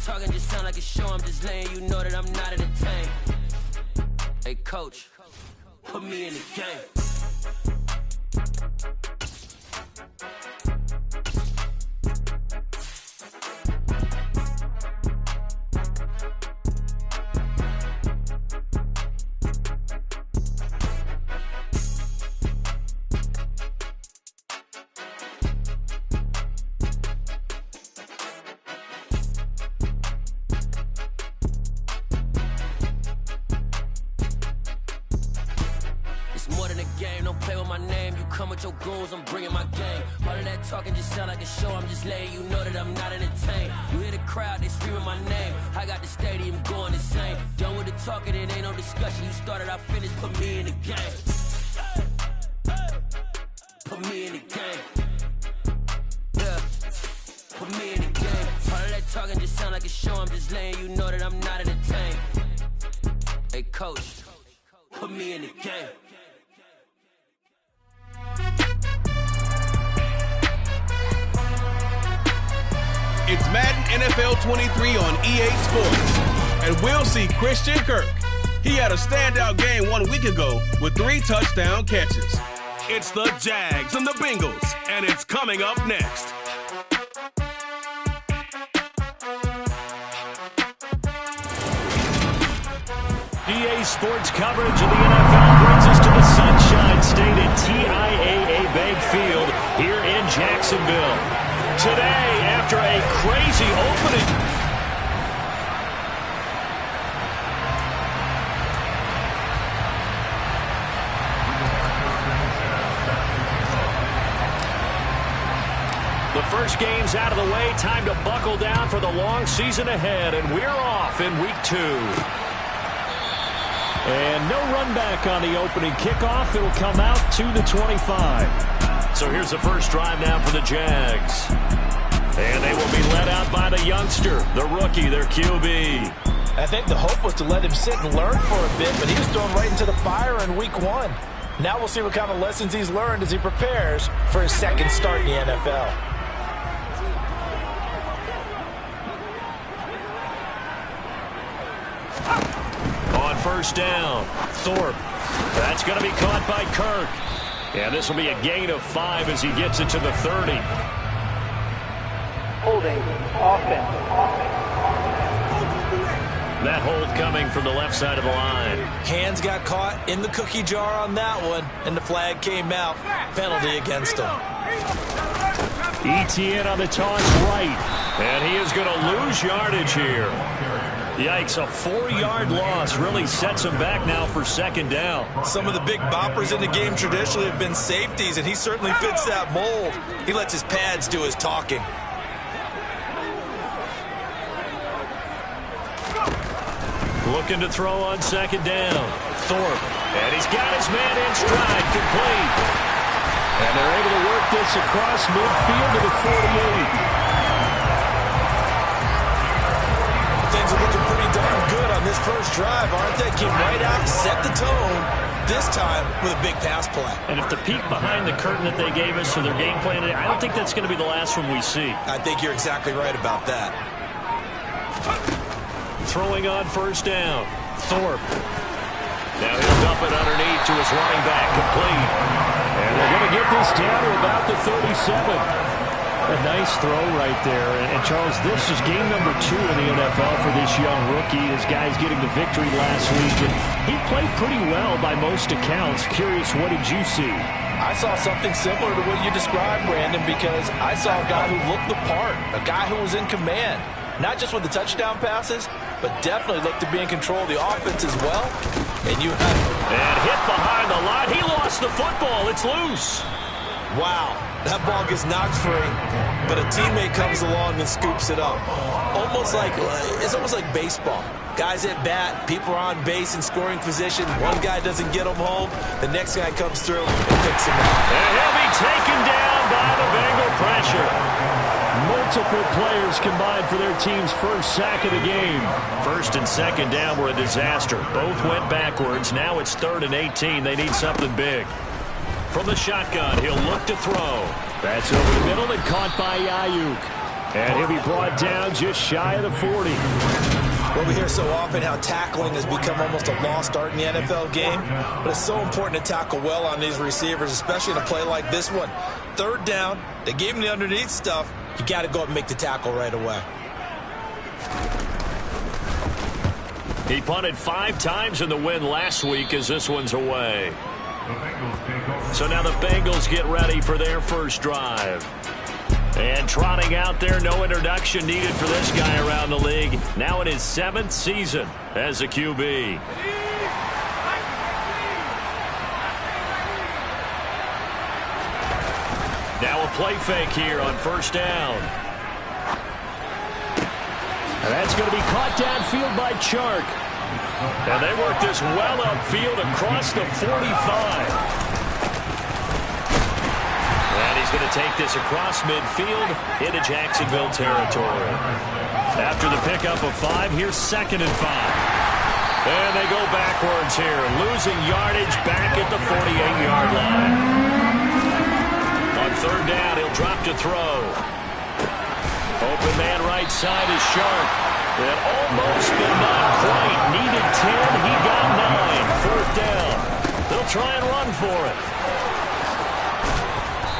talking just sound like a show. I'm just letting you know that I'm not entertained. Hey, coach, put me in the game. More than a game, don't play with my name. You come with your goons, I'm bringing my game. All of that talking just sound like a show. I'm just letting you know that I'm not entertained. You hear the crowd, they screaming my name. I got the stadium going insane. Done with the talking, it ain't no discussion. You started, I finished, put me in the game. Put me in the game. Yeah, put me in the game. All of that talking just sound like a show. I'm just letting you know that I'm not entertained. Hey, coach, put me in the game. It's Madden NFL 23 on EA Sports, and we'll see Christian Kirk. He had a standout game 1 week ago with 3 touchdown catches. It's the Jags and the Bengals, and it's coming up next. EA Sports coverage of the NFL brings us to the Sunshine State at TIAA Bank Field here in Jacksonville. Today, after a crazy opening. The first game's out of the way. Time to buckle down for the long season ahead, and we're off in week 2. And no run back on the opening kickoff. It'll come out to the 25. So here's the first drive now for the Jags. And they will be led out by the youngster, the rookie, their QB. I think the hope was to let him sit and learn for a bit, but he was thrown right into the fire in week 1. Now we'll see what kind of lessons he's learned as he prepares for his second start in the NFL. On first down, Thorpe. That's going to be caught by Kirk. And this will be a gain of 5 as he gets it to the 30. Holding, offense. That hold coming from the left side of the line. Hands got caught in the cookie jar on that one, and the flag came out. Penalty against him. ETN on the toss right. And he is going to lose yardage here. Yikes, a 4-yard loss really sets him back now for second down. Some of the big boppers in the game traditionally have been safeties, and he certainly fits that mold. He lets his pads do his talking. Looking to throw on second down. Thorpe. And he's got his man in stride, complete. And they're able to work this across midfield to the 48. Things are looking pretty darn good on this first drive, aren't they? Came right out, set the tone, this time with a big pass play. And if the peek behind the curtain that they gave us for their game plan, I don't think that's going to be the last one we see. I think you're exactly right about that. Throwing on first down. Thorpe. Now he'll dump it underneath to his running back, complete. And they're going to get this down to about the 37. A nice throw right there. And Charles, this is game number 2 in the NFL for this young rookie. This guy's getting the victory last week, and he played pretty well by most accounts. Curious, what did you see? I saw something similar to what you described, Brandon, because I saw a guy who looked the part, a guy who was in command. Not just with the touchdown passes, but definitely looked to be in control of the offense as well. And you have... And hit behind the line. He lost the football. It's loose. Wow, that ball gets knocked free, but a teammate comes along and scoops it up. It's almost like baseball. Guys at bat, people are on base in scoring position. One guy doesn't get him home, the next guy comes through and picks him up. And he'll be taken down by the Bengal pressure. Multiple players combined for their team's first sack of the game. First and second down were a disaster. Both went backwards. Now it's 3rd and 18. They need something big. From the shotgun, he'll look to throw. That's over the middle and caught by Ayuk. And he'll be brought down just shy of the 40. Well, we hear so often how tackling has become almost a lost art in the NFL game, but it's so important to tackle well on these receivers, especially in a play like this one. Third down, they gave him the underneath stuff. You got to go up and make the tackle right away. He punted 5 times in the win last week as this one's away. So now the Bengals get ready for their first drive. And trotting out there, no introduction needed for this guy around the league. Now in his 7th season as a QB. Now a play fake here on first down. And that's going to be caught downfield by Chark. And they work this well upfield across the 45. And he's going to take this across midfield into Jacksonville territory. After the pickup of 5, here's 2nd and 5. And they go backwards here, losing yardage back at the 48-yard line. On third down, he'll drop to throw. Open man right side is Sharp. And almost, but not quite. Needed 10, he got 9. 4th down. They'll try and run for it.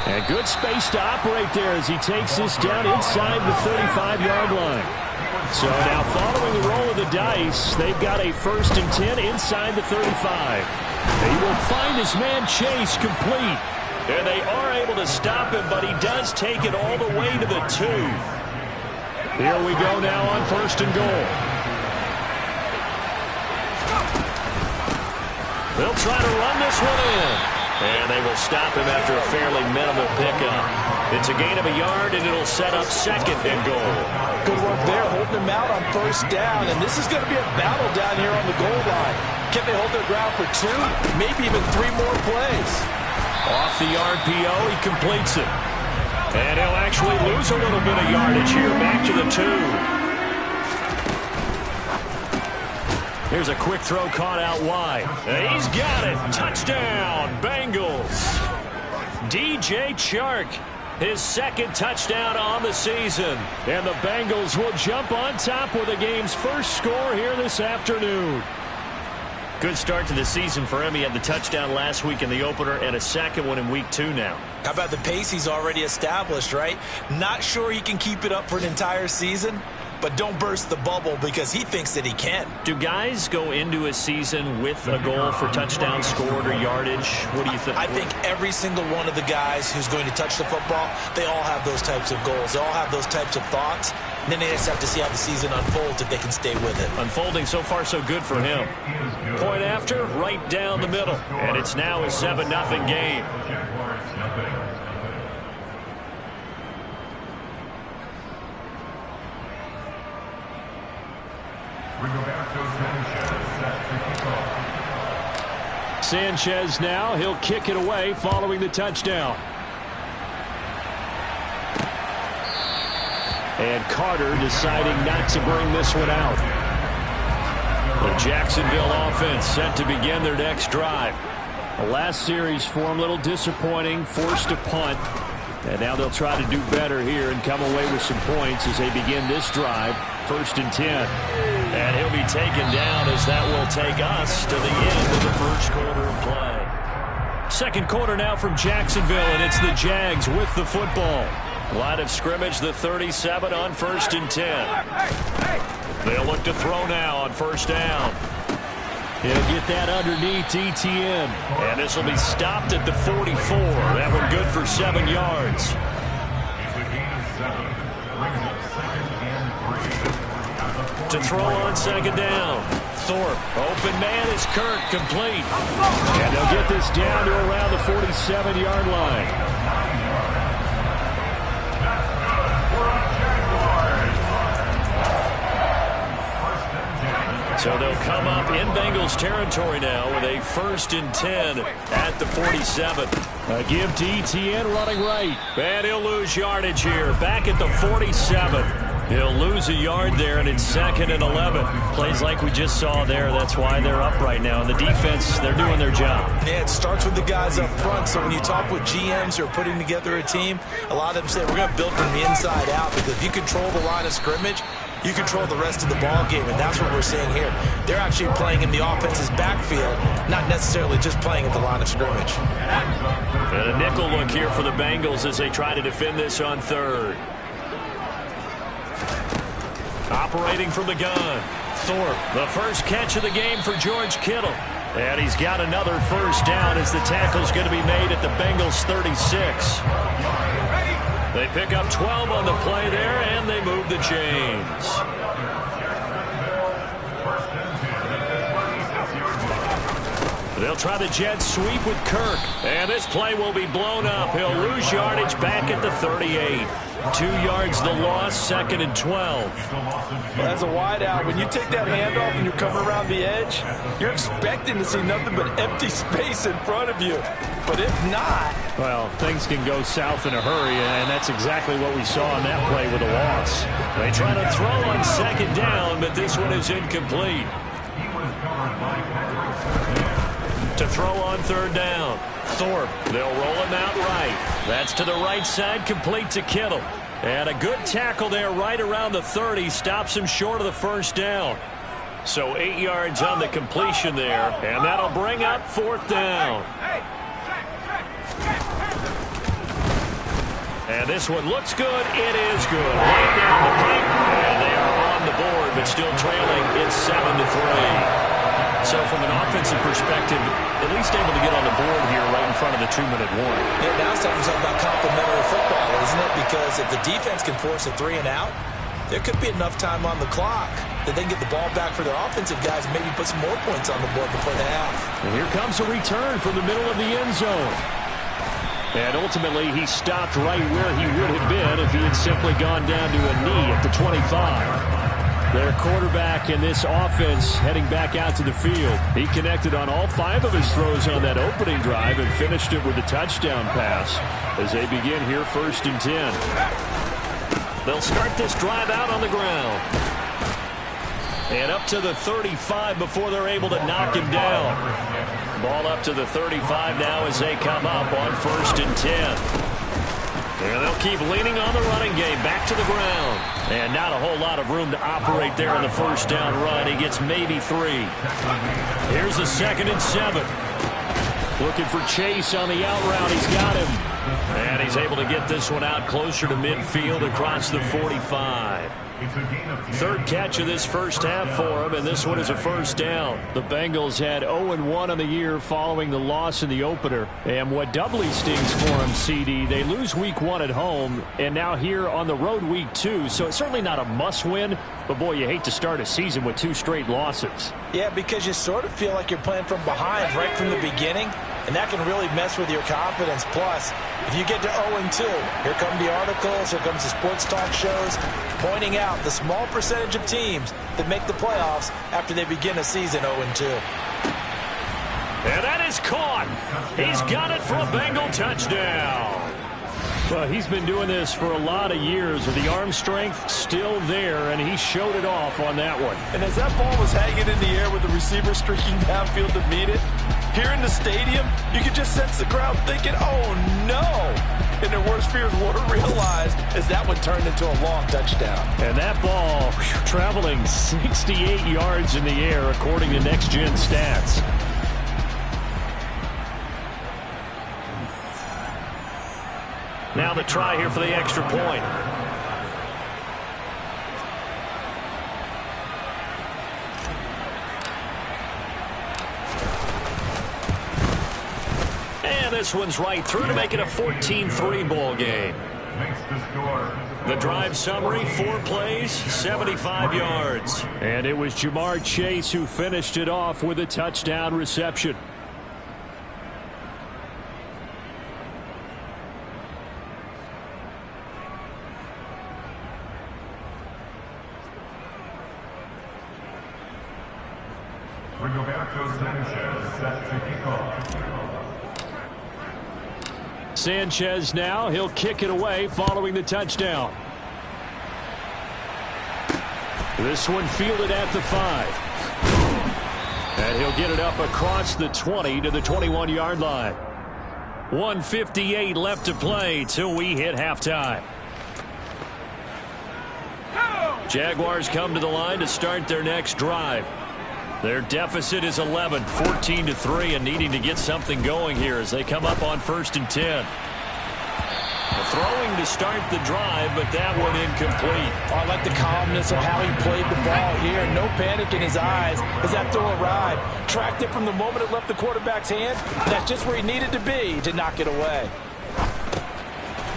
And good space to operate there as he takes this down inside the 35-yard line. So now following the roll of the dice, they've got a 1st and 10 inside the 35. He will find his man Chase complete. And they are able to stop him, but he does take it all the way to the 2. Here we go now on 1st and goal. They'll try to run this one in. And they will stop him after a fairly minimal pickup. It's a gain of a yard, and it'll set up 2nd and goal. Good work there, holding him out on 1st down. And this is going to be a battle down here on the goal line. Can they hold their ground for 2, maybe even 3 more plays? Off the RPO, he completes it. And he'll actually lose a little bit of yardage here, back to the 2. Here's a quick throw caught out wide. And he's got it. Touchdown, Bengals. DJ Chark, his 2nd touchdown on the season. And the Bengals will jump on top with the game's first score here this afternoon. Good start to the season for him. He had the touchdown last week in the opener and a 2nd one in week 2 now. How about the pace he's already established, right? Not sure he can keep it up for an entire season, but don't burst the bubble because he thinks that he can. Do guys go into a season with a goal for touchdown scored or yardage? What do you think? I think every single one of the guys who's going to touch the football, they all have those types of goals. They all have those types of thoughts. And then they just have to see how the season unfolds if they can stay with it. Unfolding so far so good for him. Point after, right down the middle. And it's now a 7-0 game. Sanchez now, he'll kick it away following the touchdown. And Carter deciding not to bring this one out. The Jacksonville offense set to begin their next drive. The last series for him, a little disappointing, forced to punt. And now they'll try to do better here and come away with some points as they begin this drive. 1st and 10. And he'll be taken down as that will take us to the end of the first quarter of play. 2nd quarter now from Jacksonville, and it's the Jags with the football. Line of scrimmage, the 37 on 1st and 10. They'll look to throw now on 1st down. He'll get that underneath ETN. And this will be stopped at the 44. That one good for 7 yards. To throw on 2nd down. Thorpe, open man is Kirk, complete. And they'll get this down to around the 47-yard line. So they'll come up in Bengals territory now with a 1st and 10 at the 47. A give to ETN running right. And he'll lose yardage here back at the 47. He'll lose a yard there, and it's 2nd and 11. Plays like we just saw there. That's why they're up right now. And the defense, they're doing their job. Yeah, it starts with the guys up front. So when you talk with GMs who are putting together a team, a lot of them say we're going to build from the inside out, because if you control the line of scrimmage, you control the rest of the ball game, and that's what we're seeing here. They're actually playing in the offense's backfield, not necessarily just playing at the line of scrimmage. And a nickel look here for the Bengals as they try to defend this on 3rd. Operating from the gun, Thorpe. The first catch of the game for George Kittle. And he's got another first down as the tackle's going to be made at the Bengals 36. They pick up 12 on the play there, and they move the chains. They'll try the jet sweep with Kirk. And this play will be blown up. He'll lose yardage back at the 38. 2 yards the loss, 2nd and 12. Well, as a wideout, when you take that handoff and you're coming around the edge, you're expecting to see nothing but empty space in front of you. But if not... Well, things can go south in a hurry, and that's exactly what we saw on that play with a loss. They try to throw on 2nd down, but this one is incomplete. To throw on 3rd down. Thorpe, they'll roll him out right. That's to the right side, complete to Kittle. And a good tackle there right around the 30, stops him short of the first down. So 8 yards on the completion there, and that'll bring up 4th down. And this one looks good. It is good. Right down the pipe, and they are on the board, but still trailing. It's 7-3. So from an offensive perspective, at least able to get on the board here right in front of the 2-minute warning. Yeah, now it's time to talk about complementary football, isn't it? Because if the defense can force a 3 and out, there could be enough time on the clock that they can get the ball back for their offensive guys and maybe put some more points on the board before the half. And here comes a return from the middle of the end zone. And ultimately, he stopped right where he would have been if he had simply gone down to a knee at the 25. Their quarterback in this offense heading back out to the field. He connected on all 5 of his throws on that opening drive and finished it with a touchdown pass as they begin here 1st and 10. They'll start this drive out on the ground. And up to the 35 before they're able to knock him down. Ball up to the 35 now as they come up on 1st and 10. And they'll keep leaning on the running game back to the ground. And not a whole lot of room to operate there on the first down run. He gets maybe 3. Here's a 2nd and 7. Looking for Chase on the out route. He's got him. And he's able to get this one out closer to midfield across the 45. 3rd catch of this first half for him, and this one is a first down. The Bengals had 0-1 on the year following the loss in the opener. And what doubly stings for them, CD, they lose week 1 at home, and now here on the road week 2. So it's certainly not a must-win, but boy, you hate to start a season with 2 straight losses. Yeah, because you sort of feel like you're playing from behind right from the beginning, and that can really mess with your confidence. Plus, if you get to 0-2, here come the articles, here comes the sports talk shows, pointing out the small percentage of teams that make the playoffs after they begin a season 0-2. And that is caught. He's got it for a Bengal touchdown. Well, he's been doing this for a lot of years with the arm strength still there, and he showed it off on that one. And as that ball was hanging in the air with the receiver streaking downfield to meet it, here in the stadium, you could just sense the crowd thinking, oh, no. And their worst fears were realized as that one turned into a long touchdown. And that ball traveling 68 yards in the air, according to Next Gen Stats. Now the try here for the extra point. And this one's right through to make it a 14-3 ball game. The drive summary, 4 plays, 75 yards. And it was Jamar Chase who finished it off with a touchdown reception. Sanchez now, he'll kick it away following the touchdown. This one fielded at the 5. And he'll get it up across the 20 to the 21-yard line. 1:58 left to play till we hit halftime. Jaguars come to the line to start their next drive. Their deficit is 11, 14-3, and needing to get something going here as they come up on 1st and 10. Throwing to start the drive, but that one incomplete. Oh, I like the calmness of how he played the ball here. No panic in his eyes as that throw arrived. Tracked it from the moment it left the quarterback's hand. That's just where he needed to be to knock it away.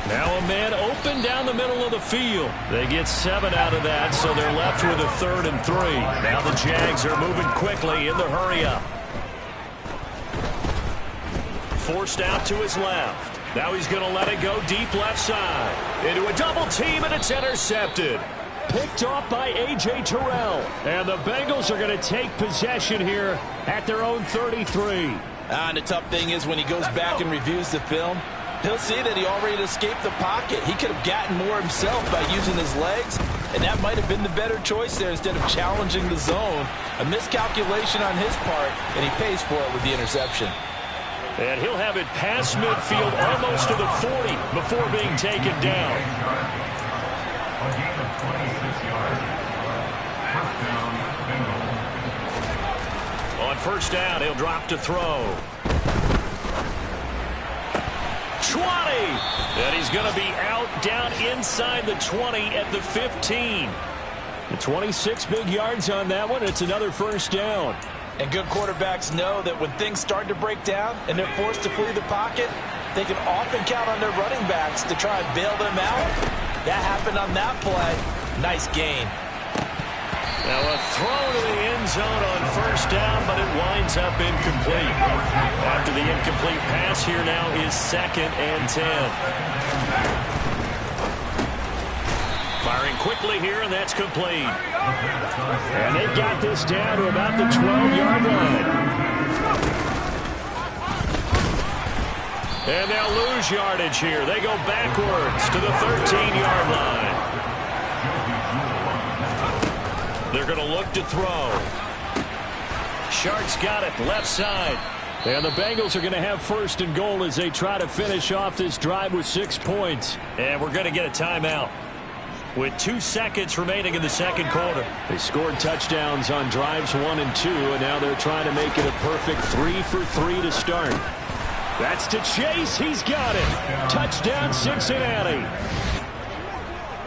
Now a man open down the middle of the field. They get 7 out of that, so they're left with a 3rd and 3. Now the Jags are moving quickly in the hurry-up. Forced out to his left. Now he's going to let it go deep left side. Into a double team, and it's intercepted. Picked off by A.J. Terrell. And the Bengals are going to take possession here at their own 33. And the tough thing is when he goes back and reviews the film, he'll see that he already escaped the pocket. He could have gotten more himself by using his legs, and that might have been the better choice there instead of challenging the zone. A miscalculation on his part, and he pays for it with the interception. And he'll have it past midfield almost to the 40 before being taken down. On 1st down, he'll drop to throw. 20! And he's going to be out down inside the 20 at the 15. The 26 big yards on that one. It's another 1st down. And good quarterbacks know that when things start to break down and they're forced to flee the pocket, they can often count on their running backs to try and bail them out. That happened on that play. Nice gain. Now a throw to the end zone on 1st down, but it winds up incomplete. After the incomplete pass, here now is 2nd and 10. Firing quickly here, and that's complete. And they've got this down to about the 12-yard line. And they'll lose yardage here. They go backwards to the 13-yard line. They're going to look to throw. Shark's got it left side. And the Bengals are going to have 1st and goal as they try to finish off this drive with 6 points. And we're going to get a timeout with 2 seconds remaining in the 2nd quarter. They scored touchdowns on drives 1 and 2, and now they're trying to make it a perfect 3 for 3 to start. That's to Chase. He's got it. Touchdown, Cincinnati.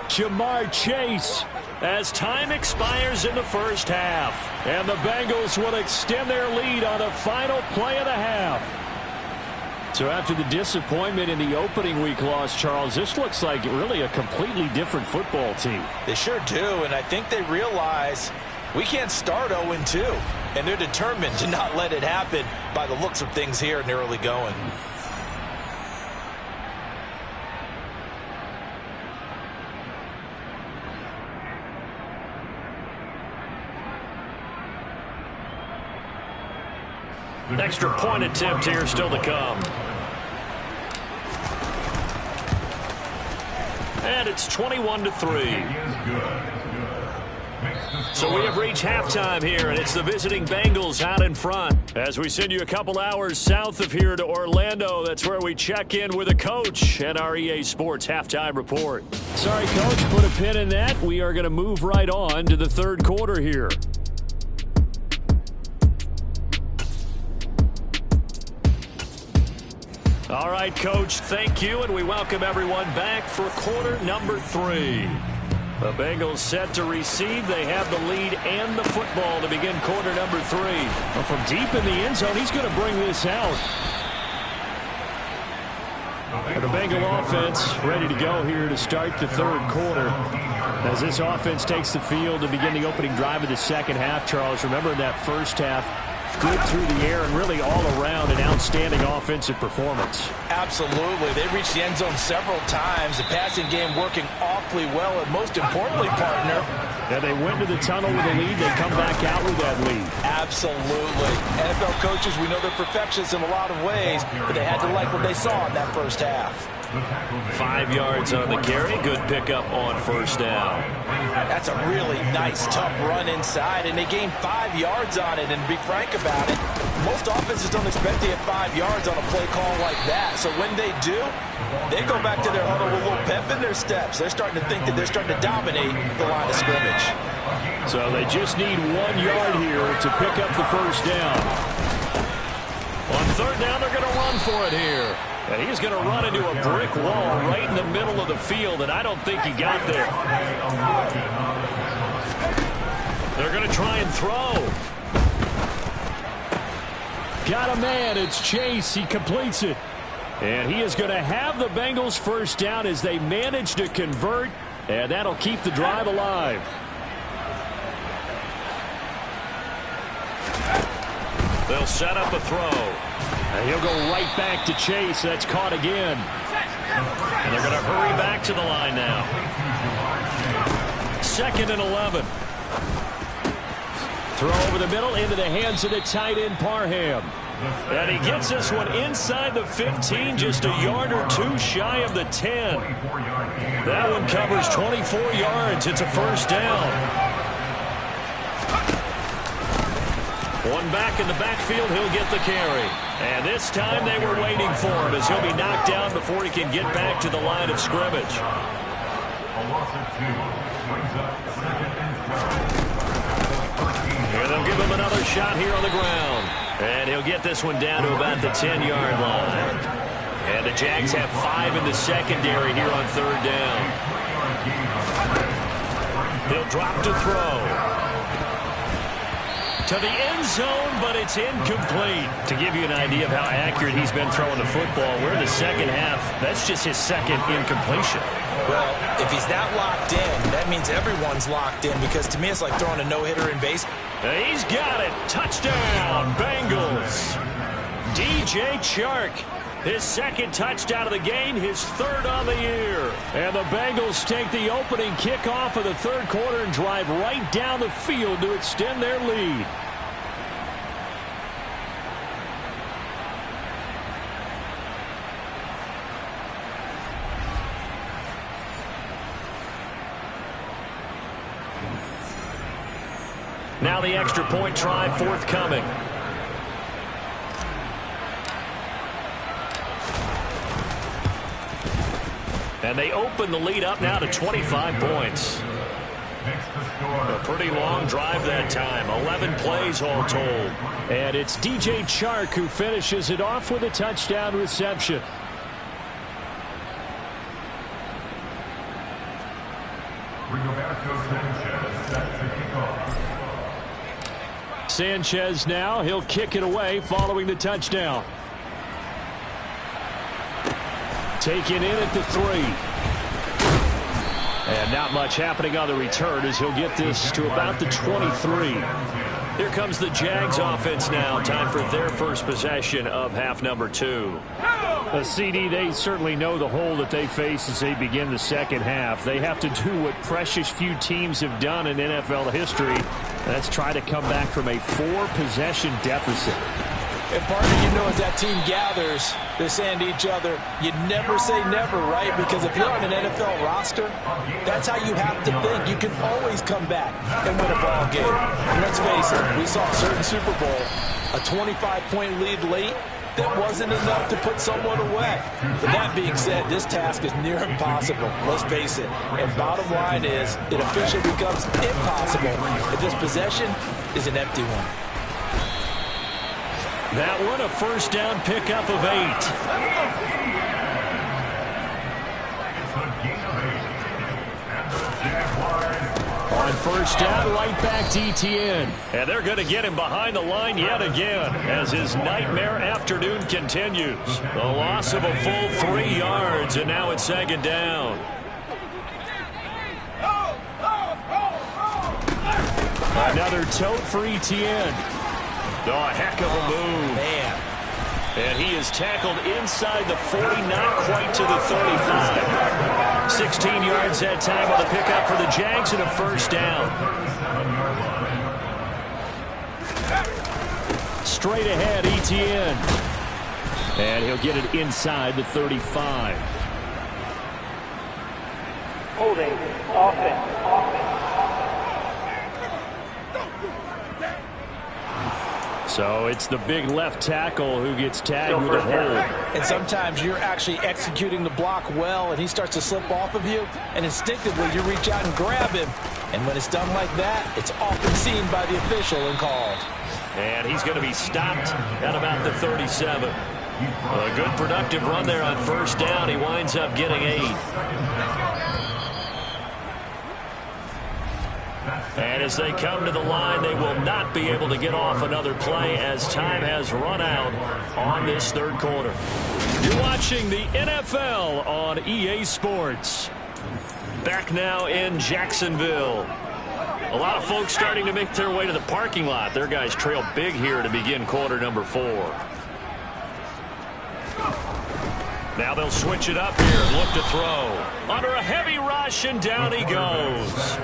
Jamar Chase, as time expires in the 1st half. And the Bengals will extend their lead on the final play of the half. So after the disappointment in the opening week loss, Charles, this looks like really a completely different football team. They sure do, and I think they realize we can't start 0-2. And they're determined to not let it happen by the looks of things here in the early going. Extra point attempt here still to come. And it's 21-3. So we have reached halftime here, and it's the visiting Bengals out in front. As we send you a couple hours south of here to Orlando, that's where we check in with a coach and our EA Sports halftime report. Sorry, Coach, put a pin in that. We are going to move right on to the 3rd quarter here. All right, Coach, thank you, and we welcome everyone back for quarter number 3. The Bengals set to receive. They have the lead and the football to begin quarter number 3. Well, from deep in the end zone, he's going to bring this out. And the Bengal offense ready to go here to start the 3rd quarter. As this offense takes the field to begin the opening drive of the 2nd half, Charles, remember in that 1st half, good through the air and really all around an outstanding offensive performance. Absolutely. They reached the end zone several times. The passing game working awfully well, and most importantly, partner, yeah, they went to the tunnel with a lead. They come back out with that lead. Absolutely. NFL coaches, we know they're perfectionists in a lot of ways, but they had to like what they saw in that 1st half. 5 yards on the carry. Good pickup on 1st down. That's a really nice, tough run inside, and they gained 5 yards on it. And to be frank about it, most offenses don't expect to get 5 yards on a play call like that. So when they do, they go back to their huddle with a little pep in their steps. They're starting to think that they're starting to dominate the line of scrimmage. So they just need 1 yard here to pick up the first down. On third down, they're going to run for it here. And he's going to run into a brick wall right in the middle of the field, and I don't think he got there. They're going to try and throw. Got a man. It's Chase. He completes it. And he is going to have the Bengals first down as they manage to convert, and that'll keep the drive alive. They'll set up a throw. And he'll go right back to Chase. That's caught again. And they're going to hurry back to the line now. 2nd and 11. Throw over the middle into the hands of the tight end Parham. And he gets this one inside the 15, just a yard or two shy of the 10. That one covers 24 yards. It's a first down. One back in the backfield, he'll get the carry. And this time they were waiting for him as he'll be knocked down before he can get back to the line of scrimmage. Here they'll give him another shot here on the ground. And he'll get this one down to about the 10-yard line. And the Jags have 5 in the secondary here on third down. He'll drop to throw. To the end zone, but it's incomplete. To give you an idea of how accurate he's been throwing the football, we're in the second half. That's just his second incompletion. Well, if he's that locked in, that means everyone's locked in, because to me it's like throwing a no-hitter in baseball. He's got it. Touchdown, Bengals. DJ Chark. His second touchdown of the game, his third on the year. And the Bengals take the opening kickoff of the third quarter and drive right down the field to extend their lead. Now the extra point try forthcoming. And they open the lead up now to 25 points. A pretty long drive that time. 11 plays all told. And it's DJ Chark who finishes it off with a touchdown reception. Sanchez now. He'll kick it away following the touchdown. Taken in at the 3. And not much happening on the return as he'll get this to about the 23. Here comes the Jags offense now. Time for their first possession of half number 2. CD, they certainly know the hole that they face as they begin the second half. They have to do what precious few teams have done in NFL history. That's try to come back from a 4-possession deficit. And partner, you know, as that team gathers, they're saying to each other, you never say never, right? Because if you're on an NFL roster, that's how you have to think. You can always come back and win a ball game. And let's face it, we saw a certain Super Bowl, a 25-point lead late, that wasn't enough to put someone away. But that being said, this task is near impossible. Let's face it. And bottom line is, it officially becomes impossible if this possession is an empty one. That one, a first down pickup of 8. On first down, right back to Etienne. And they're going to get him behind the line yet again as his nightmare afternoon continues. The loss of a full 3 yards, and now it's second down. Another tote for Etienne. Oh, a heck of a move. Man. And he is tackled inside the 40, not quite to the 35. 16 yards that time on the pickup for the Jags and a first down. Straight ahead, Etienne. And he'll get it inside the 35. Holding, offense. So it's the big left tackle who gets tagged with a hold. And sometimes you're actually executing the block well, and he starts to slip off of you, and instinctively you reach out and grab him. And when it's done like that, it's often seen by the official and called. And he's going to be stopped at about the 37. A good productive run there on first down. He winds up getting 8. And as they come to the line, they will not be able to get off another play as time has run out on this third quarter. You're watching the NFL on EA Sports. Back now in Jacksonville. A lot of folks starting to make their way to the parking lot. Their guys trail big here to begin quarter number 4. Now they'll switch it up here and look to throw. Under a heavy rush, and down he goes.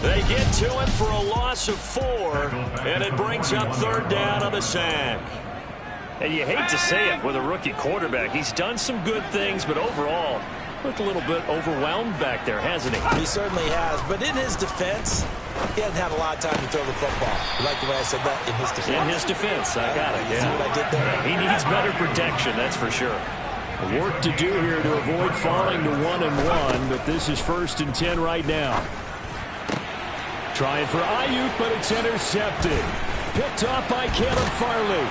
They get to him for a loss of 4, and it brings up third down on the sack. And you hate to say it with a rookie quarterback. He's done some good things, but overall, looked a little bit overwhelmed back there, hasn't he? He certainly has, but in his defense, he hasn't had a lot of time to throw the football. You like the way I said that? In his defense. In his defense, I got it. You see what I did there? He needs better protection, that's for sure. Work to do here to avoid falling to 1-1, but this is 1st and 10 right now. Trying for Ayuk, but it's intercepted. Picked up by Caleb Farley.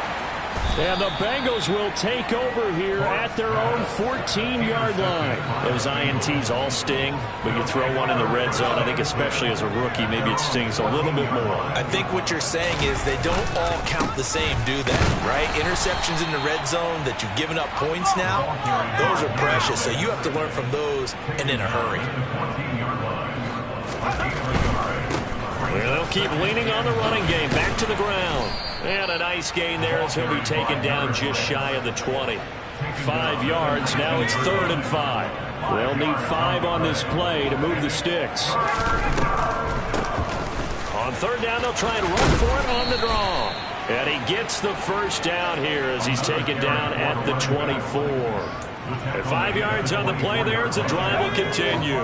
And the Bengals will take over here at their own 14-yard line. Those INTs all sting, but you throw one in the red zone. I think especially as a rookie, maybe it stings a little bit more. I think what you're saying is they don't all count the same, do they? Right? Interceptions in the red zone that you've given up points now, those are precious. So you have to learn from those and in a hurry. Well, they'll keep leaning on the running game. Back to the ground. And a nice gain there as he'll be taken down just shy of the 20. 5 yards. Now it's 3rd and 5. They'll need 5 on this play to move the sticks. On third down, they'll try and run for it on the draw. And he gets the first down here as he's taken down at the 24. And 5 yards on the play there as the drive will continue.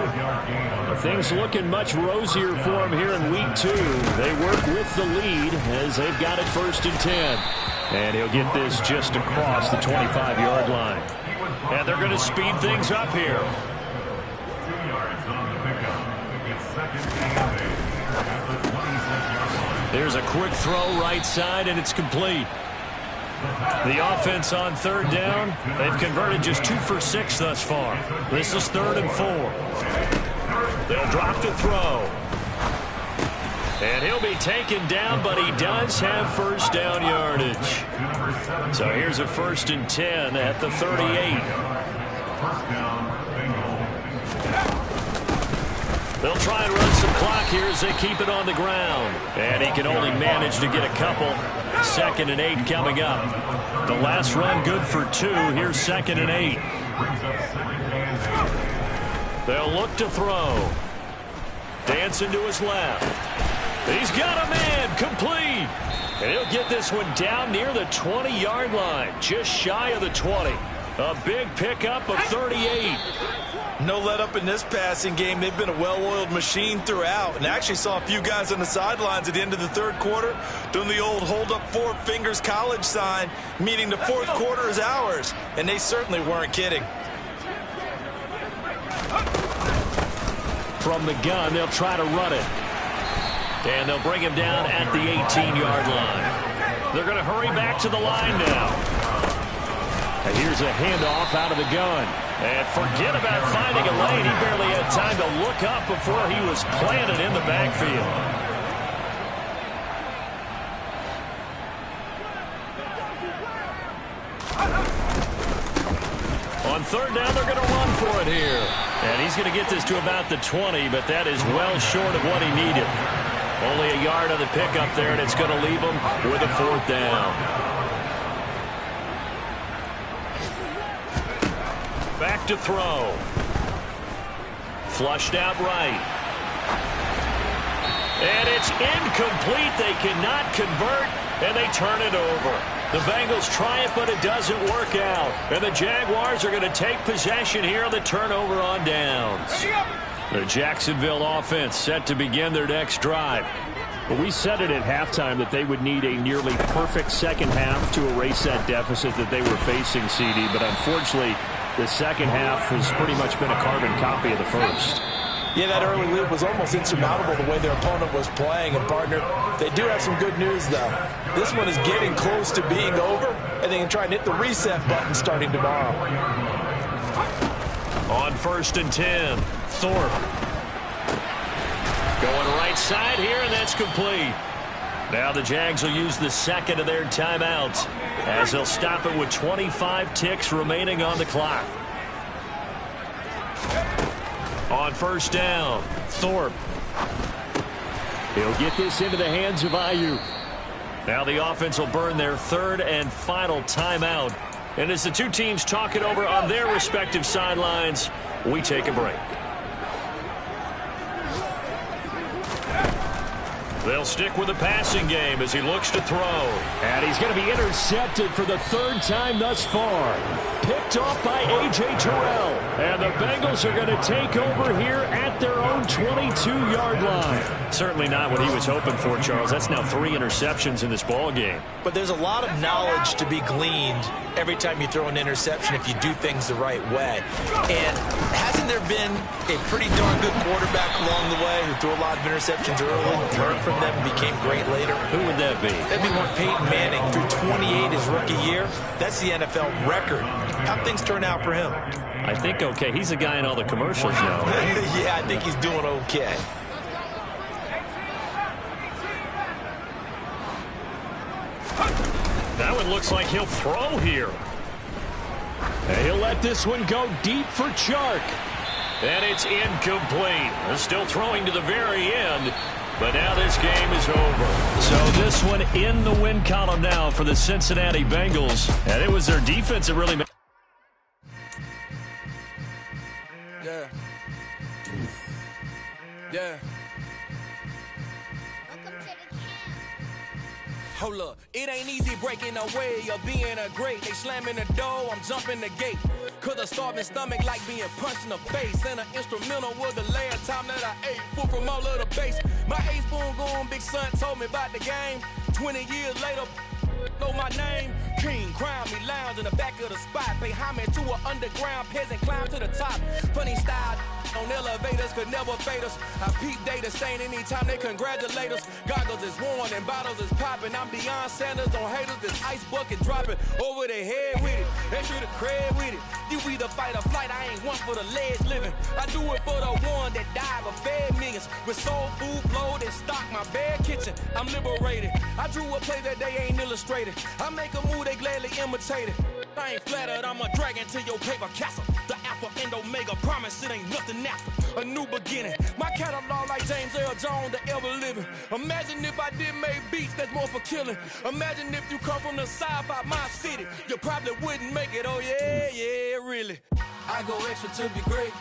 Things looking much rosier for him here in week 2. They work with the lead as they've got it 1st and 10. And he'll get this just across the 25-yard line. And they're going to speed things up here. There's a quick throw right side, and it's complete. The offense on third down, they've converted just 2 for 6 thus far. This is 3rd and 4. They'll drop to throw. And he'll be taken down, but he does have first down yardage. So here's a 1st and 10 at the 38. They'll try and run some clock here as they keep it on the ground. And he can only manage to get a couple. 2nd and 8 coming up. The last run good for 2. Here's 2nd and 8. They'll look to throw. Dancing to his left. He's got a man. Complete. And he'll get this one down near the 20-yard line. Just shy of the 20. A big pickup of 38. No let up in this passing game. They've been a well-oiled machine throughout. And actually saw a few guys on the sidelines at the end of the third quarter doing the old hold up 4 fingers college sign, meaning the fourth quarter is ours. And they certainly weren't kidding. From the gun, they'll try to run it. And they'll bring him down at the 18-yard line. They're going to hurry back to the line now. And here's a handoff out of the gun. And forget about finding a lane. He barely had time to look up before he was planted in the backfield. On third down, they're going to run for it here. And he's going to get this to about the 20, but that is well short of what he needed. Only a yard on the pickup there, and it's going to leave him with a 4th down. Back to throw. Flushed out right. And it's incomplete. They cannot convert, and they turn it over. The Bengals try it, but it doesn't work out. And the Jaguars are going to take possession here on the turnover on downs. The Jacksonville offense set to begin their next drive. Well, we said it at halftime that they would need a nearly perfect second half to erase that deficit that they were facing, CD. But unfortunately, the second half has pretty much been a carbon copy of the first. Yeah, that early lead was almost insurmountable the way their opponent was playing. And, partner, they do have some good news, though. This one is getting close to being over, and they can try and hit the reset button starting tomorrow. On 1st and 10, Thorpe. Going right side here, and that's complete. Now the Jags will use the second of their timeouts as they'll stop it with 25 ticks remaining on the clock. On 1st down, Thorpe. He'll get this into the hands of Ayuk. Now the offense will burn their 3rd and final timeout. And as the two teams talk it over on their respective sidelines, we take a break. They'll stick with the passing game as he looks to throw. And he's going to be intercepted for the 3rd time thus far. Picked off by A.J. Terrell. And the Bengals are going to take over here at their own 22-yard line. Certainly not what he was hoping for, Charles. That's now 3 interceptions in this ball game. But there's a lot of knowledge to be gleaned every time you throw an interception if you do things the right way. And hasn't there been a pretty darn good quarterback along the way who threw a lot of interceptions early, learned from them, and became great later? Who would that be? That'd be one Peyton Manning. Threw 28 his rookie year. That's the NFL record. How'd things turn out for him? I think okay. He's a guy in all the commercials now. Yeah, I think he's doing okay. That one looks like he'll throw here. And he'll let this one go deep for Chark. And it's incomplete. They're still throwing to the very end. But now this game is over. So this one in the win column now for the Cincinnati Bengals. And it was their defense that really made. Yeah. Yeah. Hold up, it ain't easy breaking away or being a great. They slamming the door, I'm jumping the gate. Cause a starving stomach like being punched in the face. And an instrumental was the last time that I ate food from all of the base. My A-spoon going, big son told me about the game. 20 years later, know my name. King, crown me, lounge in the back of the spot. Pay homage to an underground peasant, climb to the top. Funny style on elevators could never fade us. I peep data stain anytime they congratulate us. Goggles is worn and bottles is popping. I'm beyond Sanders on haters, this ice bucket dropping over their head with it. Extra the cred with it. You either fight or flight, I ain't one for the ledge living. I do it for the one that died but fed millions. With soul food flowed and stocked my bare kitchen. I'm liberated. I drew a play that they ain't illustrated. I make a move, they gladly imitate it. I ain't flattered, I'm a dragon to your paper castle. The alpha and omega, promise it ain't nothing after. A new beginning. My catalog like James Earl Jones, the ever living. Imagine if I did make beats that's more for killing. Imagine if you come from the south out my city. You probably wouldn't make it, oh yeah, yeah, really. I go extra to be great.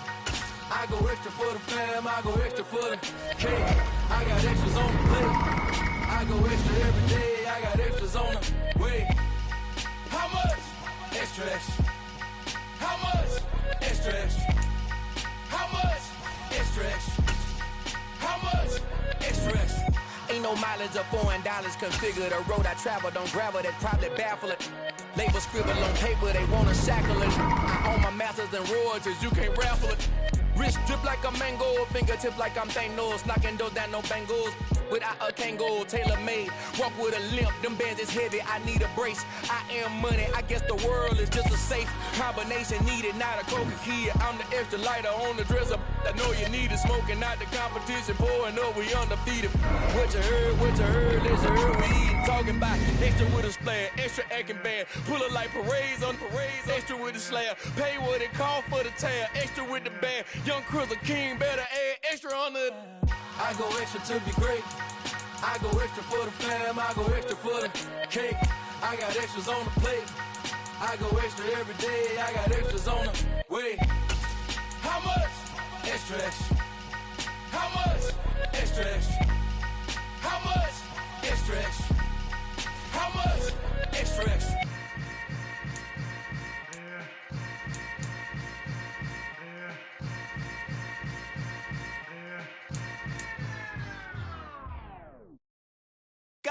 I go extra for the fam, I go extra for the cake. I got extras on the plate. I go extra every day, I got extras on the way. How much? Extra, extra. How much? Extra, extra. How much? Extra, extra. How much? Extra, extra. Ain't no mileage of $4 configure the road I travel. Don't gravel that probably baffle it. Label scribble on paper, they wanna shackle it. I own my masters and royalties, you can't raffle it. Wrist drip like a mango, fingertips like I'm Thanos, knocking those down no bangles. Without a Kango, tailor-made, walk with a limp, them bands is heavy, I need a brace. I am money, I guess the world is just a safe combination needed, not a coca key. I'm the extra lighter on the dresser, I know you need it, smoking out the competition, pouring up, we undefeated. What you heard, let's hear we eating, talking about extra with a splash, extra acting bad, pull it like parades on parades, extra with the slab, pay what it cost for the tab, extra with the band, young Chris a king, better add extra on the. I go extra to be great. I go extra for the fam. I go extra for the cake. I got extras on the plate. I go extra every day. I got extras on the way. How much? Extra, extra. How much? Extra, extra. How much? Extra, extra. How much? Extra, extra.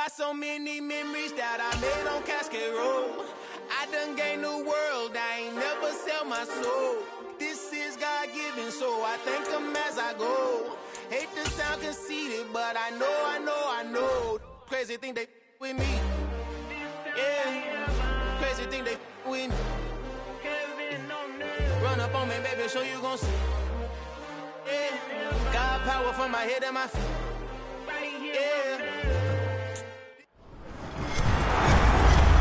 got so many memories that I made on Cascade Road. I done gained the world, I ain't never sell my soul. This is God-given, so I thank him as I go. Hate to sound conceited, but I know. Crazy thing they with me. Yeah, crazy thing they with me. Run up on me, baby, so you gon' see. Yeah, got power from my head and my feet. Yeah.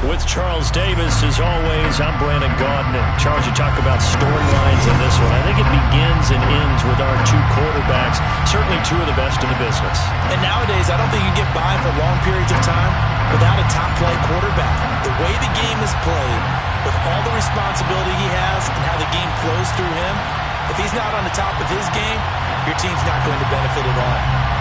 With Charles Davis, as always, I'm Brandon Gaudin. Charles, you talk about storylines in this one. I think it begins and ends with our two quarterbacks, certainly two of the best in the business. And nowadays, I don't think you can get by for long periods of time without a top-flight quarterback. The way the game is played, with all the responsibility he has and how the game flows through him, if he's not on the top of his game, your team's not going to benefit at all.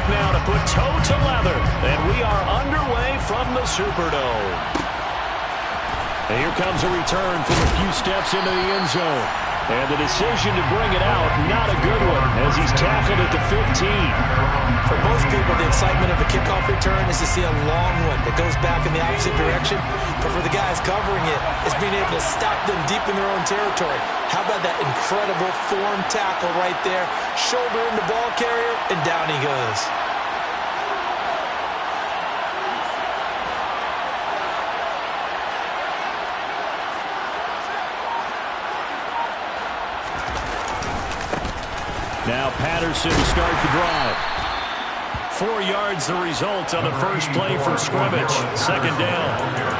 Now to put toe to leather, and we are underway from the Superdome. And here comes a return from a few steps into the end zone. And the decision to bring it out, not a good one, as he's tackled at the 15. For most people, the excitement of a kickoff return is to see a long one that goes back in the opposite direction. But for the guys covering it, it's being able to stop them deep in their own territory. How about that incredible form tackle right there? Shoulder in the ball carrier, and down he goes. Now Patterson to start the drive. 4 yards the result on the first play from scrimmage. Second down.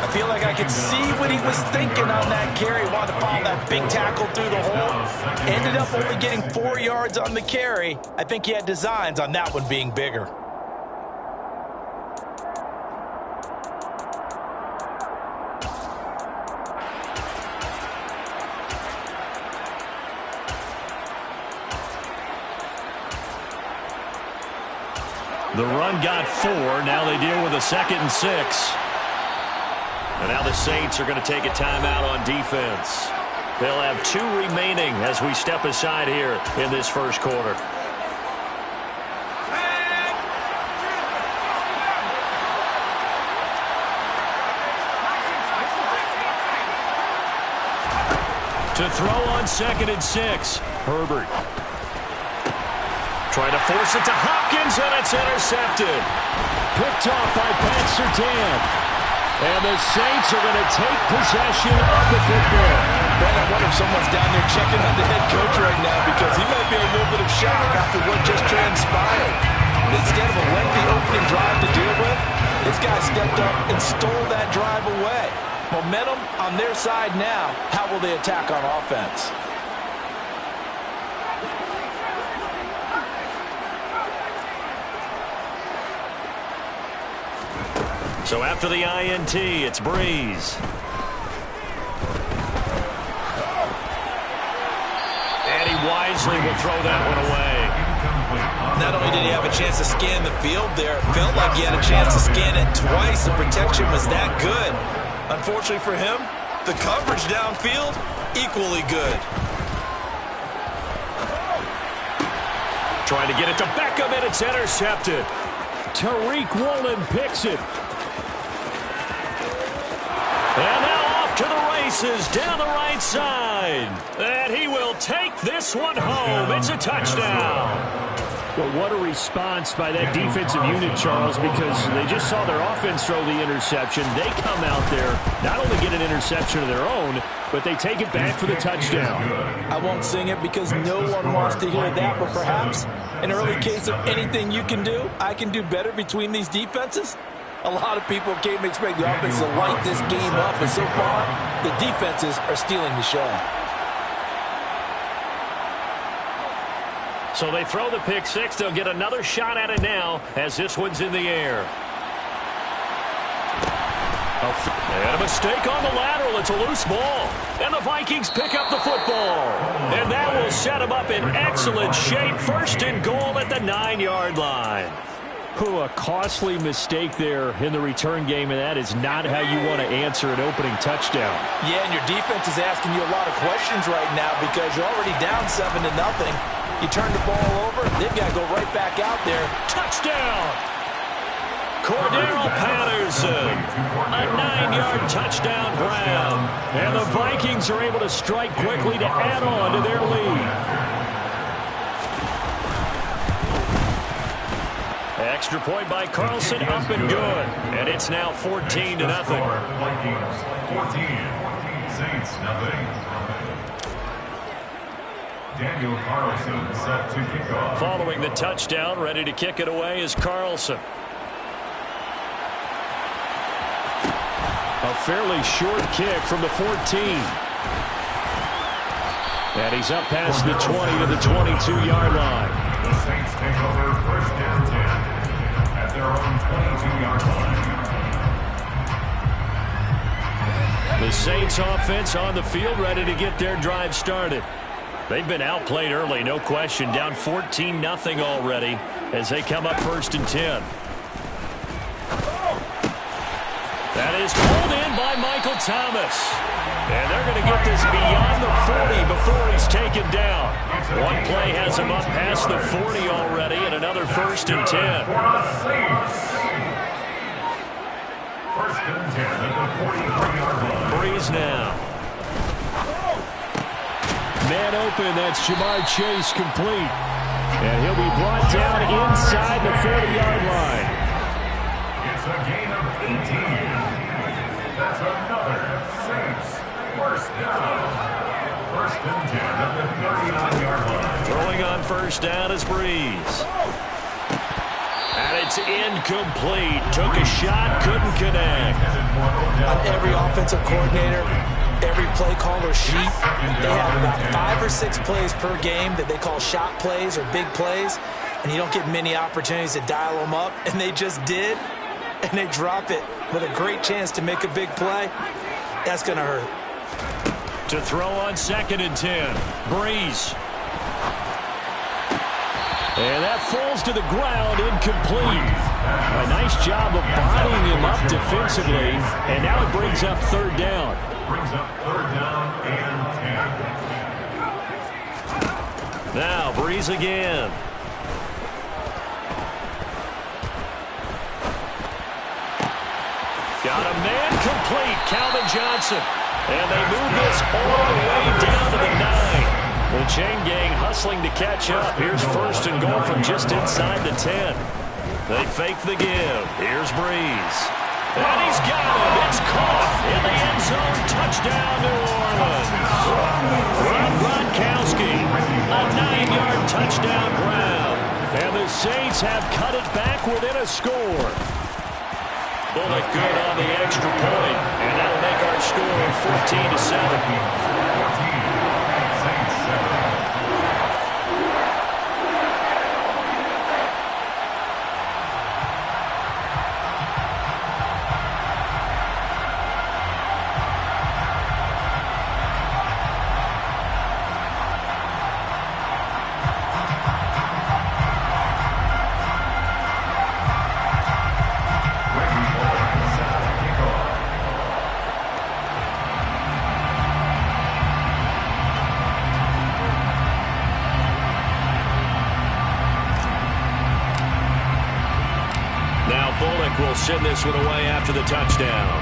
I feel like I could see what he was thinking on that carry. Wanted to follow that big tackle through the hole. Ended up only getting 4 yards on the carry. I think he had designs on that one being bigger. The run got 4. Now they deal with a 2nd and 6. And now the Saints are going to take a timeout on defense. They'll have 2 remaining as we step aside here in this first quarter. To throw on 2nd and 6. Herbert. Trying to force it to Hopkins, and it's intercepted. Picked off by Pat Surtain. And the Saints are going to take possession of the football. Man, I wonder if someone's down there checking on the head coach right now, because he might be in a little bit of shock after what just transpired. Instead of a lengthy opening drive to deal with, this guy stepped up and stole that drive away. Momentum on their side now. How will they attack on offense? So after the INT, it's Breeze. And he wisely will throw that one away. Not only did he have a chance to scan the field there, it felt like he had a chance to scan it twice. The protection was that good. Unfortunately for him, the coverage downfield, equally good. Trying to get it to Beckham, and it's intercepted. Tariq Woolen picks it. And now off to the races down the right side. And he will take this one home. It's a touchdown. Well, what a response by that defensive unit, Charles, because they just saw their offense throw the interception. They come out there, not only get an interception of their own, but they take it back for the touchdown. I won't sing it because no one wants to hear that, but perhaps an early case of anything you can do, I can do better between these defenses. A lot of people came to expect the offense to light this game up, and so far, the defenses are stealing the show. So they throw the pick six. They'll get another shot at it now as this one's in the air. And a mistake on the lateral. It's a loose ball. And the Vikings pick up the football. And that will set them up in excellent shape. First and goal at the 9-yard line. A costly mistake there in the return game, and that is not how you want to answer an opening touchdown. Yeah, and your defense is asking you a lot of questions right now because you're already down 7-0. You turn the ball over, they've got to go right back out there. Touchdown! Cordero Patterson, a 9-yard touchdown grab. And the Vikings are able to strike quickly to add on to their lead. Extra point by Carlson, up and good. And it's now 14-0. Vikings 14, Saints nothing. Daniel Carlson set to kick off. Following the touchdown, ready to kick it away is Carlson. A fairly short kick from the 14. And he's up past the 20 to the 22-yard line. The Saints take over first and 10 at their own 22-yard line. The Saints offense on the field, ready to get their drive started. They've been outplayed early, no question. Down 14-0 already as they come up first and 10. That is pulled in by Michael Thomas. And they're going to get this beyond the 40 before he's taken down. One play has him up past the 40 already, and another first and 10. First and 10 at the 43-yard line. Breeze now. Man open, that's Jamar Chase complete. And he'll be brought down inside the 40-yard line. It's a gain of 18. That's another Saints first down. First and 10 at the 39-yard line. Throwing on first down is Breeze. And it's incomplete. Took a shot, couldn't connect. On every offensive coordinator, every play caller sheet, they have about 5 or 6 plays per game that they call shot plays or big plays, and you don't get many opportunities to dial them up, and they just did, and they drop it with a great chance to make a big play. That's going to hurt. To throw on second and 10, Breeze. And that falls to the ground, incomplete. A nice job of bodying him up defensively, and now it brings up third down. Brings up third down and 10. Now Breeze again. Got a man complete, Calvin Johnson. And they move this all the way down to the 9. The chain gang hustling to catch up. Here's first and goal from just inside the 10. They fake the give. Here's Breeze. And he's got it. It's caught in the end zone. Touchdown, New Orleans. Rob Gronkowski, a 9-yard touchdown grab. And the Saints have cut it back within a score. Bullock good on the extra point. And that'll make our score 14-7. Will send this one away after the touchdown.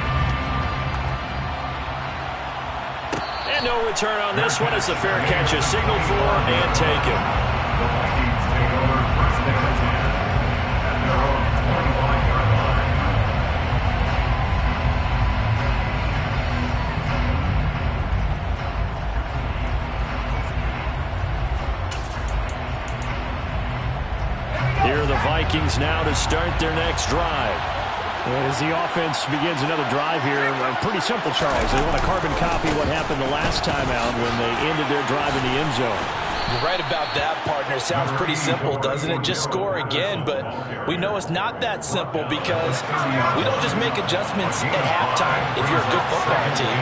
And no return on this one as the fair catch is signaled for and taken. The Vikings take over first and 10 at their own 25-yard line. Here are the Vikings now to start their next drive. And as the offense begins another drive here, pretty simple, Charles. They want to carbon copy what happened the last time out when they ended their drive in the end zone. You're right about that, partner. Sounds pretty simple, doesn't it? Just score again, but we know it's not that simple because we don't just make adjustments at halftime if you're a good football team.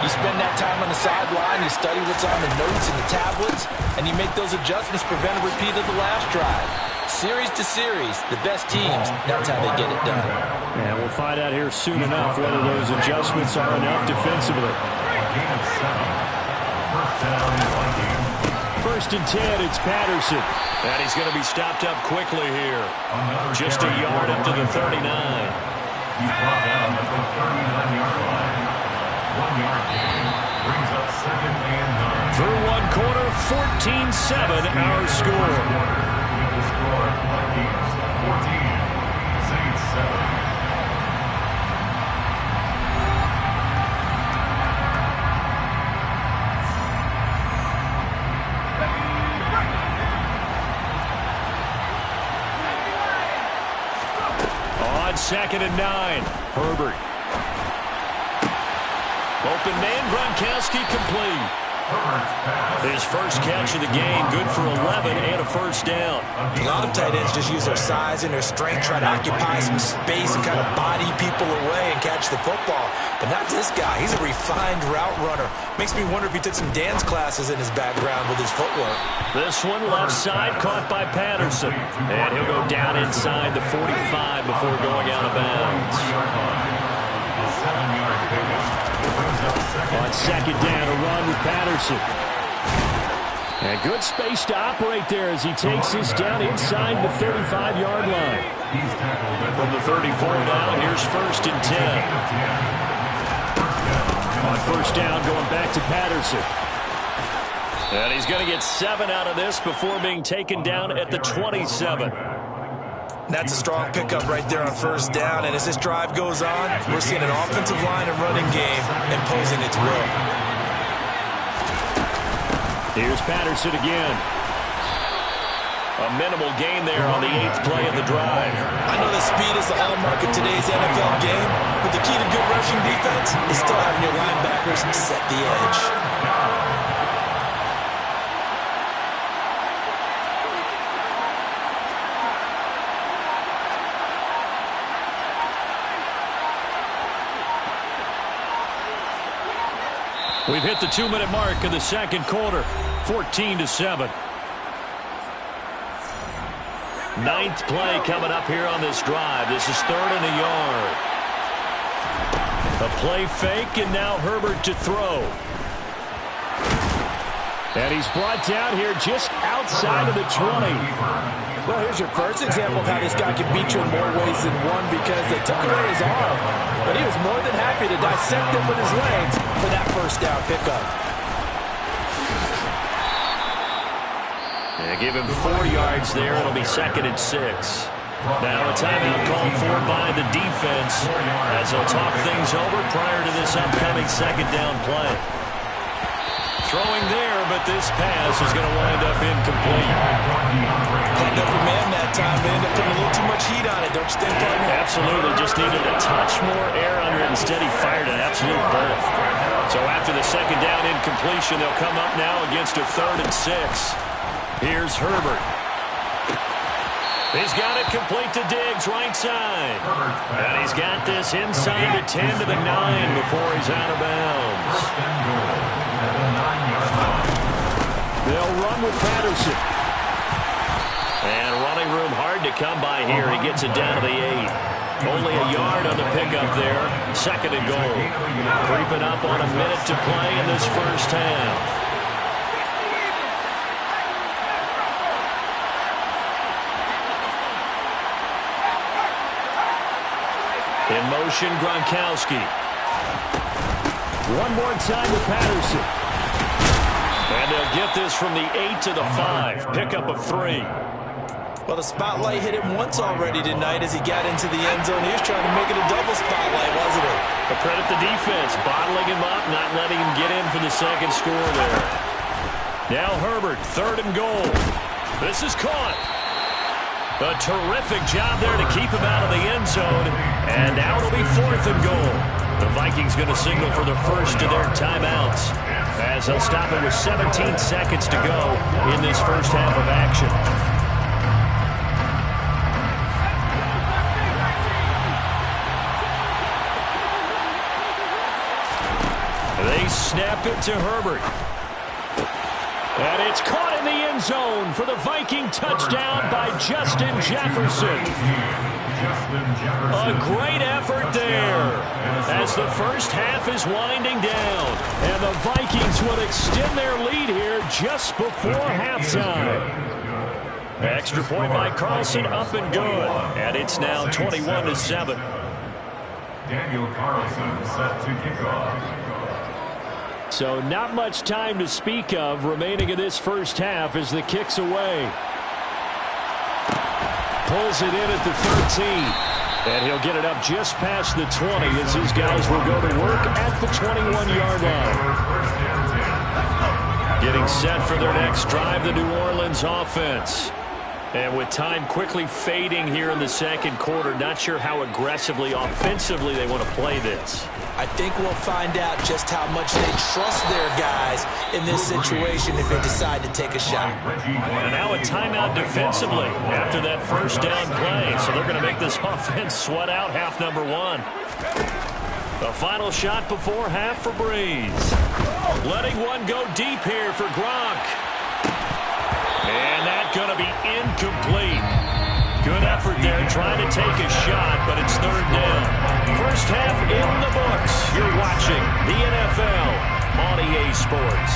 You spend that time on the sideline, you study what's on the notes and the tablets, and you make those adjustments to prevent a repeat of the last drive. Series to series, the best teams, that's how they get it done. And we'll find out here soon enough whether those adjustments are enough defensively. First and 10, it's Patterson. And he's going to be stopped up quickly here. Just a yard up to the 39. He's brought down at the 39-yard line. 1 yard gain brings up second and 9. Through one quarter, 14-7 our score. With the score, Vikings 14, Saints 7. Second and 9. Herbert. Open man, Gronkowski complete. His first catch of the game, good for 11 and a first down. A lot of tight ends just use their size and their strength, try to occupy some space and kind of body people away and catch the football. But not this guy. He's a refined route runner. Makes me wonder if he took some dance classes in his background with his footwork. This one left side caught by Patterson. And he'll go down inside the 45 before going out of bounds. On second down, a run with Patterson. And good space to operate there as he takes this down inside the 35-yard line. From the 34 now, here's first and 10. On first down, going back to Patterson. And he's going to get 7 out of this before being taken down at the 27. That's a strong pickup right there on first down, and as this drive goes on, we're seeing an offensive line and running game imposing its will. Here's Patterson again. A minimal gain there on the 8th play of the drive. I know that speed is the hallmark of today's NFL game, but the key to good rushing defense is still having your linebackers set the edge. We've hit the 2-minute mark of the second quarter, 14-7. 9th play coming up here on this drive. This is 3rd and a yard. A play fake, and now Herbert to throw. And he's brought down here just outside of the 20. Well, here's your first example of how this guy can beat you in more ways than one because they took away his arm, but he was more than happy to dissect him with his legs for that first down pickup. Yeah, give him 4 yards there. It'll be 2nd and 6. Now a timeout called for by the defense as they'll talk things over prior to this upcoming second down play. Throwing there, but this pass is going to wind up incomplete. Cleaned up a man that time, but ended up putting a little too much heat on it, don't you think, partner? Absolutely. Just needed a touch more air under it. Instead, he fired an absolute bullet. So after the second down incompletion, they'll come up now against a 3rd and 6. Here's Herbert. He's got it complete to Diggs, right side. And he's got this inside the 10 to the 9 before he's out of bounds. They'll run with Patterson. And running room hard to come by here. He gets it down to the 8. Only a yard on the pickup there. 2nd and goal. Creeping up on a minute to play in this first half. In motion, Gronkowski. One more time to Patterson. And they'll get this from the 8 to the 5. Pickup of 3. Well, the spotlight hit him once already tonight as he got into the end zone. He was trying to make it a double spotlight, wasn't it? But credit the defense, bottling him up, not letting him get in for the second score there. Now Herbert, 3rd and goal. This is caught. A terrific job there to keep him out of the end zone. And now it'll be 4th and goal. The Vikings going to signal for the first of their timeouts. as they'll stop it with 17 seconds to go in this first half of action. They snap it to Herbert. And it's caught in the end zone for the Viking touchdown by Justin Jefferson. A great effort there as the first half is winding down. And the Vikings will extend their lead here just before halftime. Extra point by Carlson, up and good. And it's now 21-7. Daniel Carlson set to kick off. So not much time to speak of remaining in this first half as the kick's away. Pulls it in at the 13. And he'll get it up just past the 20 as his guys will go to work at the 21-yard line. Getting set for their next drive, the New Orleans offense. And with time quickly fading here in the second quarter, not sure how aggressively, offensively they want to play this. I think we'll find out just how much they trust their guys in this situation if they decide to take a shot. And now a timeout defensively after that first down play. So they're going to make this offense sweat out half number one. The final shot before half for Breeze. Letting one go deep here for Gronk. And that's going to be incomplete. Good effort there trying to take a shot, but it's third down. First half in the books. You're watching the NFL on EA Sports.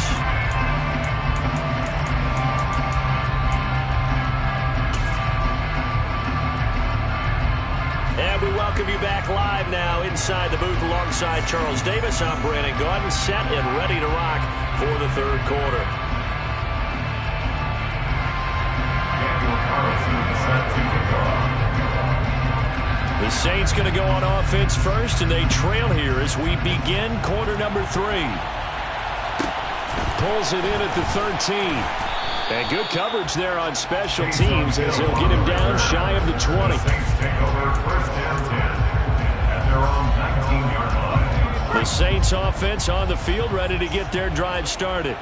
And we welcome you back live now inside the booth alongside Charles Davis. I'm Brandon Gaudin, set and ready to rock for the third quarter. The Saints going to go on offense first, and they trail here as we begin quarter number 3. Pulls it in at the 13. And good coverage there on special teams as they'll get him down shy of the 20. The Saints offense on the field ready to get their drive started.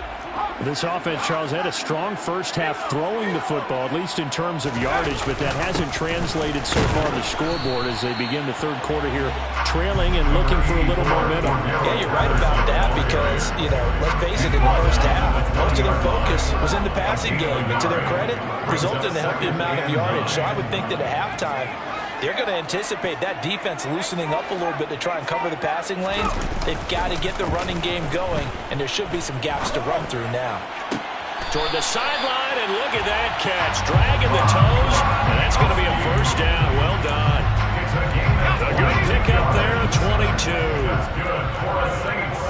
This offense, Charles, had a strong first half throwing the football, at least in terms of yardage, but that hasn't translated so far on the scoreboard as they begin the third quarter here, trailing and looking for a little momentum. Yeah, you're right about that because, let's face it, in the first half, most of their focus was in the passing game, and to their credit, resulted in a healthy amount of yardage. So I would think that at halftime, they're going to anticipate that defense loosening up a little bit to try and cover the passing lanes. They've got to get the running game going, and there should be some gaps to run through now. Toward the sideline, and look at that catch. Dragging the toes, and that's going to be a first down. Well done. A good pickup there, 22. That's good for a Saints.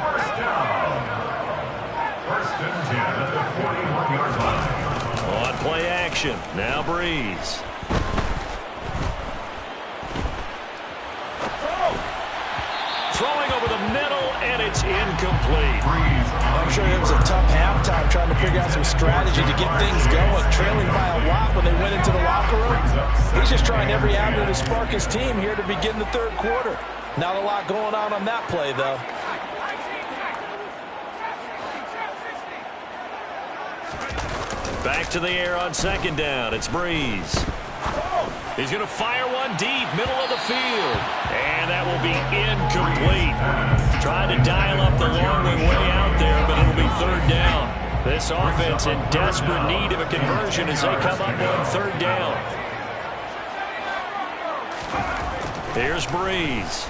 First down. First and 10 at the 41-yard line. On play action, now Breeze. Throwing over the middle, and it's incomplete. I'm sure it was a tough halftime trying to figure out some strategy to get things going, trailing by a lot when they went into the locker room. He's just trying every avenue to spark his team here to begin the third quarter. Not a lot going on that play, though. Back to the air on second down. It's Breeze. He's going to fire one deep, middle of the field. And that will be incomplete. Trying to dial up the long way out there, but it'll be third down. This offense in desperate need of a conversion as they come up on third down. Here's Breeze.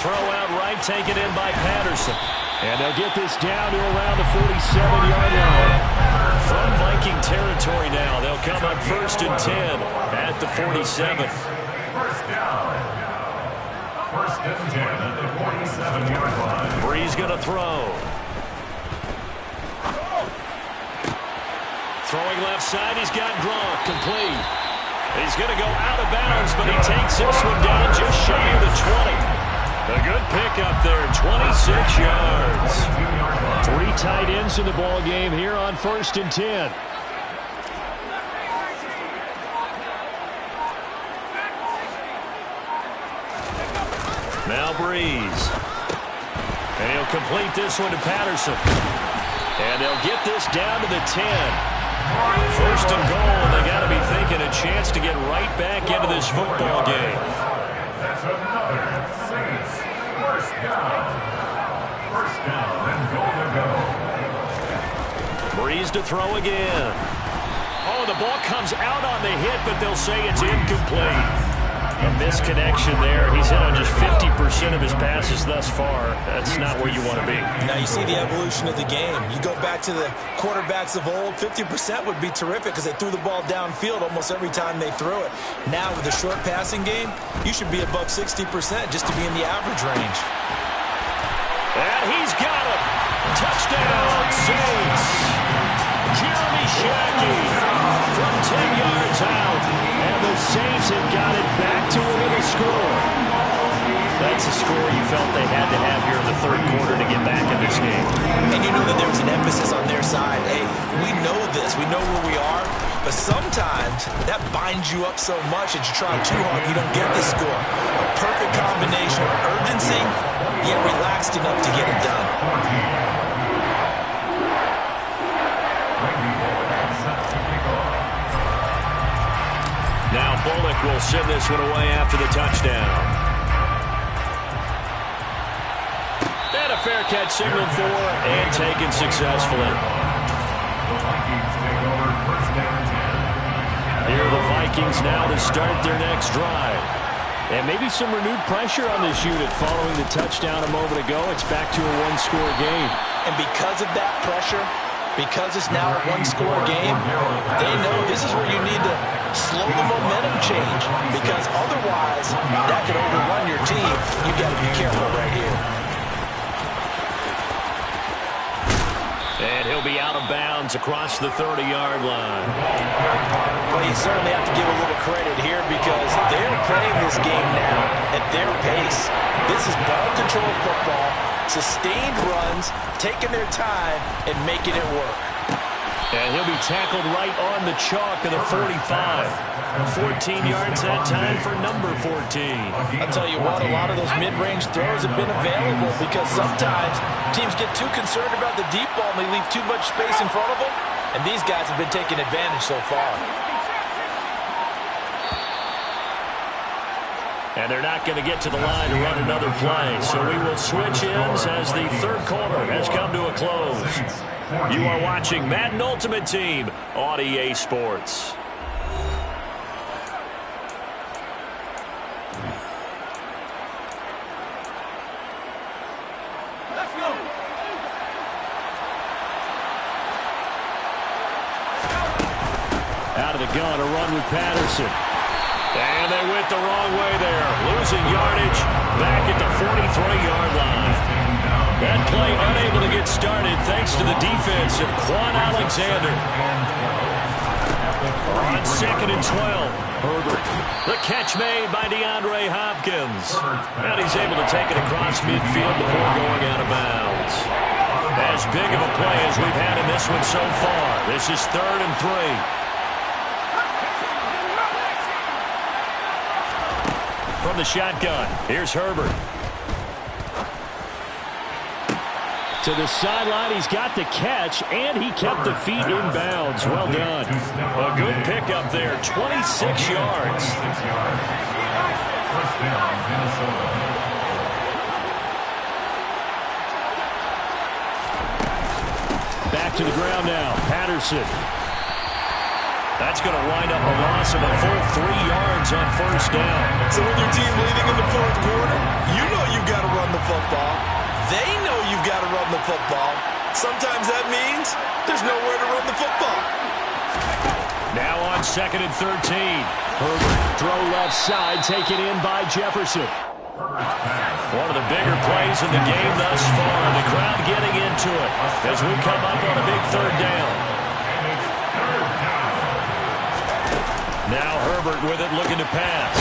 Throw out right, taken in by Patterson. And they'll get this down to around the 47-yard line. From Viking territory now, they'll come up first and 10 at the 47. First down. First and 10 at the 47-yard line. Breeze going to throw. Throwing left side, he's got Gronk, complete. He's going to go out of bounds, but he takes this one down just shy of the 20. A good pickup there, 26 yards. 3 tight ends in the ball game here on first and 10. Now Breeze. And he'll complete this one to Patterson. And they'll get this down to the 10. First and goal, they got to be thinking a chance to get right back into this football game. That's another Saints first down. First down and goal to go. Breeze to throw again. Oh, the ball comes out on the hit, but they'll say it's incomplete. A misconnection there. He's hit on just 50% of his passes thus far. That's not where you want to be. Now you see the evolution of the game. You go back to the quarterbacks of old, 50% would be terrific because they threw the ball downfield almost every time they threw it. Now with the short passing game, you should be above 60% just to be in the average range. And he's got him. Touchdown, Saints. Jeremy Shackey from 10 yards out. And the Saints have got it back to another score. That's a score you felt they had to have here in the third quarter to get back in this game. And you know that there was an emphasis on their side. Hey, we know this. We know where we are. But sometimes that binds you up so much that you try too hard, you don't get the score. A perfect combination of urgency, yet relaxed enough to get it done. Now Bullock will send this one away after the touchdown. And a fair catch signaled for and taken successfully. Here are the Vikings now to start their next drive. And maybe some renewed pressure on this unit following the touchdown a moment ago. It's back to a one-score game. And because of that pressure, because it's now a one-score game, they know this is where you need to slow the momentum change. Because otherwise, that could overrun your team. You've got to be careful right here. And he'll be out of bounds across the 30-yard line. Well, you certainly have to give a little credit here because they're playing this game now at their pace. This is ball-controlled football, sustained runs, taking their time, and making it work. And he'll be tackled right on the chalk of the 45. 14 yards that time for number 14. I'll tell you what, a lot of those mid-range throws have been available because sometimes teams get too concerned about the deep ball and they leave too much space in front of them, and these guys have been taking advantage so far. And they're not going to get to the line to run another play, so we will switch ends as the third quarter has come to a close. You are watching Madden Ultimate Team on EA Sports. Out of the gun, a run with Patterson. And they went the wrong way there. Losing yardage back at the 43-yard line. That play unable to get started thanks to the defense of Quan Alexander. On 2nd and 12. Herbert. The catch made by DeAndre Hopkins. And he's able to take it across midfield before going out of bounds. As big of a play as we've had in this one so far. This is 3rd and 3. From the shotgun, here's Herbert. To the sideline, he's got the catch, and he kept the feet in bounds. Well done. A good pickup there, 26 yards. Back to the ground now, Patterson. That's going to wind up a loss of a full 3 yards on first down. So with your team leading in the fourth quarter, you know you've got to run the football. They know you've got to run the football. Sometimes that means there's nowhere to run the football. Now on 2nd and 13. Herbert, throw left side, taken in by Jefferson. One of the bigger plays in the game thus far. The crowd getting into it as we come up on a big 3rd down. Now Herbert with it, looking to pass.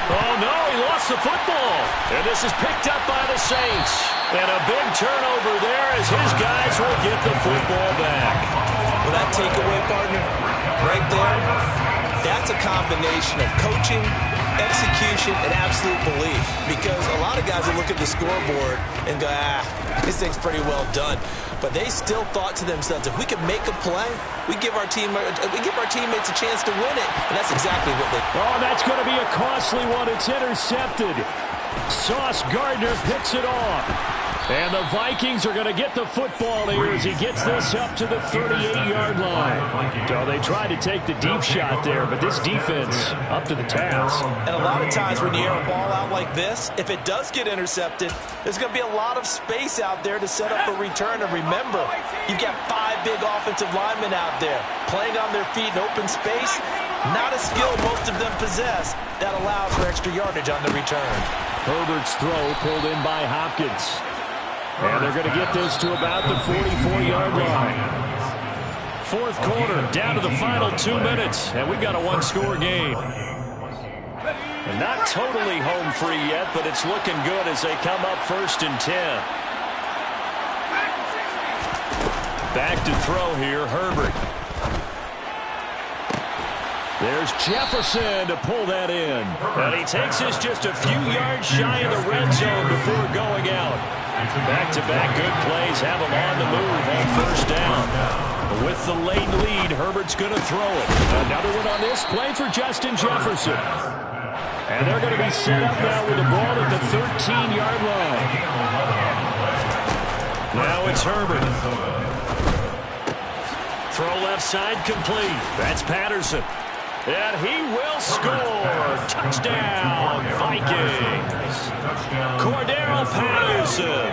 Oh, no, he lost the football. And this is picked up by the Saints. And a big turnover there as his guys will get the football back. Well, that takeaway, partner, right there, That's a combination of coaching, execution, and absolute belief. Because a lot of guys will look at the scoreboard and go, this thing's pretty well done. But they still thought to themselves, if we can make a play, we give our teammates a chance to win it. And that's exactly what they did. Oh, that's going to be a costly one. It's intercepted. Sauce Gardner picks it off. And the Vikings are going to get the football here as he gets this up to the 38-yard line. So they tried to take the deep shot there, but this defense up to the task. And a lot of times when you air a ball out like this, if it does get intercepted, there's going to be a lot of space out there to set up a return. And remember, you've got 5 big offensive linemen out there playing on their feet in open space. Not a skill most of them possess that allows for extra yardage on the return. Herbert's throw pulled in by Hopkins. And they're going to get this to about the 44-yard line. Fourth quarter, down to the final 2 minutes, and we've got a one-score game. And not totally home free yet, but it's looking good as they come up 1st and 10. Back to throw here, Herbert. There's Jefferson to pull that in. And he takes us just a few yards shy of the red zone before going out. Back-to-back good plays have him on the move on 1st down. With the late lead, Herbert's going to throw it. Another one on this play for Justin Jefferson. And they're going to be set up now with the ball at the 13-yard line. Now it's Herbert. Throw left side complete. That's Patterson. And he will score. Touchdown, Vikings. Cordero Patterson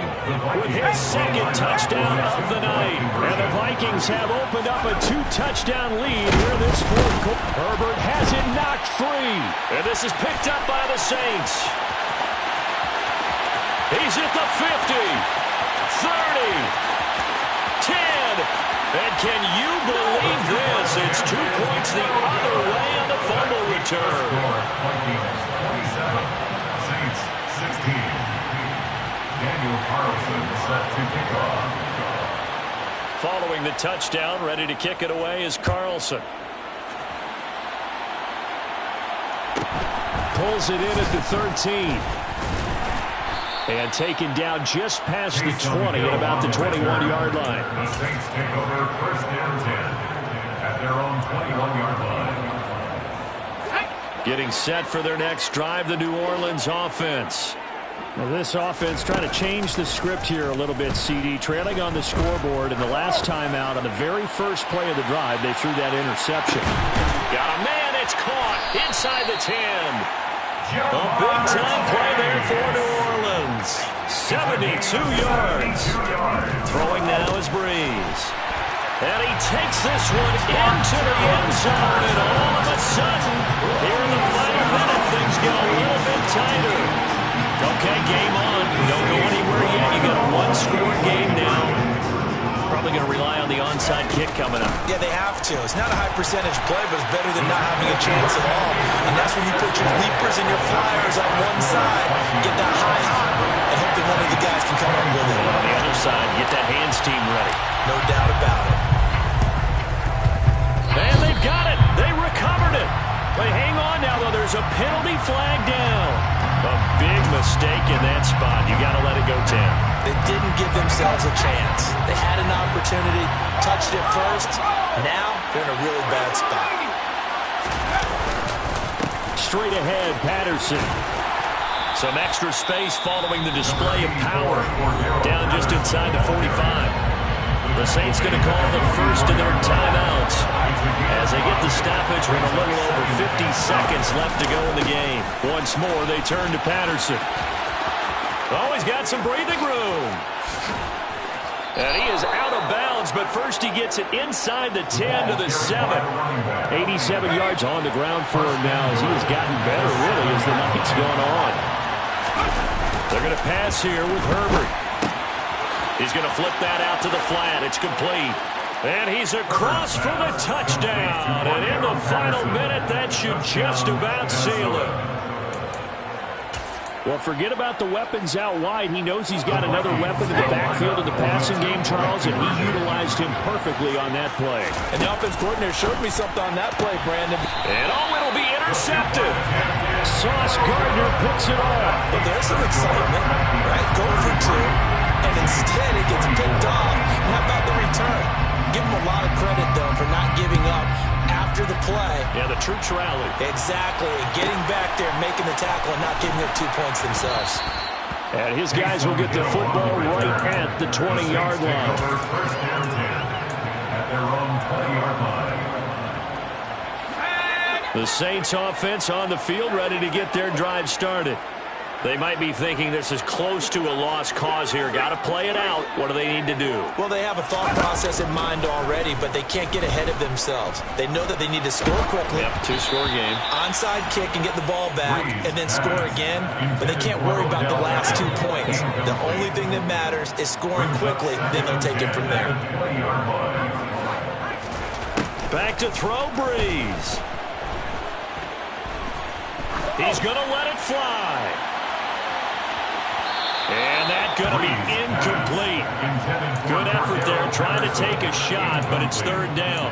with his 2nd touchdown of the night. And the Vikings have opened up a 2-touchdown lead here this 4th quarter. Herbert has it knocked free. And this is picked up by the Saints. He's at the 50, 30, 10. And can you believe this? It's 2 points the other way on the fumble return. Saints 16. Daniel Carlson set to kick off. Following the touchdown, ready to kick it away is Carlson. Pulls it in at the 13. And taken down just past the 20 at about the 21-yard line. The Saints take over 1st and 10 at their own 21-yard line. Getting set for their next drive, the New Orleans offense. Now this offense trying to change the script here a little bit, CD. Trailing on the scoreboard, and the last time out on the very first play of the drive, they threw that interception. Got a man, it's caught inside the 10. A big-time play there for New Orleans. 72 yards. Throwing now is Breeze. And he takes this one into the end zone. And all of a sudden, here in the final minute, things get a little bit tighter. Okay, game on. Don't go anywhere yet. You got a one-score game now. Probably going to rely on the onside kick coming up. Yeah, they have to. It's not a high-percentage play, but it's better than not having a chance at all. And that's when you put your leapers and your flyers on one side, get that high hop, and hope that one of the guys can come up with it. On the other side, get that hands team ready. No doubt about it. And they've got it. They recovered it. But hang on now, though. There's a penalty flag down. A big mistake in that spot. You got to let it go, Tim. They didn't give themselves a chance. They had an opportunity, touched it first. Now they're in a really bad spot. Straight ahead, Patterson. Some extra space following the display of power. Down just inside the 45. The Saints going to call the first of their timeouts as they get the stoppage with a little over 50 seconds left to go in the game. Once more, they turn to Patterson. Oh, he's got some breathing room. And he is out of bounds, but first he gets it inside the 10 to the 7. 87 yards on the ground for him now as he has gotten better, really, as the night's gone on. They're going to pass here with Herbert. He's going to flip that out to the flat. It's complete. And he's across for the touchdown. And in the final minute, that should just about seal it. Well, forget about the weapons out wide. He knows he's got another weapon in the backfield of the passing game, Charles, and he utilized him perfectly on that play. And the offense coordinator showed me something on that play, Brandon. And it'll be intercepted. Sauce Gardner picks it off. But there's some excitement, right? Go for two, and instead it gets picked off. And how about the return? Give him a lot of credit, though, for not giving up after the play. Yeah, the troops rallied. Exactly. Getting back there, making the tackle, and not giving up 2 points themselves. And his guys will get the football right at the 20-yard line. First down 10 at their own 20-yard line. The Saints offense on the field, ready to get their drive started. They might be thinking this is close to a lost cause here. Got to play it out. What do they need to do? Well, they have a thought process in mind already, but they can't get ahead of themselves. They know that they need to score quickly. Yep, two-score game. Onside kick and get the ball back and then score again, but they can't worry about the last 2 points. The only thing that matters is scoring quickly, then they'll take it from there. Back to throw, Breeze. He's going to let it fly. And that's going to be incomplete. Good effort there, trying to take a shot, but it's third down.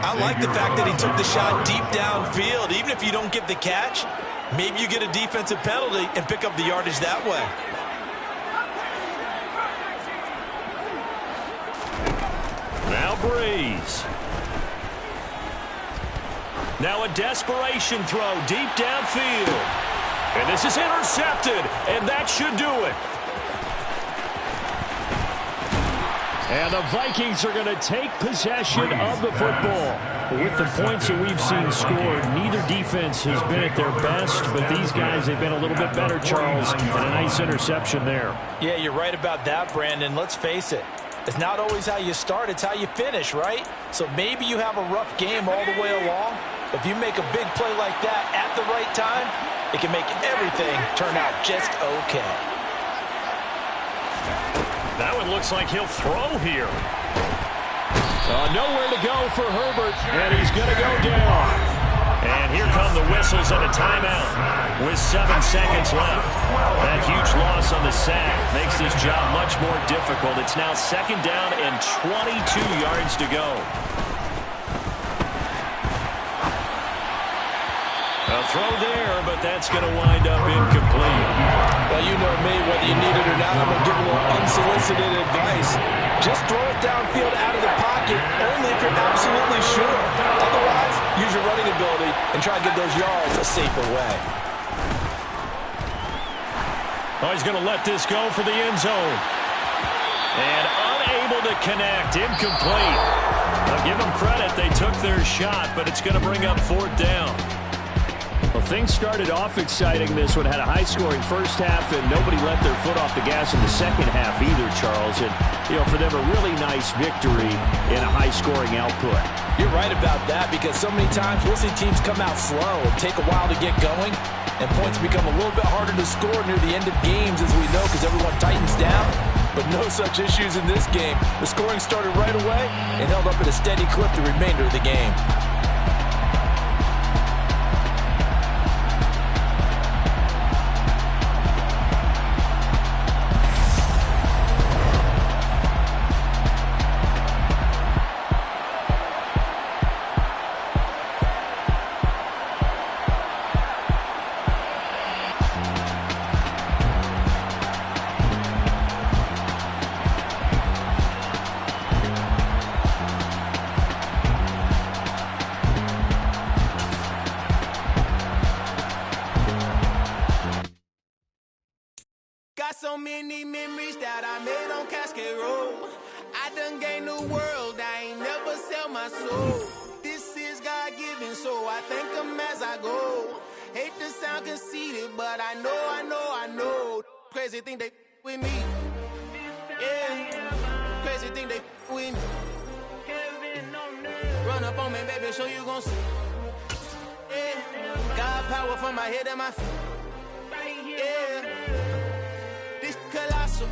I like the fact that he took the shot deep downfield. Even if you don't get the catch, maybe you get a defensive penalty and pick up the yardage that way. Now Breeze. Now a desperation throw deep downfield. And this is intercepted, and that should do it. And the Vikings are going to take possession of the football. With the points that we've seen scored, neither defense has been at their best, but these guys have been a little bit better, Charles, and a nice interception there. Yeah, you're right about that, Brandon. Let's face it. It's not always how you start, it's how you finish, right? So maybe you have a rough game all the way along. If you make a big play like that at the right time, it can make everything turn out just okay. That one looks like he'll throw here. Nowhere to go for Herbert, and he's going to go down. And here come the whistles and a timeout with 7 seconds left. That huge loss on the sack makes this job much more difficult. It's now second down and 22 yards to go. A throw there, but that's going to wind up incomplete. Well, you know me, whether you need it or not, I'm going to give a little unsolicited advice. Just throw it downfield out of the pocket, only if you're absolutely sure. Otherwise, use your running ability and try to get those yards a safer way. Oh, he's going to let this go for the end zone. And unable to connect, incomplete. I'll give them credit, they took their shot, but it's going to bring up fourth down. Well, things started off exciting. This one had a high-scoring first half, and nobody let their foot off the gas in the second half either, Charles. And, for them, a really nice victory in a high-scoring output. You're right about that, because so many times we'll see teams come out slow and take a while to get going, and points become a little bit harder to score near the end of games, as we know, because everyone tightens down. But no such issues in this game. The scoring started right away and held up at a steady clip the remainder of the game. So many memories that I made on Cascade Road. I done gained the world, I ain't never sell my soul. This is God-given, so I thank him as I go. Hate to sound conceited, but I know. Crazy thing they with me. Yeah, crazy thing they with me. Run up on me, baby, so you gon' see. Yeah, God power from my head and my feet. Yeah. Colossal,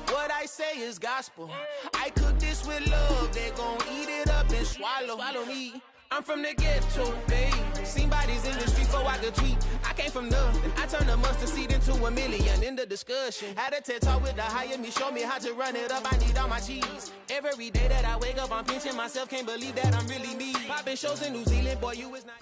what I say is gospel. I cook this with love, they gon' eat it up and swallow me. I'm from the ghetto, baby. seen bodies in the streets before I could tweet. I came from nothing. I turned a mustard seed into a million in the discussion. Had a TED talk with the higher me, show me how to run it up. I need all my cheese. Every day that I wake up, I'm pinching myself. Can't believe that I'm really me. Popping shows in New Zealand, boy, you is not.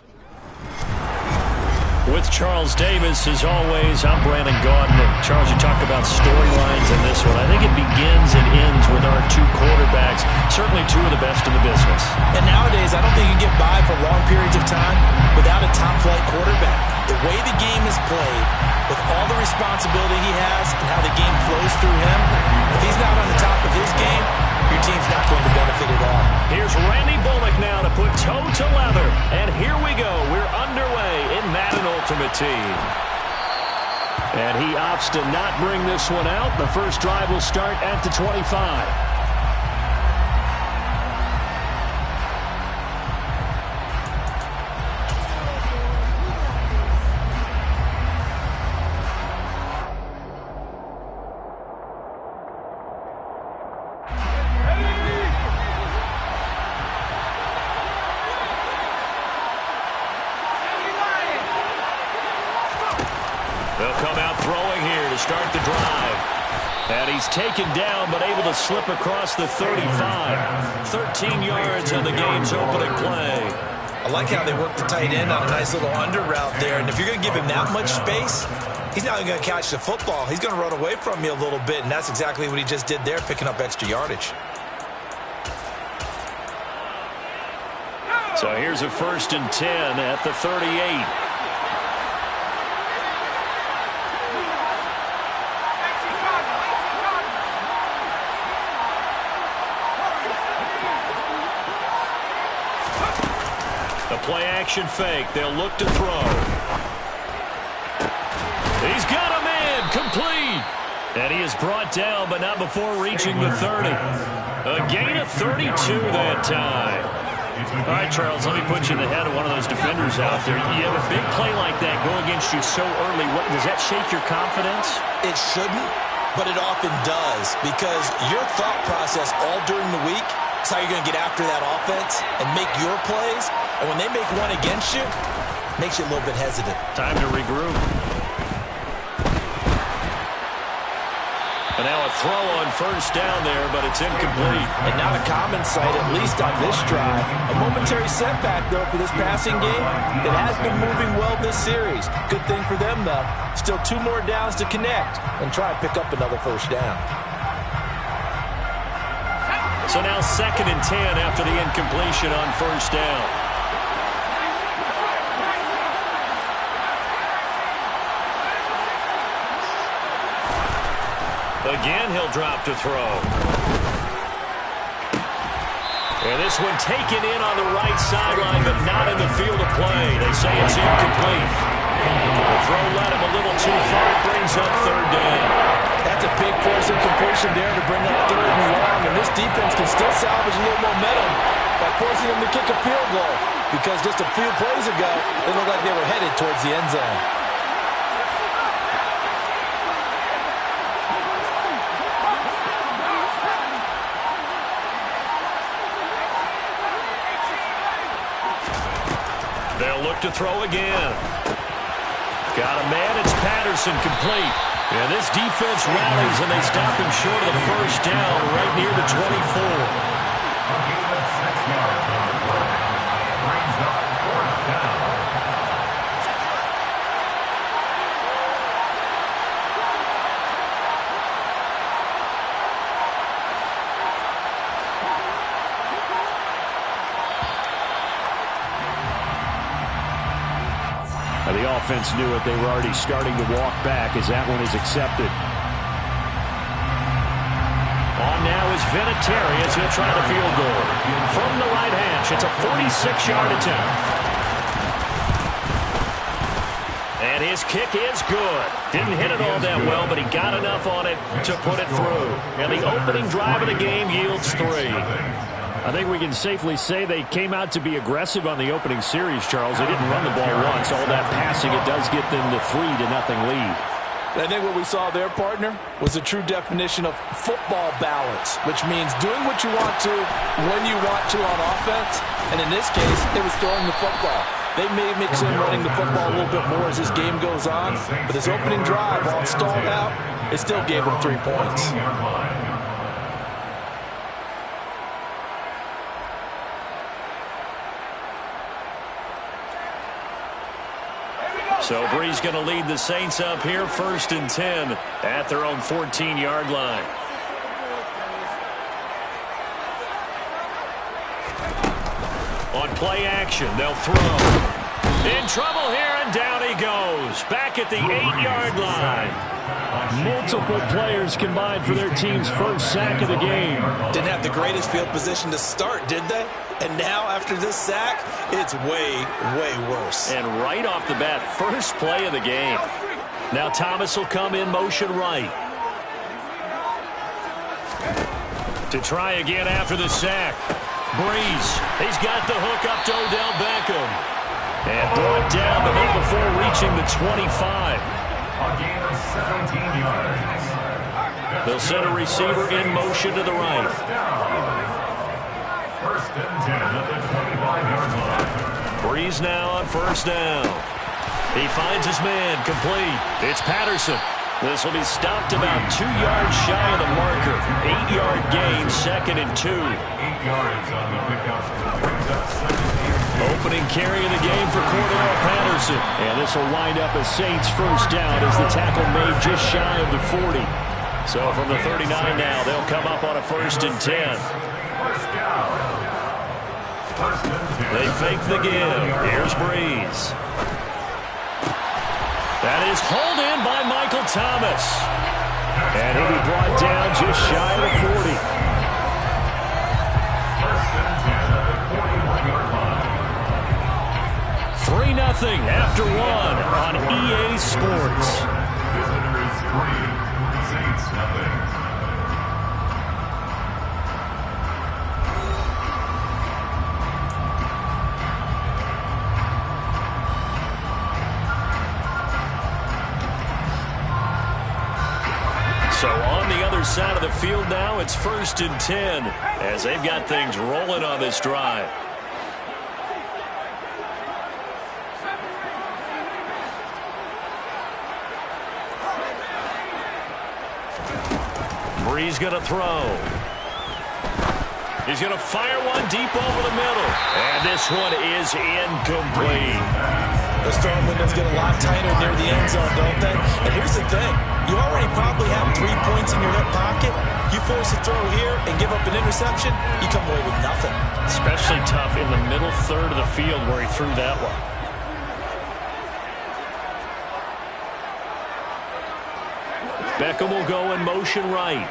With Charles Davis, as always, I'm Brandon Gaudin. Charles, you talk about storylines in this one. I think it begins and ends with our two quarterbacks, certainly two of the best in the business. And nowadays, I don't think you can get by for long periods of time without a top-flight quarterback. The way the game is played, with all the responsibility he has and how the game flows through him, if he's not on the top of his game, your team's not going to benefit at all. Here's Randy Bullock now to put toe to leather. And here we go. We're underway in Madden Ultimate Team. And he opts to not bring this one out. The first drive will start at the 25. They'll come out throwing here to start the drive. And he's taken down but able to slip across the 35. 13 yards on the game's opening play. I like how they work the tight end on a nice little under route there. And if you're going to give him that much space, he's not going to catch the football. He's going to run away from you a little bit, and that's exactly what he just did there, picking up extra yardage. So here's a 1st and 10 at the 38. Play-action fake. They'll look to throw. He's got him in. Complete. And he is brought down, but not before reaching the 30. A gain of 32 that time. All right, Charles, let me put you in the head of one of those defenders out there. You have a big play like that go against you so early. Does that shake your confidence? It shouldn't, but it often does, because your thought process all during the week is how you're going to get after that offense and make your plays. And when they make one against you, it makes you a little bit hesitant. Time to regroup. And now a throw on 1st down there, but it's incomplete. And not a common sight, at least on this drive. A momentary setback, though, for this passing game. It has been moving well this series. Good thing for them, though. Still 2 more downs to connect and try and pick up another 1st down. So now 2nd and 10 after the incompletion on 1st down. Again, he'll drop to throw. And this one taken in on the right sideline, but not in the field of play. They say it's incomplete. The throw led him a little too far. It brings up 3rd down. That's a big force incompletion there to bring up 3rd and long. And this defense can still salvage a little momentum by forcing them to kick a field goal. Because just a few plays ago, it looked like they were headed towards the end zone. They'll look to throw again. Got a man. It's Patterson, complete. And this defense rallies, and they stop him short of the 1st down right near the 24. A gain of 6 yards on the play. Brings up 4th down. The offense knew it. They were already starting to walk back as that one is accepted. On now is Vinatieri as he'll try the field goal. From the right hash, it's a 46-yard attempt. And his kick is good. Didn't hit it all that well, but he got enough on it to put it through. And the opening drive of the game yields 3. I think we can safely say they came out to be aggressive on the opening series, Charles. They didn't run the ball once. All that passing, it does get them the 3-0 lead. I think what we saw there, partner, was a true definition of football balance, which means doing what you want to when you want to on offense. And in this case, it was throwing the football. They may mix in running the football a little bit more as this game goes on, but this opening drive, while it stalled out, it still gave them 3 points. So Bree's going to lead the Saints up here, 1st and 10 at their own 14-yard line. On play action, they'll throw. In trouble here, and down he goes. Back at the 8-yard line. Multiple players combined for their team's first sack of the game. Didn't have the greatest field position to start, did they? And now, after this sack, it's way, way worse. And right off the bat, first play of the game. Now Thomas will come in motion right. To try again after the sack. Breeze, he's got the hook up to Odell Beckham. And brought down the minute before reaching the 25. A gain of 17 yards. They'll send a receiver in motion to the right. First and 10 at the 25-yard line. Breeze now on 1st down. He finds his man complete. It's Patterson. This will be stopped about 2 yards shy of the marker. 8-yard gain, 2nd and 2. 8 yards on the pickup. Brings up 17. Opening carry of the game for Cordell Patterson. And this will wind up a Saints first down as the tackle made just shy of the 40. So from the 39 now, they'll come up on a 1st and 10. First down. First and 10. They fake the give. Here's Breeze. That is hauled in by Michael Thomas. And he'll be brought down just shy of the 40. First and 10 at the 41-yard line. 3-0 after 1 on EA Sports. Visitors 3, Saints nothing. So on the other side of the field now, it's 1st and 10 as they've got things rolling on this drive. Breeze going to throw. He's going to fire one deep over the middle. And this one is incomplete. Those throwing windows get a lot tighter near the end zone, don't they? And here's the thing. You already probably have 3 points in your hip pocket. You force a throw here and give up an interception, you come away with nothing. Especially tough in the middle third of the field where he threw that one. Beckham will go in motion right.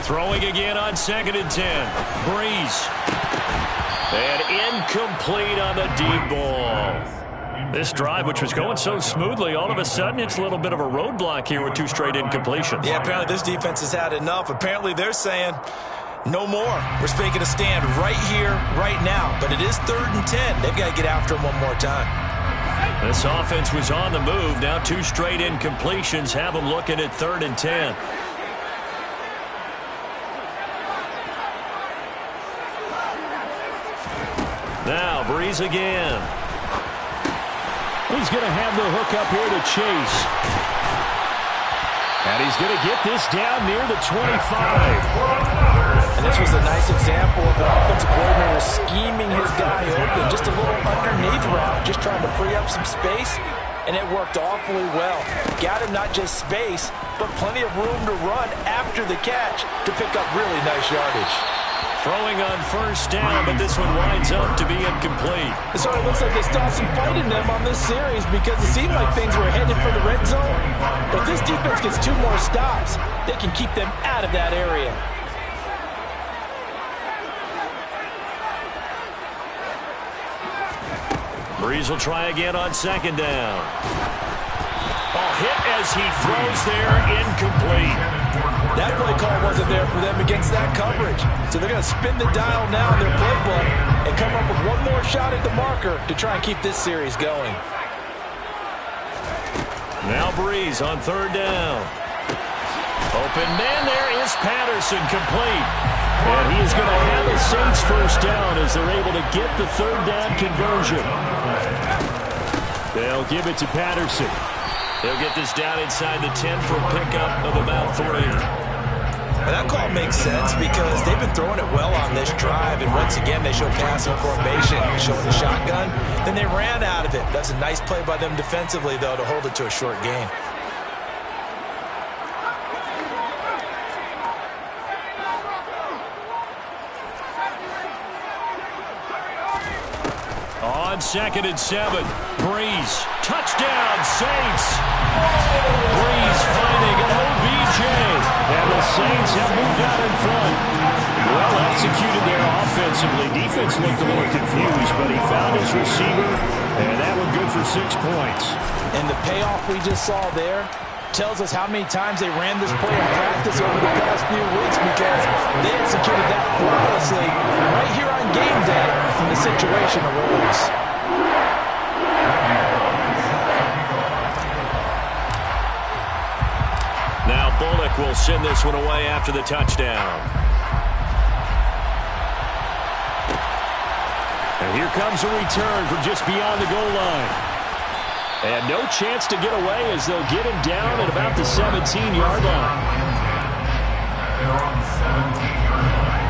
Throwing again on 2nd and 10. Breeze. And incomplete on the deep ball. This drive, which was going so smoothly, all of a sudden it's a little bit of a roadblock here with 2 straight incompletions. Yeah, apparently this defense has had enough. Apparently they're saying, no more. We're making a stand right here, right now. But it is 3rd and 10. They've got to get after him one more time. This offense was on the move. Now 2 straight incompletions have them looking at 3rd and 10. Now Breeze again. He's going to have the hook up here to Chase. And he's going to get this down near the 25. And this was a nice example of an offensive coordinator scheming his guy open. Just a little underneath route, just trying to free up some space. And it worked awfully well. Got him not just space, but plenty of room to run after the catch to pick up really nice yardage. Throwing on 1st down, but this one winds up to be incomplete. It sort of looks like they still some fight in them on this series because it seemed like things were headed for the red zone. But if this defense gets 2 more stops, they can keep them out of that area. Breeze will try again on 2nd down. Oh, hit as he throws there, incomplete. That play call wasn't there for them against that coverage. So they're going to spin the dial now in their playbook and come up with 1 more shot at the marker to try and keep this series going. Now Breeze on third down. Open man, there is Patterson, complete. And he is going to have a Saints first down as they're able to get the third down conversion. They'll give it to Patterson. They'll get this down inside the 10 for a pickup of about 3. And that call makes sense because they've been throwing it well on this drive, and once again they show passing formation, showing the shotgun. Then they ran out of it. That's a nice play by them defensively, though, to hold it to a short gain. On 2nd and 7, Breeze, touchdown, Saints. Breeze finding an OBJ, and the Saints have moved out in front. Well executed there offensively. Defense looked a little confused, but he found his receiver, and that one good for 6 points. And the payoff we just saw there tells us how many times they ran this play in practice over the past few weeks, because they executed that flawlessly right here on game day when the situation arose. Now Bullock will send this one away after the touchdown. And here comes a return from just beyond the goal line. And no chance to get away as they'll get him down at about the 17-yard line. They're on the 17-yard line.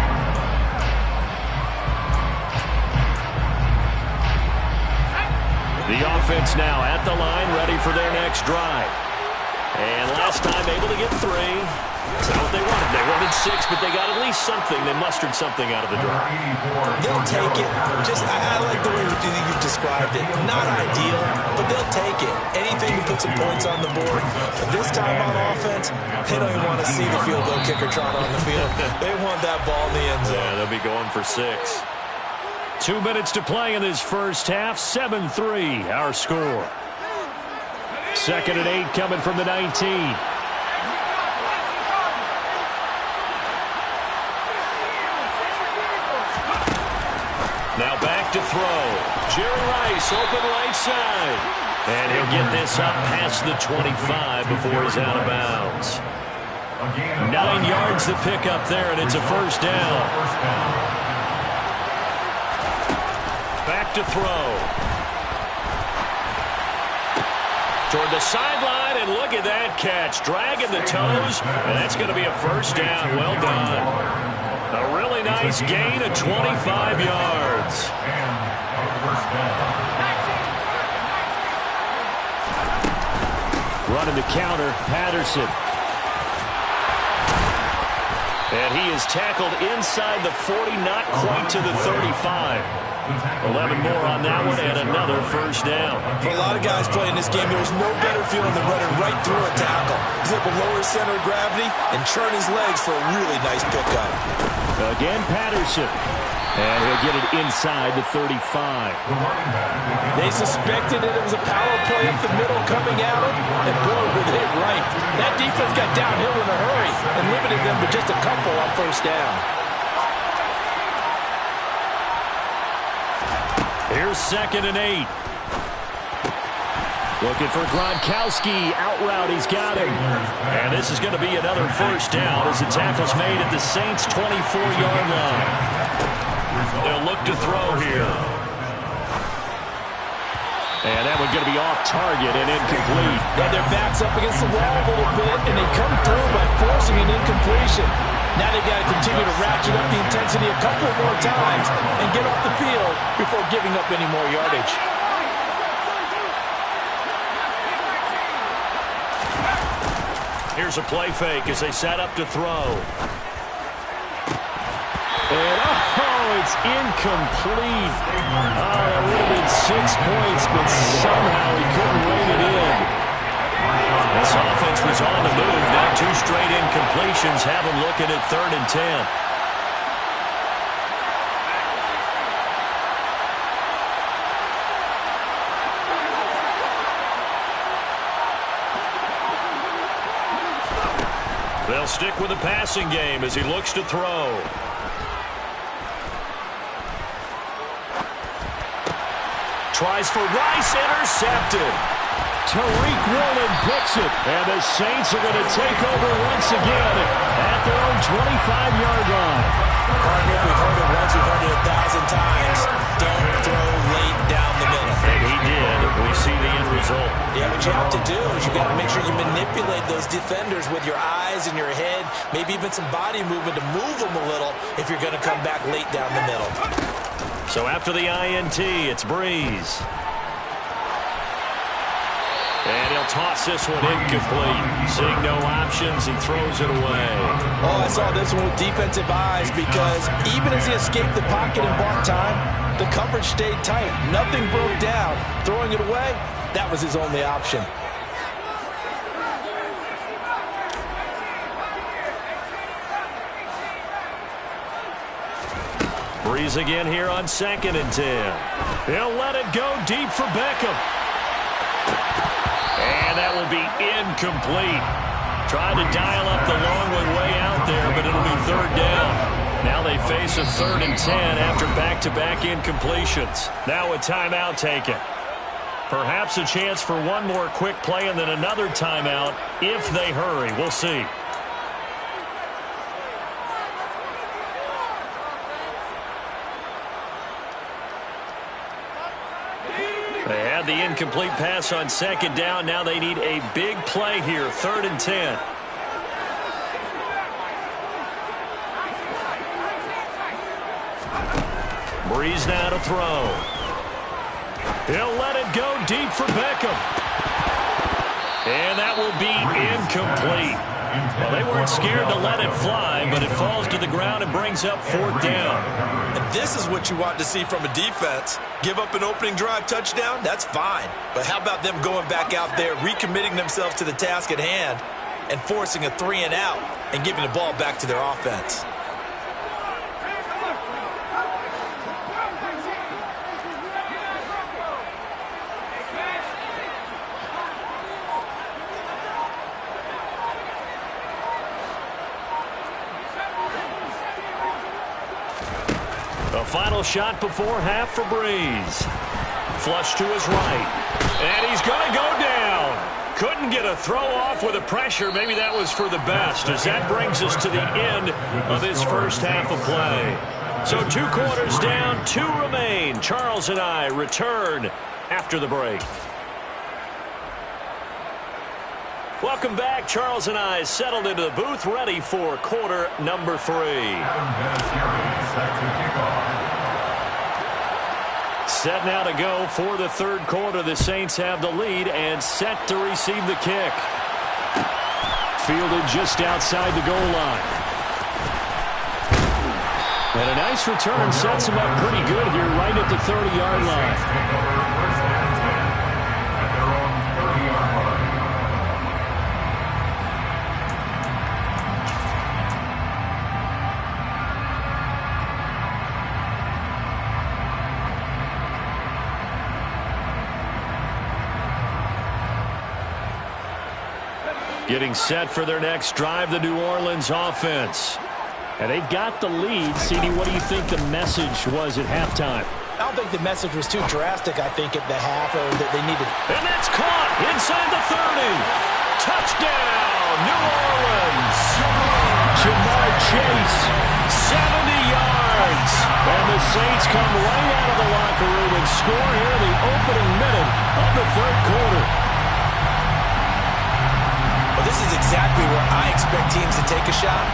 The offense now at the line, ready for their next drive. And last time able to get 3. That's not what they wanted. They wanted 6, but they got at least something. They mustered something out of the drive. They'll take it. I like the way you've described it. Not ideal, but they'll take it. Anything to put some points on the board. But this time on offense, they don't even want to see the field goal kicker trot on the field. They want that ball in the end zone. Yeah, they'll be going for 6. 2 minutes to play in this first half. 7-3, our score. 2nd and 8 coming from the 19. Now back to throw. Jerry Rice open right side. And he'll get this up past the 25 before he's out of bounds. 9 yards to pick up there, and it's a first down. Back to throw. Toward the sideline, and look at that catch. Dragging the toes, and that's going to be a first down. Well done. A really nice gain of 25 yards. Running the counter, Patterson. And he is tackled inside the 40, not quite to the 35. 11 more on that one, and another first down. For a lot of guys playing this game, there's no better feeling than running right through a tackle. He's able to lower his center of gravity and churn his legs for a really nice pickup. Again, Patterson. And he'll get it inside the 35. They suspected that it was a power play up the middle coming at him, and boy, were they right. That defense got downhill in a hurry and limited them to just a couple on first down. Here's 2nd and 8. Looking for Gronkowski. Out route, he's got him. And this is going to be another first down as the tackle's made at the Saints' 24-yard line. They'll look to throw here. And that one's going to be off target and incomplete. Got their backs up against the wall a little bit, and they come through by forcing an incompletion. Now they've got to continue to ratchet up the intensity a couple more times and get off the field before giving up any more yardage. Here's a play fake as they set up to throw. And it's incomplete. That would have been 6 points, but somehow he couldn't rein it in. This offense was on the move. Now 2 straight incompletions have him looking at 3rd and 10. They'll stick with the passing game as he looks to throw. Tries for Rice, intercepted. Tariq Woolen picks it. And the Saints are going to take over once again at their own 25-yard line. Partner, we've heard it once, we've heard it 1,000 times. Don't throw late down the middle. And he did. We see the end result. Yeah, what you have to do is you got to make sure you manipulate those defenders with your eyes and your head, maybe even some body movement to move them a little if you're going to come back late down the middle. So after the INT, it's Breeze. And he'll toss this one incomplete. Seeing no options, he throws it away. Oh, I saw this one with defensive eyes because even as he escaped the pocket and bought time, the coverage stayed tight. Nothing broke down. Throwing it away, that was his only option. Breeze again here on 2nd and 10. He'll let it go deep for Beckham. And that will be incomplete. Tried to dial up the long one way out there, but it'll be 3rd down. Now they face a 3rd and 10 after back-to-back incompletions. Now a timeout taken. Perhaps a chance for one more quick play and then another timeout if they hurry. We'll see. They had the incomplete pass on 2nd down. Now they need a big play here, 3rd and 10. Breeze now to throw. He'll let it go deep for Beckham. And that will be incomplete. Well, they weren't scared to let it fly, but it falls to the ground and brings up 4th down. And this is what you want to see from a defense. Give up an opening drive touchdown, that's fine. But how about them going back out there, recommitting themselves to the task at hand, and forcing a 3 and out and giving the ball back to their offense? A final shot before half for Breeze. Flush to his right. And he's going to go down. Couldn't get a throw off with the pressure. Maybe that was for the best, as that brings us to the end of his first half of play. So 2 quarters down, 2 remain. Charles and I return after the break. Welcome back. Charles and I settled into the booth, ready for quarter number 3. Set now to go for the 3rd quarter. The Saints have the lead and set to receive the kick. Fielded just outside the goal line. And a nice return sets him up pretty good here right at the 30-yard line. Getting set for their next drive, the New Orleans offense. And they've got the lead. CD, what do you think the message was at halftime? I don't think the message was too drastic, I think, at the half, or that they needed. And that's caught inside the 30. Touchdown, New Orleans. Jamar Chase, 70 yards. And the Saints come right out of the locker room and score here in the opening minute of the 3rd quarter. Well, this is exactly where I expect teams to take a shot.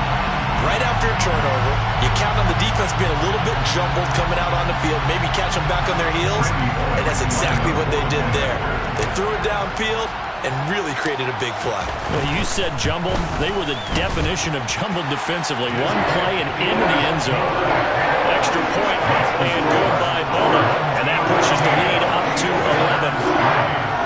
Right after a turnover, you count on the defense being a little bit jumbled coming out on the field, maybe catch them back on their heels, and that's exactly what they did there. They threw it downfield and really created a big play. Well, you said jumbled. They were the definition of jumbled defensively. One play and into the end zone. Extra point and good by Bullock, and that pushes the lead up to 11.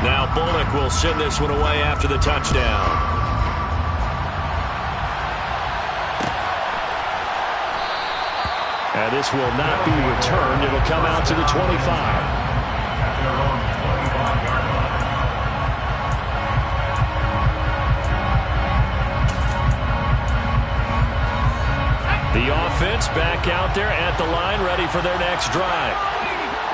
Now Bullock will send this one away after the touchdown. And this will not be returned. It'll come out to the 25. The offense back out there at the line, ready for their next drive.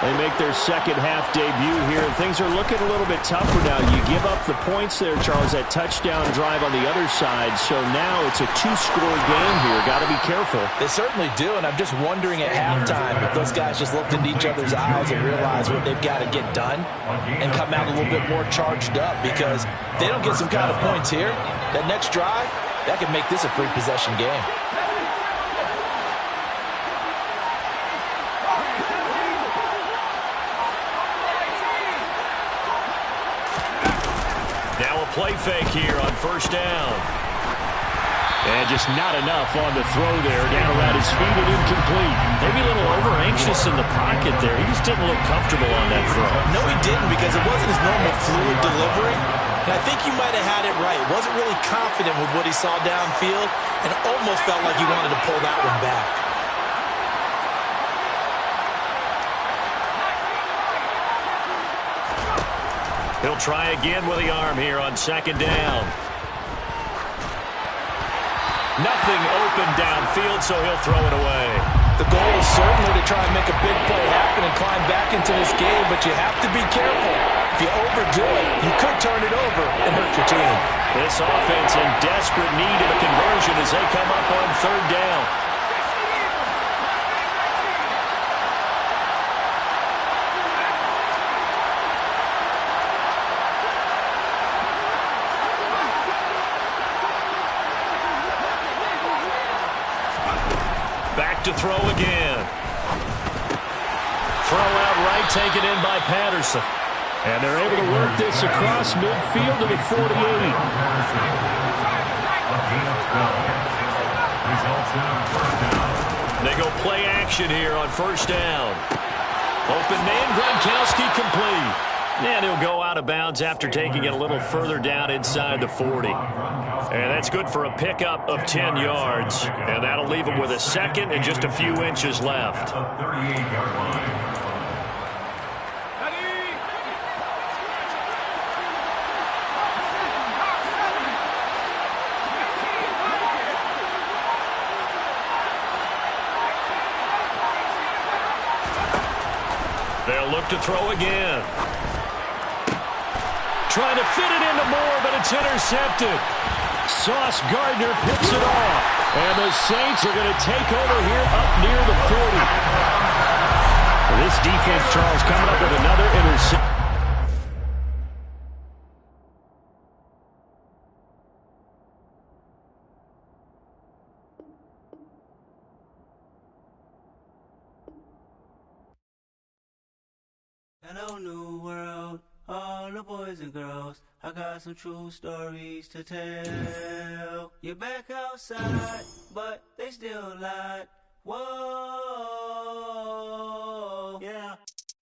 They make their second half debut here, and things are looking a little bit tougher now. You give up the points there, Charles, that touchdown drive on the other side. So now it's a two-score game here. Got to be careful. They certainly do, and I'm just wondering at halftime if those guys just looked into each other's eyes and realized what they've got to get done and come out a little bit more charged up, because if they don't get some kind of points here, that next drive, that could make this a free possession game. Play fake here on first down. And just not enough on the throw there. Down around his feet and incomplete. Maybe a little over-anxious in the pocket there. He just didn't look comfortable on that throw. No, he didn't, because it wasn't his normal fluid delivery. And I think you might have had it right. Wasn't really confident with what he saw downfield and almost felt like he wanted to pull that one back. He'll try again with the arm here on second down. Nothing open downfield, so he'll throw it away. The goal is certainly to try and make a big play happen and climb back into this game, but you have to be careful. If you overdo it, you could turn it over and hurt your team. This offense in desperate need of a conversion as they come up on third down. To throw again. Throw out right, taken in by Patterson. And they're able to work this across midfield to the 48. They go play action here on first down. Open man, Gronkowski complete. And he'll go out of bounds after taking it a little further down inside the 40. And that's good for a pickup of 10 yards. And that'll leave him with a second and just a few inches left. They'll look to throw again. Trying to fit it into Moore, but it's intercepted. Sauce Gardner picks it off. And the Saints are going to take over here up near the 40. This defense, Charles, coming up with another interception. Hello, new world. All the boys and girls, I got some true stories to tell. You're back outside, but they still lied. Whoa, yeah.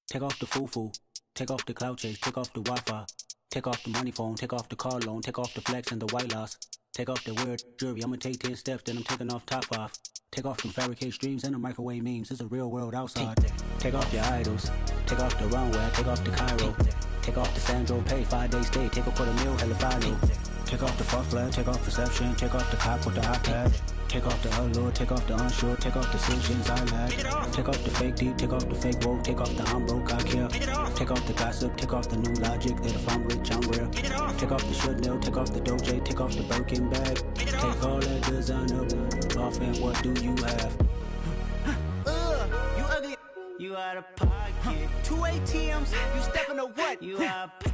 Take off the foo-foo, take off the cloud chase, take off the Wi-Fi, take off the money phone, take off the car loan, take off the flex and the white loss. Take off the weird jewelry, I'ma take 10 steps, then I'm taking off top 5. Take off them fabricated streams and the microwave memes, it's a real world outside. Take off your idols, take off the runway, take off the Cairo. Take off the Sandro pay, 5-day stay, take a $250,000, hella value. Take off the fuck flag, take off reception, take off the cop with the iPad. Take off the allure, take off the unsure, take off decisions I lack. Take off the fake deep, take off the fake woke, take off the I'm broke, I care. Take off the gossip, take off the new logic that if I'm rich, I'm rare. Take off the should know, take off the Doge, take off the Birkin bag. Take all that designer off and what do you have? You ugly. You out of pocket. 2 ATMs, you stepping to what? You out of pocket.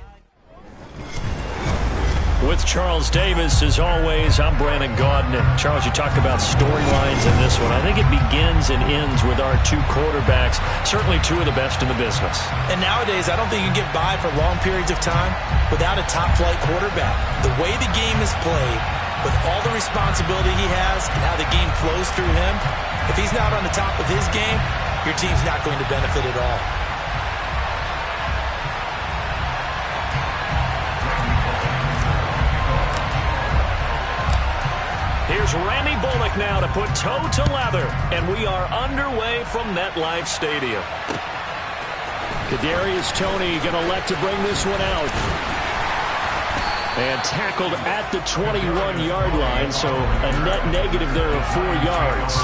With Charles Davis, as always, I'm Brandon Gaudin. Charles, you talked about storylines in this one. I think it begins and ends with our two quarterbacks, certainly two of the best in the business. And nowadays, I don't think you can get by for long periods of time without a top-flight quarterback. The way the game is played, with all the responsibility he has and how the game flows through him, if he's not on the top of his game, your team's not going to benefit at all. Here's Randy Bullock now to put toe to leather. And we are underway from MetLife Stadium. Kadarius Toney going to elect to bring this one out. And tackled at the 21-yard line, so a net negative there of 4 yards.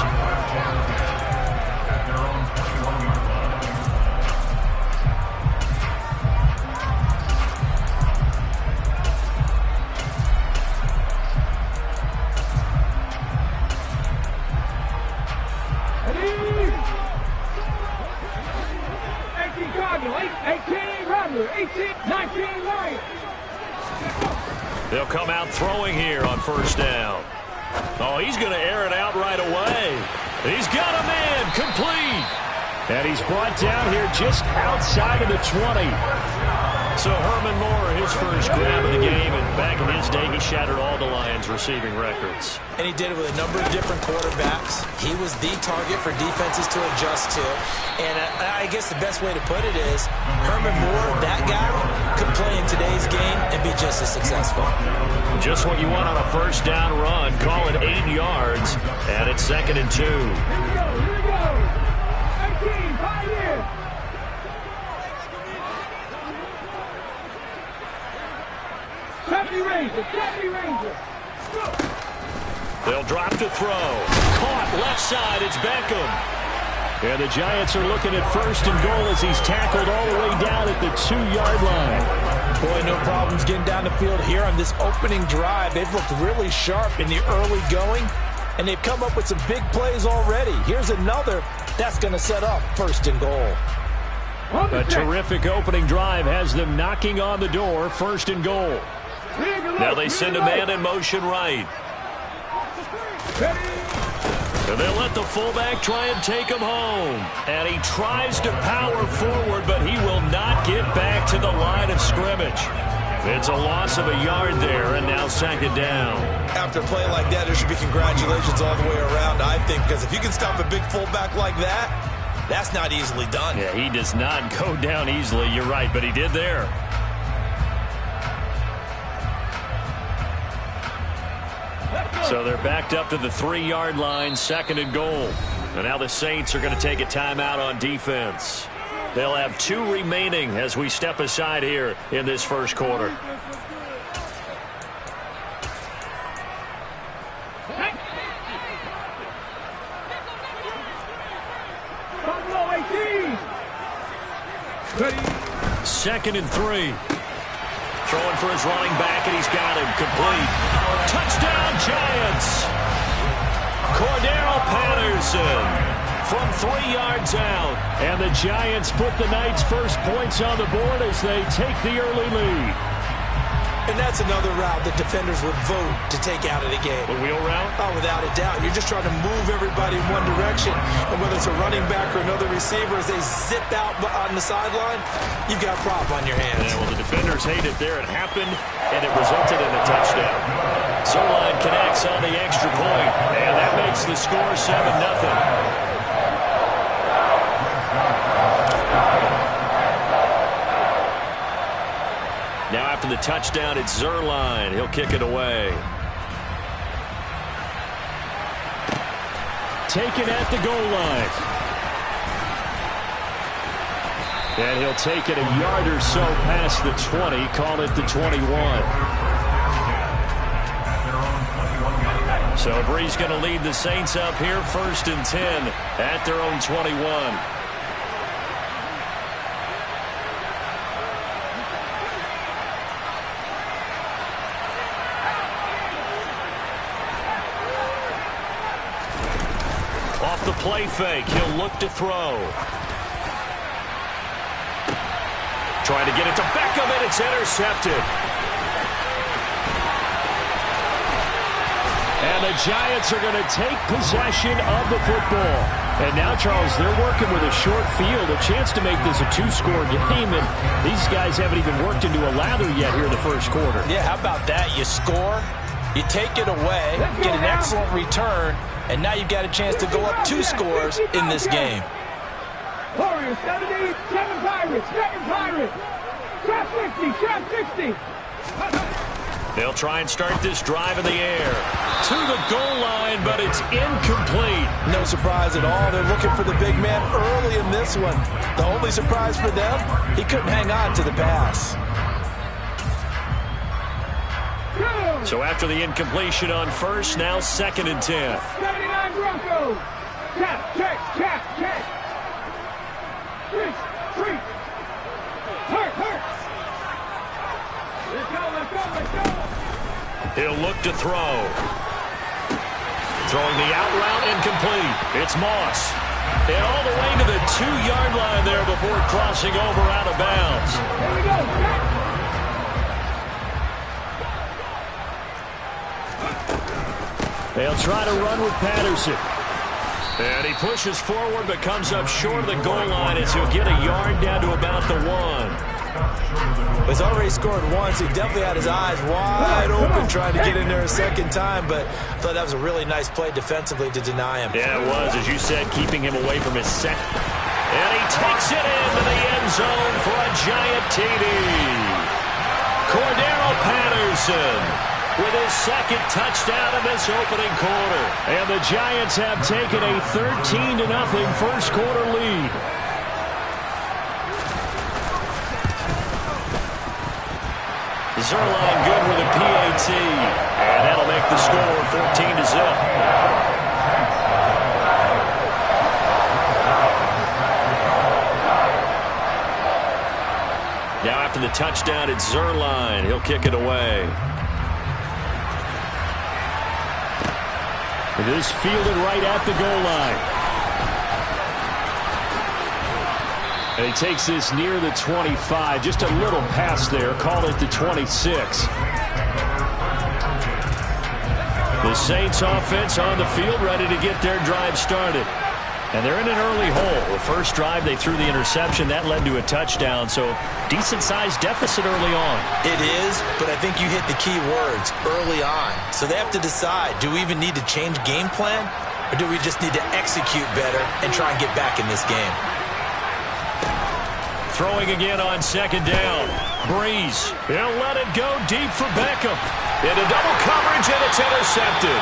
They'll come out throwing here on first down. Oh, he's going to air it out right away. He's got a man complete. And he's brought down here just outside of the 20. So Herman Moore, his first grab of the game, and back in his day, he shattered all the Lions' receiving records. And he did it with a number of different quarterbacks. He was the target for defenses to adjust to. And I guess the best way to put it is Herman Moore, that guy, could play in today's game and be just as successful. Just what you want on a first down run. Call it 8 yards, and it's 2nd and 2. Here we go. 18, 5 years. Deputy Ranger. They'll drop to throw. Caught left side. It's Beckham. And the Giants are looking at 1st and goal as he's tackled all the way down at the 2-yard line. Boy, no problems getting down the field here on this opening drive. They've looked really sharp in the early going, and they've come up with some big plays already. Here's another that's going to set up 1st and goal. A terrific opening drive has them knocking on the door. 1st and goal. Now they send a man in motion right. And they'll let the fullback try and take him home. And he tries to power forward, but he will not get back to the line of scrimmage. It's a loss of a yard there, and now 2nd down. After a play like that, there should be congratulations all the way around, I think, because if you can stop a big fullback like that, that's not easily done. Yeah, he does not go down easily. You're right, but he did there. So they're backed up to the 3-yard line, 2nd and goal. And now the Saints are going to take a timeout on defense. They'll have 2 remaining as we step aside here in this first quarter. Second and 3. Throwing for his running back, and he's got him complete. Touchdown, Giants! Cordero Patterson from 3 yards out. And the Giants put the night's first points on the board as they take the early lead. And that's another route that defenders would vote to take out of the game. The wheel route? Oh, without a doubt. You're just trying to move everybody in one direction. And whether it's a running back or another receiver, as they zip out on the sideline, you've got a problem on your hands. Yeah, well, the defenders hate it there. It happened, and it resulted in a touchdown. Zerline connects on the extra point, and that makes the score 7-0. Now after the touchdown, it's Zerline. He'll kick it away. Taken at the goal line. And he'll take it a yard or so past the 20. Call it the 21. So Bree's going to lead the Saints up here 1st and 10 at their own 21. The play fake. He'll look to throw. Trying to get it to Beckham, and it's intercepted. And the Giants are going to take possession of the football. And now, Charles, they're working with a short field, a chance to make this a 2-score game, and these guys haven't even worked into a lather yet here in the first quarter. Yeah, how about that? You score, you take it away, get an excellent return, and now you've got a chance to go up 2 scores in this game. Warriors 70, 7 Pirates, 7 Pirates. Trap 60, trap 60. They'll try and start this drive in the air. To the goal line, but it's incomplete. No surprise at all. They're looking for the big man early in this one. The only surprise for them, he couldn't hang on to the pass. So after the incompletion on first, now 2nd and 10. 79 Broncos. Check. Treat. Hurt. Let's go. He'll look to throw. Throwing the out route incomplete. It's Moss. And all the way to the 2-yard line there before crossing over out of bounds. Here we go. They'll try to run with Patterson. And he pushes forward but comes up short of the goal line as he'll get a yard down to about the 1. He's already scored once. He definitely had his eyes wide open trying to get in there a second time, but I thought that was a really nice play defensively to deny him. Yeah, it was, as you said, keeping him away from his second. And he takes it into the end zone for a giant TD. Cordero Patterson with his second touchdown in this opening quarter. And the Giants have taken a 13-0 first quarter lead. Zerline good with a PAT. And that'll make the score 14-0. Now after the touchdown, it's Zerline. He'll kick it away. It is fielded right at the goal line. And he takes this near the 25. Just a little pass there. Call it the 26. The Saints offense on the field ready to get their drive started. And they're in an early hole. The first drive they threw the interception. That led to a touchdown. So decent-sized deficit early on. It is, but I think you hit the key words, early on. So they have to decide, do we even need to change game plan? Or do we just need to execute better and try and get back in this game? Throwing again on 2nd down. Breeze. He'll let it go deep for Beckham. Into double coverage, and it's intercepted.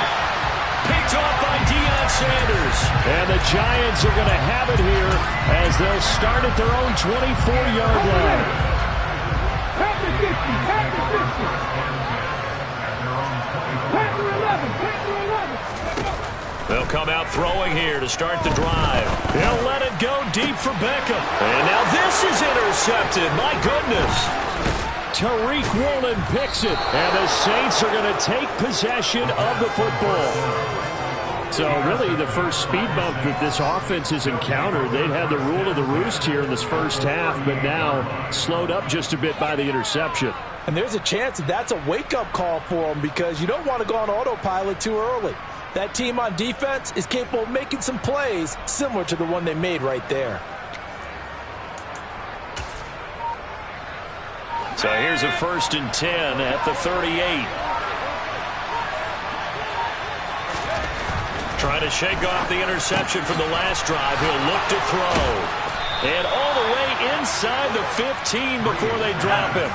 Picked off by Deion Sanders. And the Giants are going to have it here as they'll start at their own 24-yard line. Pass the 50. Pass the 11. They'll come out throwing here to start the drive. He'll let it go deep for Beckham. And now this is intercepted. My goodness. Tariq Woolen picks it. And the Saints are going to take possession of the football. So really the first speed bump that this offense has encountered, they'd had the rule of the roost here in this first half, but now slowed up just a bit by the interception. And there's a chance that that's a wake-up call for them because you don't want to go on autopilot too early. That team on defense is capable of making some plays similar to the one they made right there. So here's a 1st and 10 at the 38. Trying to shake off the interception from the last drive. He'll look to throw. And all the way inside the 15 before they drop him.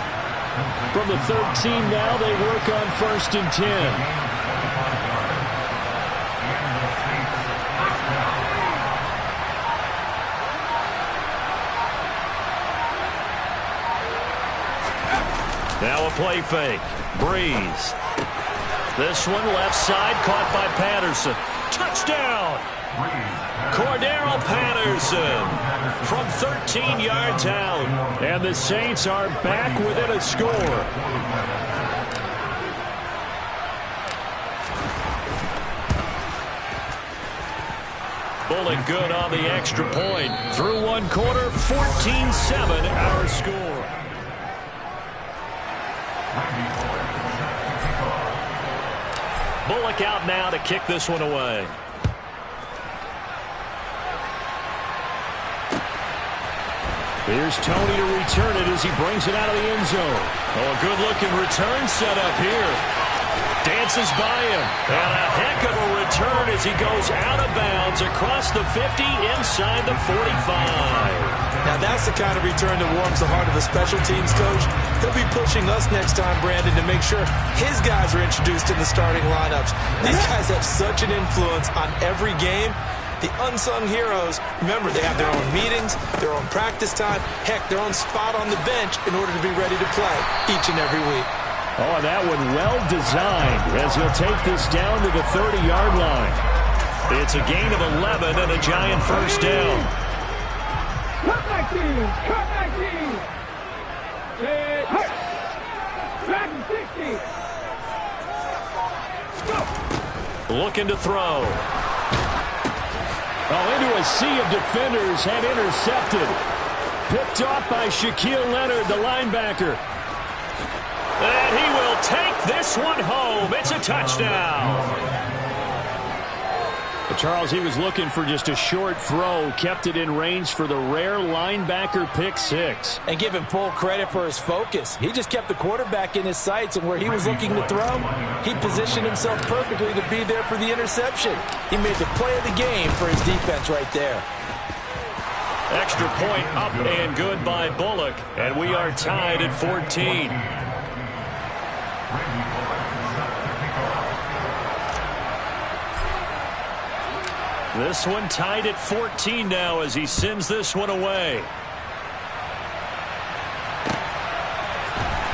From the 13 now, they work on 1st and 10. Now a play fake. Breeze. This one left side caught by Patterson. Touchdown! Cordero Patterson from 13 yards out. And the Saints are back within a score. Bullock good on the extra point. Through one quarter, 14-7 our score. Bullock out now to kick this one away. Here's Tony to return it as he brings it out of the end zone. Oh, a good-looking return set up here. Dances by him. And a heck of a return as he goes out of bounds across the 50 inside the 45. Now that's the kind of return that warms the heart of a special teams coach. He'll be pushing us next time, Brandon, to make sure his guys are introduced in the starting lineups. These guys have such an influence on every game. The unsung heroes, remember, they have their own meetings, their own practice time, heck, their own spot on the bench in order to be ready to play each and every week. Oh, that one well designed as he'll take this down to the 30-yard line. It's a gain of 11 and a Giant first down. Cut back team! Cut back team! Back 60! Go! Looking to throw. Oh, into a sea of defenders and intercepted. Picked off by Shaquille Leonard, the linebacker. And he will take this one home. It's a touchdown. Charles, he was looking for just a short throw, kept it in range for the rare linebacker pick six. And give him full credit for his focus. He just kept the quarterback in his sights, and where he was looking to throw, he positioned himself perfectly to be there for the interception. He made the play of the game for his defense right there. Extra point up and good by Bullock, and we are tied at 14. This one tied at 14 now as he sends this one away.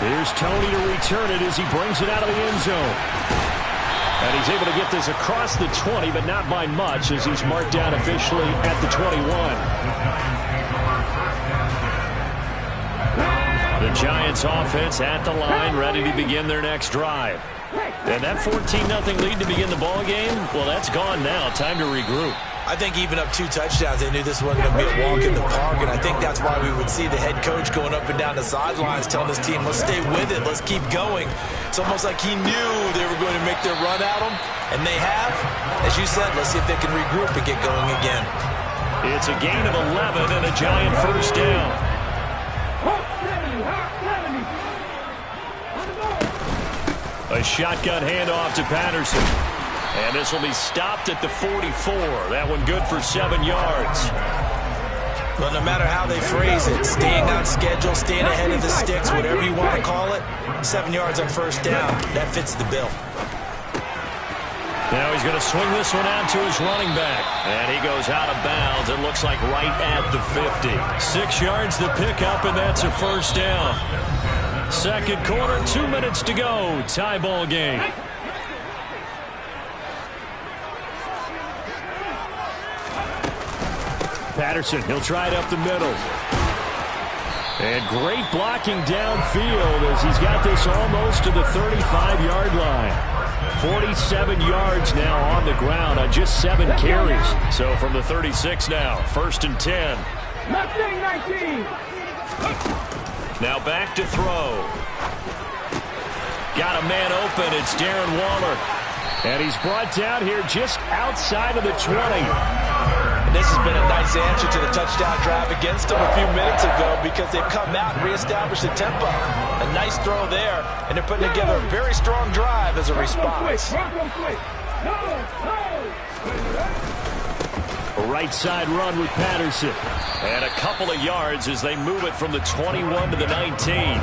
Here's Tony to return it as he brings it out of the end zone. And he's able to get this across the 20, but not by much as he's marked down officially at the 21. The Giants offense at the line, ready to begin their next drive. And that 14-0 lead to begin the ball game, well, that's gone now. Time to regroup. I think even up 2 touchdowns, they knew this wasn't going to be a walk in the park, and I think that's why we would see the head coach going up and down the sidelines telling his team, let's stay with it, let's keep going. It's almost like he knew they were going to make their run at him, and they have. As you said, let's see if they can regroup and get going again. It's a gain of 11 and a Giant first down. A shotgun handoff to Patterson. And this will be stopped at the 44. That one good for 7 yards. Well, no matter how they phrase it, staying on schedule, staying ahead of the sticks, whatever you want to call it, 7 yards on first down, that fits the bill. Now he's going to swing this one out to his running back. And he goes out of bounds. It looks like right at the 50. 6 yards to pick up, and that's a first down. Second quarter, 2 minutes to go. Tie ball game. Patterson, he'll try it up the middle. And great blocking downfield as he's got this almost to the 35-yard line. 47 yards now on the ground on just 7 carries. So from the 36 now, 1st and 10. 19. Now back to throw. Got a man open. It's Darren Waller. And he's brought down here just outside of the 20. And this has been a nice answer to the touchdown drive against them a few minutes ago because they've come out and reestablished the tempo. A nice throw there, and they're putting together a very strong drive as a response. A right side run with Patterson. And a couple of yards as they move it from the 21 to the 19.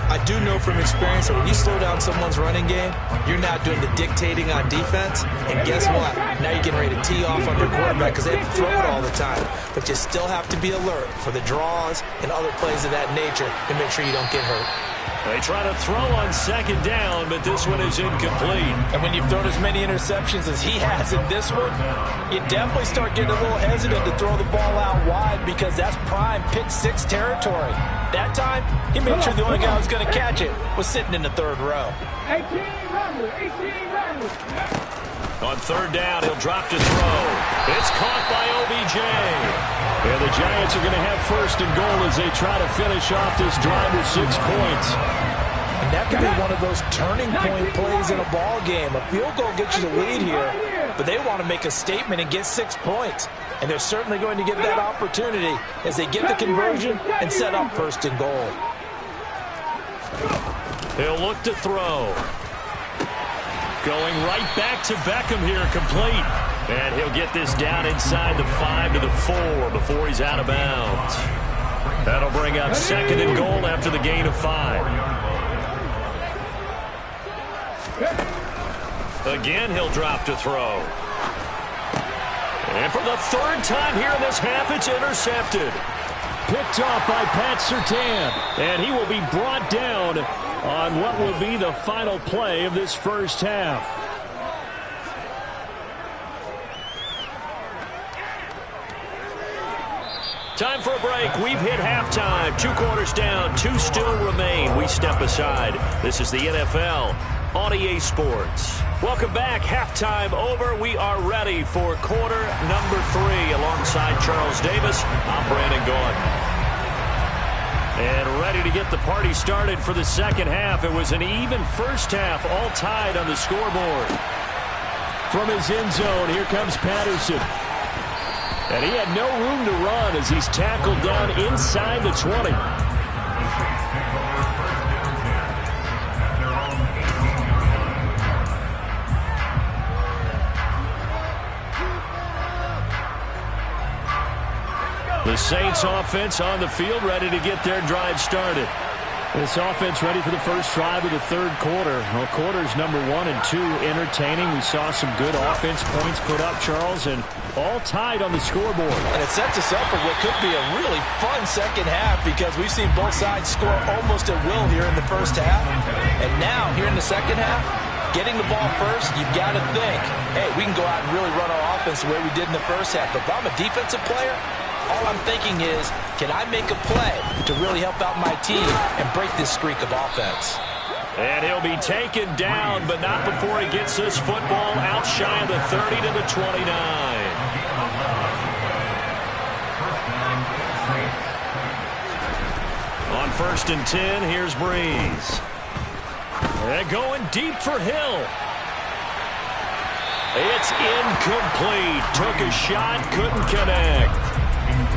I do know from experience that when you slow down someone's running game, you're not doing the dictating on defense. And guess what? Now you're getting ready to tee off on your quarterback because they have to throw it all the time. But you still have to be alert for the draws and other plays of that nature to make sure you don't get hurt. They try to throw on second down, but this one is incomplete. And when you've thrown as many interceptions as he has in this one, you definitely start getting a little hesitant to throw the ball out wide because that's prime pick 6 territory. That time, he made sure the only guy who was going to catch it was sitting in the 3rd row. 18 runners. On 3rd down, he'll drop to throw. It's caught by OBJ. And the Giants are going to have 1st and goal as they try to finish off this drive with 6 points. And that could be one of those turning point plays in a ball game. A field goal gets you the lead here, but they want to make a statement and get 6 points. And they're certainly going to get that opportunity as they get the conversion and set up 1st and goal. He'll look to throw. Going right back to Beckham here, complete. And he'll get this down inside the 5 to the 4 before he's out of bounds. That'll bring up 2nd and goal after the gain of 5. Again, he'll drop to throw. And for the 3rd time here in this half, it's intercepted. Picked off by Pat Surtain. And he will be brought down on what will be the final play of this first half. Time for a break. We've hit halftime. 2 quarters down. 2 still remain. We step aside. This is the NFL on EA Sports. Welcome back. Halftime over. We are ready for quarter number 3. Alongside Charles Davis, I'm Brandon Gaudin. And ready to get the party started for the second half. It was an even first half, all tied on the scoreboard. From his end zone, here comes Patterson. And he had no room to run as he's tackled down inside the 20. The Saints offense on the field, ready to get their drive started. This offense ready for the first drive of the 3rd quarter. Well, quarters number 1 and 2 entertaining. We saw some good offense points put up, Charles, and all tied on the scoreboard. And it sets us up for what could be a really fun second half because we've seen both sides score almost at will here in the first half. And now, here in the second half, getting the ball first, you've got to think, hey, we can go out and really run our offense the way we did in the first half. But if I'm a defensive player, all I'm thinking is, can I make a play to really help out my team and break this streak of offense? And he'll be taken down, but not before he gets this football out shy of the 30 to the 29. On 1st and 10, here's Breeze. And going deep for Hill. It's incomplete. Took a shot, couldn't connect.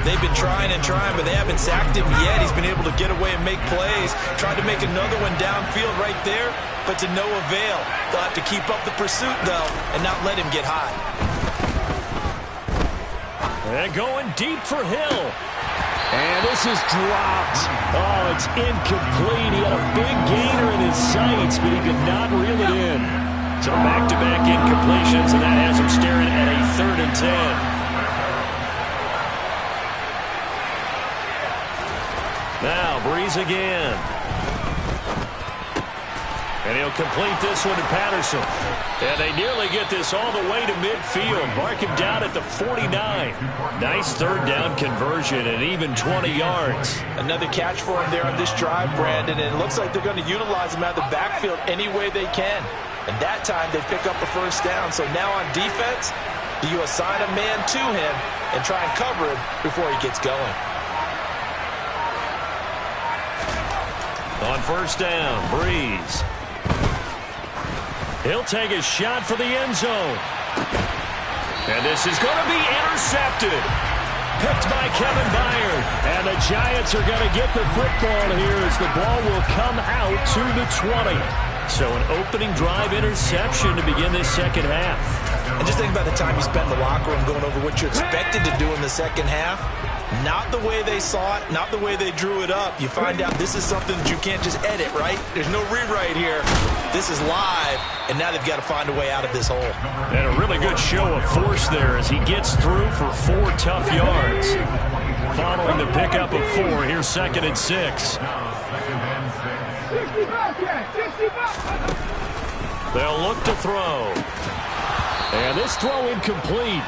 They've been trying and trying, but they haven't sacked him yet. He's been able to get away and make plays. Tried to make another one downfield right there, but to no avail. They'll have to keep up the pursuit, though, and not let him get hot. And going deep for Hill. And this is dropped. Oh, it's incomplete. He had a big gainer in his sights, but he could not reel it in. So back-to-back incompletions, and that has him staring at a 3rd and 10. Now, Breeze again. And he'll complete this one to Patterson. And they nearly get this all the way to midfield. Mark him down at the 49. Nice 3rd down conversion and even 20 yards. Another catch for him there on this drive, Brandon. And it looks like they're going to utilize him out of the backfield any way they can. And that time they pick up a 1st down. So now on defense, do you assign a man to him and try and cover him before he gets going? On 1st down, Breeze. He'll take a shot for the end zone. And this is going to be intercepted. Picked by Kevin Byard. And the Giants are going to get the football here as the ball will come out to the 20. So an opening drive interception to begin this second half. And just think about the time you spend in the locker room going over what you expected to do in the second half. Not the way they saw it, not the way they drew it up. You find out this is something that you can't just edit, right? There's no rewrite here. This is live, and now they've got to find a way out of this hole. And a really good show of force there as he gets through for 4 tough yards. Following the pickup of 4, here's 2nd and 6. They'll look to throw. And this throw incomplete.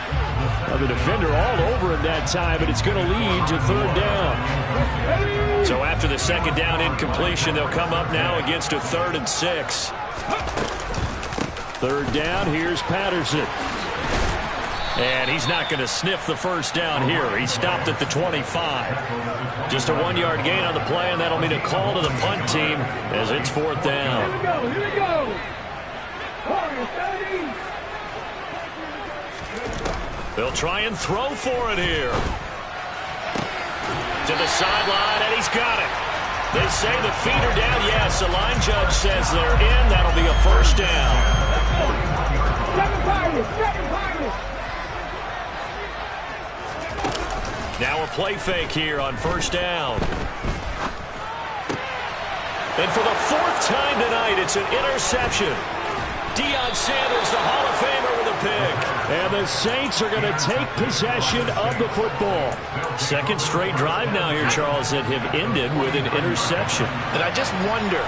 The defender all over him that time, but it's going to lead to 3rd down. So after the 2nd down incompletion, they'll come up now against a 3rd and 6. 3rd down, here's Patterson. And he's not going to sniff the 1st down here. He stopped at the 25. Just a 1-yard gain on the play, and that'll mean a call to the punt team as it's 4th down. Here we go. They'll try and throw for it here. To the sideline, and he's got it. They say the feet are down. Yes, the line judge says they're in. That'll be a 1st down. Now a play fake here on first down. And for the fourth time tonight, it's an interception. Deion Sanders, the Hall of Famer, with a pick. And the Saints are going to take possession of the football. Second straight drive now here, Charles, that have ended with an interception. And I just wonder,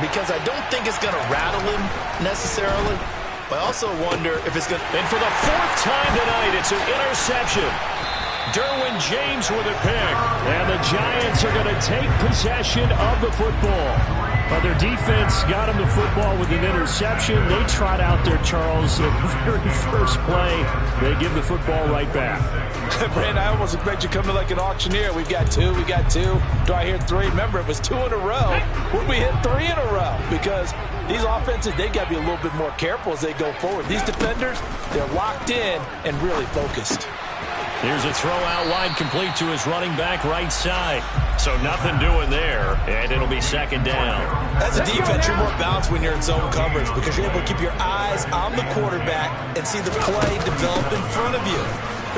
because I don't think it's going to rattle him necessarily, but I also wonder if it's going to... And for the fourth time tonight, it's an interception. Derwin James with a pick. And the Giants are going to take possession of the football. But their defense got them the football with an interception. They trot out there, Charles, at the very first play. They give the football right back. Brandon, I almost expect you coming like an auctioneer. We got two. Do I hear three? Remember, it was 2 in a row. When we hit 3 in a row. Because these offenses, they got to be a little bit more careful as they go forward. These defenders, they're locked in and really focused. Here's a throw out wide, complete to his running back right side. So nothing doing there, and it'll be second down. As a defense, you're more balanced when you're in zone coverage because you're able to keep your eyes on the quarterback and see the play develop in front of you.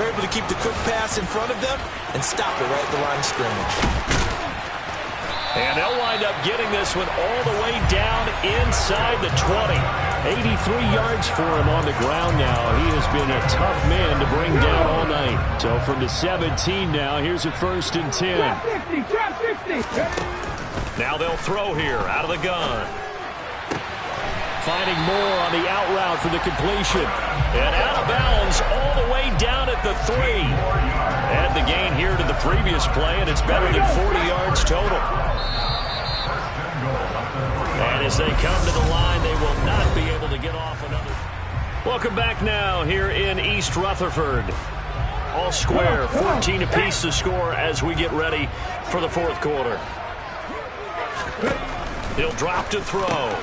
You're able to keep the quick pass in front of them and stop it right at the line of scrimmage. And they'll wind up getting this one all the way down inside the 20. 83 yards for him on the ground now. He has been a tough man to bring down all night. So from the 17 now, here's a 1st and 10. Now they'll throw here out of the gun. Finding Moore on the out route for the completion. And out of bounds all the way down at the 3. Add the gain here to the previous play, and it's better than 40 yards total. And as they come to the line, they will not be able to get off another. Welcome back now here in East Rutherford. All square, 14 apiece to score as we get ready for the fourth quarter. He'll drop to throw.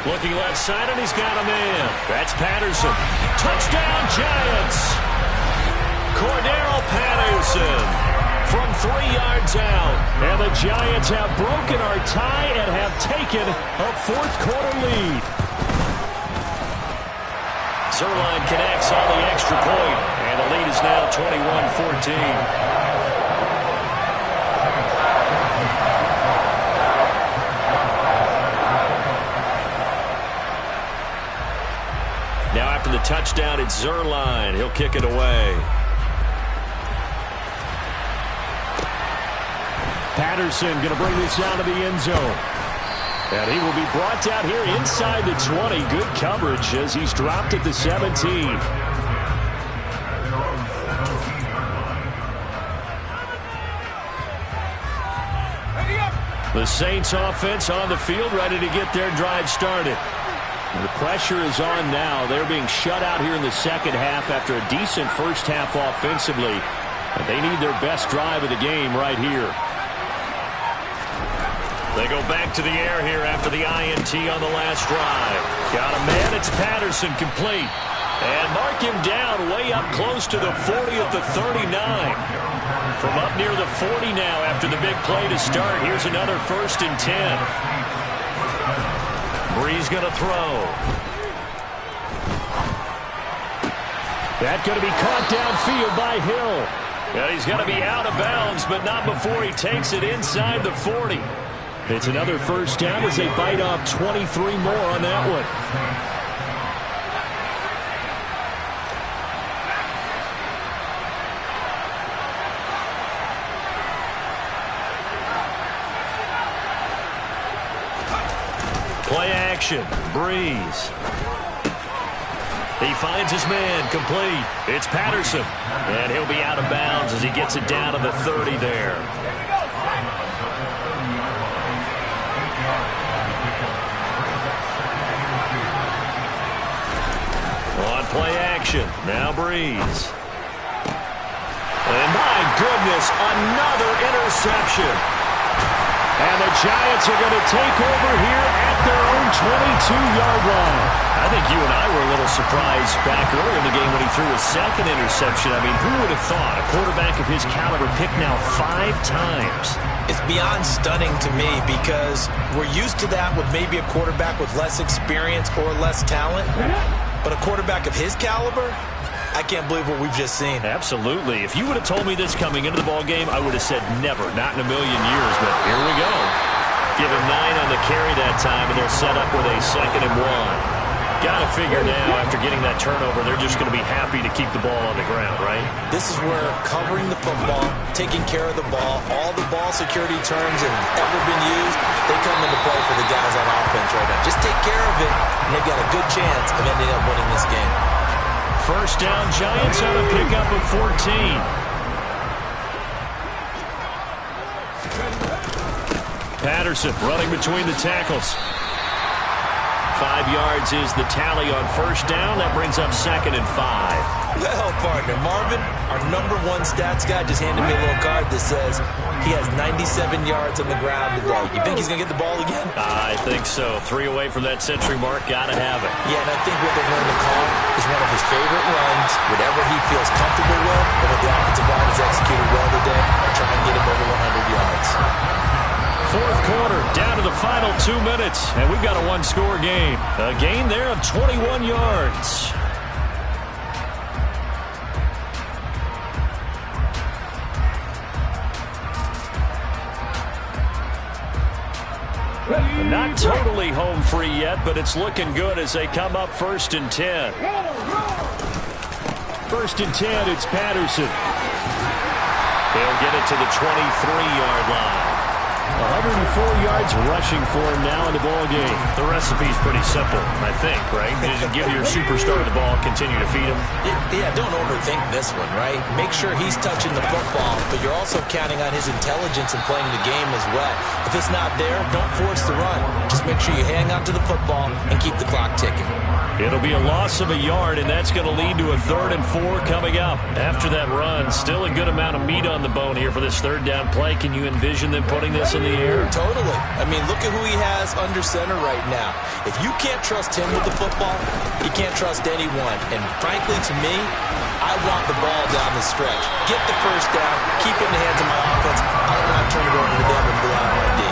Looking left side, and he's got a man. That's Patterson. Touchdown, Giants! Cordero Patterson from 3 yards out. And the Giants have broken our tie and have taken a fourth quarter lead. Zerline connects on the extra point, and the lead is now 21-14. Now after the touchdown, it's Zerline. He'll kick it away. Patterson going to bring this out of the end zone. And he will be brought down here inside the 20. Good coverage as he's dropped at the 17. The Saints offense on the field, ready to get their drive started. And the pressure is on now. They're being shut out here in the second half after a decent first half offensively. And they need their best drive of the game right here. They go back to the air here after the INT on the last drive. Got a man, it's Patterson, complete. And mark him down way up close to the 40 at the 39. From up near the 40 now after the big play to start. Here's another 1st and 10. Bree's going to throw. That's going to be caught downfield by Hill. And he's going to be out of bounds, but not before he takes it inside the 40. It's another first down as they bite off 23 more on that one. Play action. Breeze. He finds his man, complete. It's Patterson. And he'll be out of bounds as he gets it down to the 30 there. On play action, now Breeze. And my goodness, another interception. And the Giants are going to take over here at their own 22-yard line. I think you and I were a little surprised back earlier in the game when he threw his second interception. I mean, who would have thought a quarterback of his caliber picked now 5 times? It's beyond stunning to me because we're used to that with maybe a quarterback with less experience or less talent. But a quarterback of his caliber, I can't believe what we've just seen. Absolutely. If you would have told me this coming into the ball game, I would have said never, not in a million years. But here we go. Give him 9 on the carry that time, and they'll set up with a 2nd and 1. Got to figure now, after getting that turnover, they're just going to be happy to keep the ball on the ground, right? This is where covering the football, taking care of the ball, all the ball security terms that have ever been used, they come into play for the guys on offense right now. Just take care of it, and they've got a good chance of ending up winning this game. First down, Giants on a pickup of 14. Patterson running between the tackles. 5 yards is the tally on first down. That brings up 2nd and 5. Well, partner, Marvin, our #1 stats guy, just handed me a little card that says he has 97 yards on the ground today. You think he's going to get the ball again? I think so. 3 away from that century mark. Got to have it. Yeah, and I think what they're going to call is one of his favorite runs, whatever he feels comfortable with, and what the offensive line has executed well today, try and get him over 100 yards. Fourth quarter, down to the final 2 minutes, and we've got a 1-score game. A gain there of 21 yards. Not totally home free yet, but it's looking good as they come up 1st and 10. 1st and 10, it's Patterson. They'll get it to the 23-yard line. 104 yards rushing for him now in the ball game. The recipe's pretty simple, I think, right? You just give your superstar the ball, continue to feed him. Yeah, don't overthink this one, right? Make sure he's touching the football, but you're also counting on his intelligence in playing the game as well. If it's not there, don't force the run. Just make sure you hang on to the football and keep the clock ticking. It'll be a loss of a yard, and that's going to lead to a 3rd and 4 coming up. After that run, still a good amount of meat on the bone here for this 3rd down play. Can you envision them putting this in the air? Totally. I mean, look at who he has under center right now. If you can't trust him with the football, you can't trust anyone. And frankly, to me, I want the ball down the stretch. Get the first down, keep it in the hands of my offense. I don't want to turn it over to them and go out on D.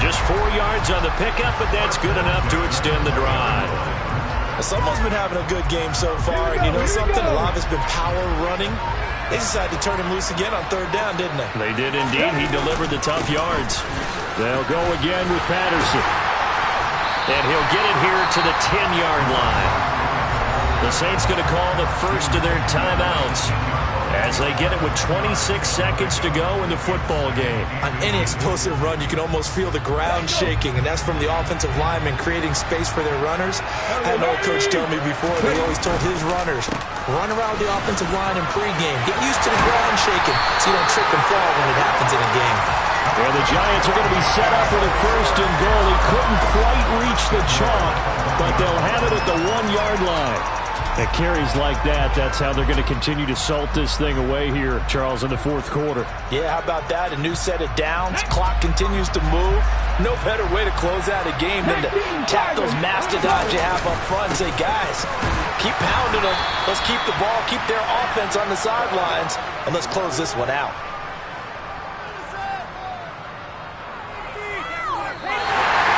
Just 4 yards on the pickup, but that's good enough to extend the drive. Someone's been having a good game so far, and you know something? A lot of it's been power running. They decided to turn him loose again on 3rd down, didn't they? They did indeed. He delivered the tough yards. They'll go again with Patterson. And he'll get it here to the 10-yard line. The Saints going to call the first of their timeouts as they get it with 26 seconds to go in the football game. On any explosive run, you can almost feel the ground shaking, and that's from the offensive linemen creating space for their runners. I had an old coach tell me before, they always told his runners, run around the offensive line in pregame. Get used to the ground shaking so you don't trip and fall when it happens in a game. And the Giants are going to be set up with a 1st and goal. He couldn't quite reach the chalk, but they'll have it at the 1-yard line. At carries like that, that's how they're going to continue to salt this thing away here, Charles, in the 4th quarter. Yeah, how about that? A new set of downs. Clock continues to move. No better way to close out a game than to tap those mastodons you have up front and say, guys, keep pounding them. Let's keep the ball, keep their offense on the sidelines, and let's close this one out.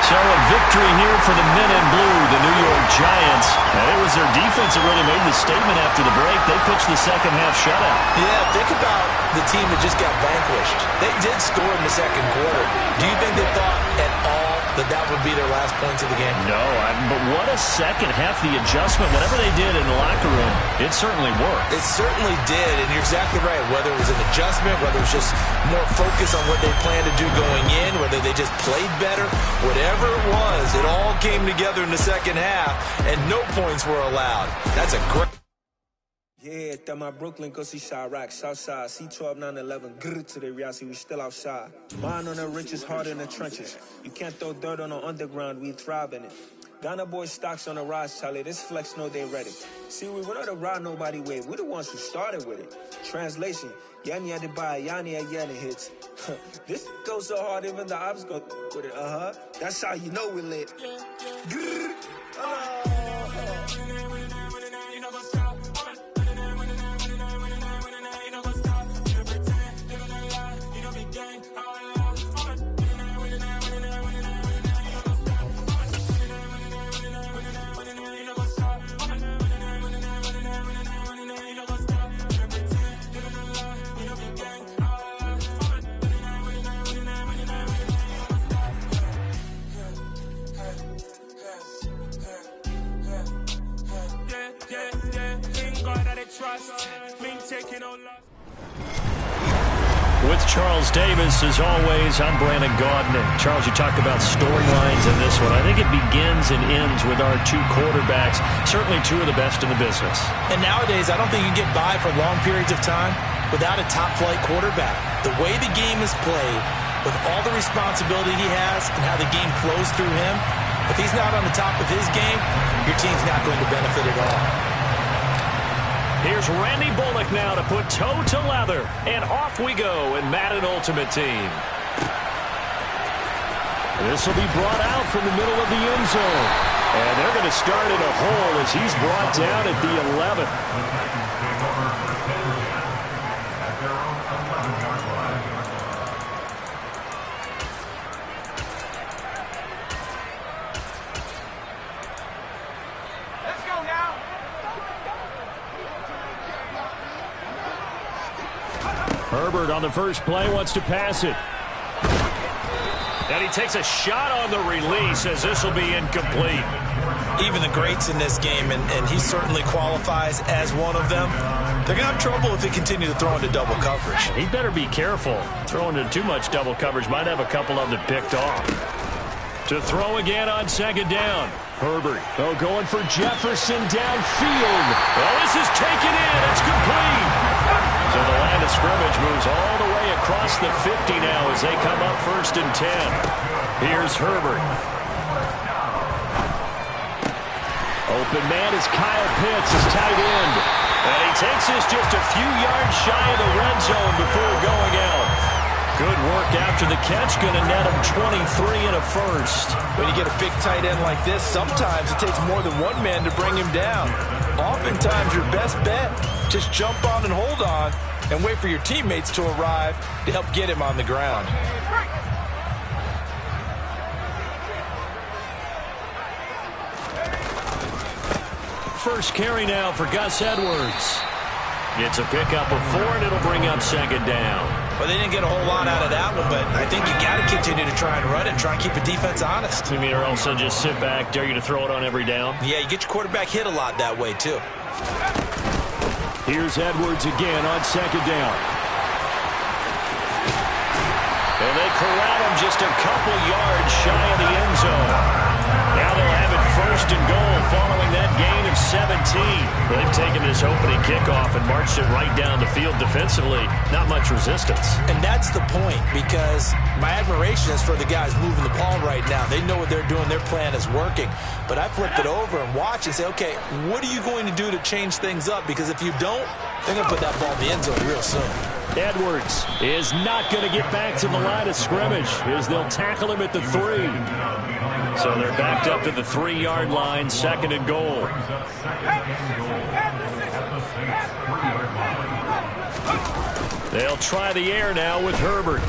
So a victory here for the men in blue, the New York Giants. And it was their defense that really made the statement after the break. They pitched the second half shutout. Yeah, think about the team that just got vanquished. They did score in the 2nd quarter. Do you think they thought at all that would be their last points of the game? No, but what a second half. The adjustment, whatever they did in the locker room, it certainly worked. It certainly did, and you're exactly right. Whether it was an adjustment, whether it was just more focus on what they planned to do going in, whether they just played better, whatever it was, it all came together in the second half, and no points were allowed. That's a great... Yeah, that my Brooklyn, go see Chirac, Southside, C12, 911, grr to the Riasi, we still outside. Mine on the riches, hard in the trenches. You can't throw dirt on the underground, we thrive in it. Ghana boys stocks on the rise, Charlie, this flex know they ready. See, we went on the ride nobody wave, we the ones who started with it. Translation, Yanni had to buy, Yanni at Yanni hits. This goes so hard, even the ops go with it, That's how you know we lit. Grr, Charles Davis. As always, I'm Brandon Gaudin. And Charles, you talked about storylines in this one. I think it begins and ends with our two quarterbacks, certainly two of the best in the business. And nowadays, I don't think you can get by for long periods of time without a top-flight quarterback. The way the game is played, with all the responsibility he has and how the game flows through him, if he's not on the top of his game, your team's not going to benefit at all. Here's Randy Bullock now to put toe to leather, and off we go in Madden Ultimate Team. This will be brought out from the middle of the end zone, and they're going to start in a hole as he's brought down at the 11. Herbert on the first play wants to pass it. And he takes a shot on the release as this will be incomplete. Even the greats in this game, and he certainly qualifies as one of them, they're going to have trouble if they continue to throw into double coverage. He better be careful. Throwing into too much double coverage might have a couple of them picked off. To throw again on second down. Herbert, going for Jefferson downfield. Well, this is taken in. It's complete. So the line of scrimmage moves all the way across the 50 now as they come up 1st and 10. Here's Herbert. Open man is Kyle Pitts, his tight end. And he takes this just a few yards shy of the red zone before going out. Good work after the catch, going to net him 23 and a first. When you get a big tight end like this, sometimes it takes more than one man to bring him down. Oftentimes, your best bet, just jump on and hold on and wait for your teammates to arrive to help get him on the ground. First carry now for Gus Edwards. It's a pickup of 4, and it'll bring up second down. Well, they didn't get a whole lot out of that one, but I think you got to continue to try and run it and try and keep the defense honest. You mean, or also just sit back, dare you to throw it on every down? Yeah, you get your quarterback hit a lot that way, too. Here's Edwards again on second down. And they corral him just a couple yards shy of the end zone. Now they'll have it 1st and goal following that gain of 17. They've taken this opening kickoff and marched it right down the field defensively. Not much resistance. And that's the point, because my admiration is for the guys moving the ball right now. They know what they're doing. Their plan is working. But I flip it over and watch and say, okay, what are you going to do to change things up? Because if you don't, they're going to put that ball in the end zone real soon. Edwards is not going to get back to the line of scrimmage as they'll tackle him at the 3. So they're backed up to the 3-yard line, 2nd and goal. They'll try the air now with Herbert.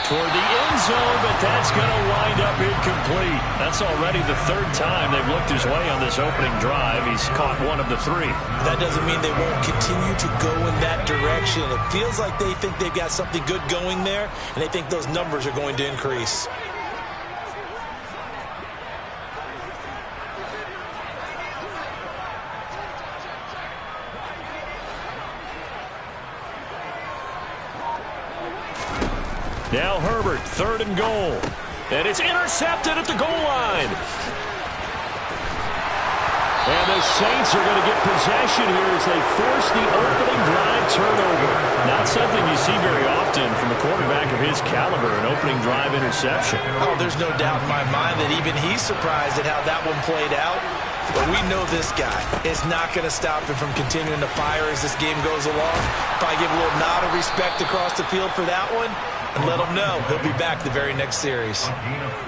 Toward the end zone, but that's going to wind up incomplete. That's already the 3rd time they've looked his way on this opening drive. He's caught 1 of the 3. That doesn't mean they won't continue to go in that direction. It feels like they think they've got something good going there, and they think those numbers are going to increase. Now Herbert, 3rd and goal. And it's intercepted at the goal line. And the Saints are going to get possession here as they force the opening drive turnover. Not something you see very often from a quarterback of his caliber, an opening drive interception. Oh, there's no doubt in my mind that even he's surprised at how that one played out. But we know this guy is not going to stop him from continuing to fire as this game goes along. Probably give a little nod of respect across the field for that one. And let him know he'll be back the very next series.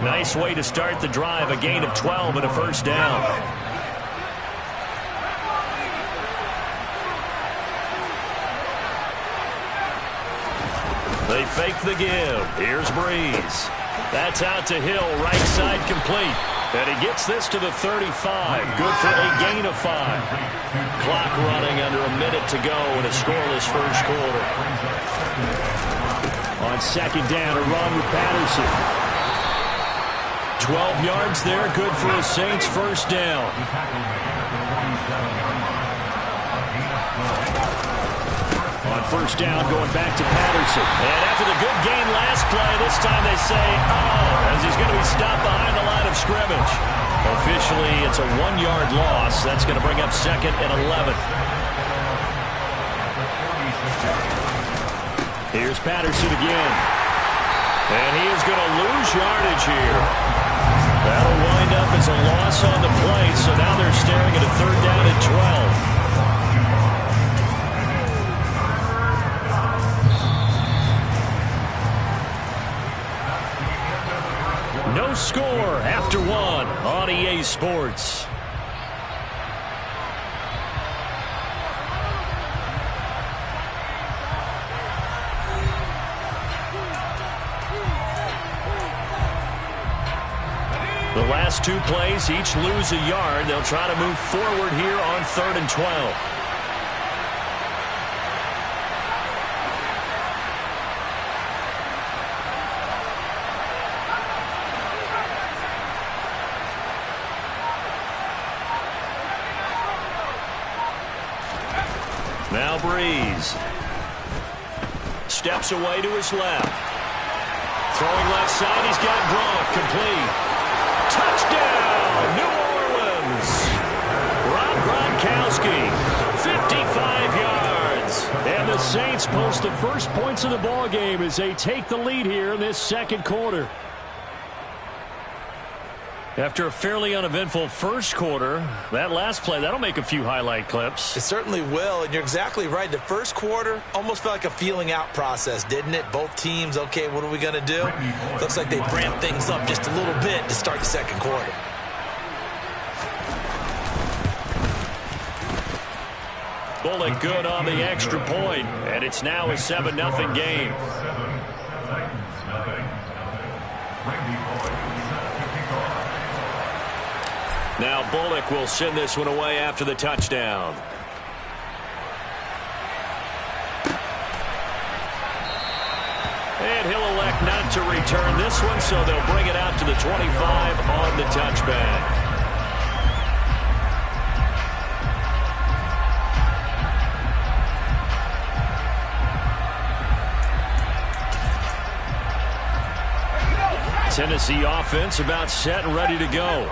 Nice way to start the drive. A gain of 12 and a 1st down. They fake the give. Here's Breeze. That's out to Hill. Right side complete. And he gets this to the 35. Good for a gain of 5. Clock running under a minute to go in a scoreless first quarter. On second down, a run with Patterson. 12 yards there, good for a Saints 1st down. On first down, going back to Patterson. And after the good gain last play, this time they say, as he's going to be stopped behind the line of scrimmage. Officially, it's a 1-yard loss. That's going to bring up 2nd and 11. Here's Patterson again. And he is going to lose yardage here. That'll wind up as a loss on the play, so now they're staring at a 3rd down and 12. No score after 1 on EA Sports. The last 2 plays, each lose a yard. They'll try to move forward here on 3rd and 12. Now Breeze. Steps away to his left. Throwing left side, he's got Gronk. Complete. Touchdown, New Orleans. Rob Gronkowski, 55 yards. And the Saints post the first points of the ball game as they take the lead here in this 2nd quarter. After a fairly uneventful first quarter, that last play, that'll make a few highlight clips. It certainly will, and you're exactly right. The first quarter almost felt like a feeling out process, didn't it? Both teams, okay, what are we going to do? Looks like they ramped things up just a little bit to start the 2nd quarter. Bullock good on the extra point, and it's now a 7-0 game. Now Bullock will send this one away after the touchdown. And he'll elect not to return this one, so they'll bring it out to the 25 on the touchback. Tennessee offense about set and ready to go.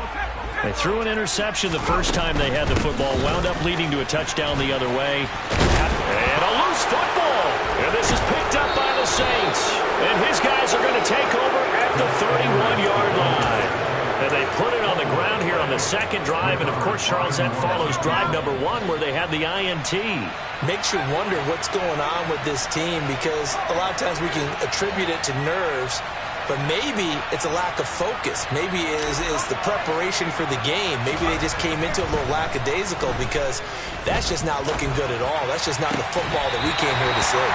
They threw an interception the first time they had the football, wound up leading to a touchdown the other way. And a loose football. And this is picked up by the Saints. And his guys are going to take over at the 31-yard line. And they put it on the ground here on the 2nd drive. And, of course, Charles, that follows drive number 1 where they had the INT. Makes you wonder what's going on with this team because a lot of times we can attribute it to nerves. But maybe it's a lack of focus. Maybe it is the preparation for the game. Maybe they just came into a little lackadaisical because that's just not looking good at all. That's just not the football that we came here to see.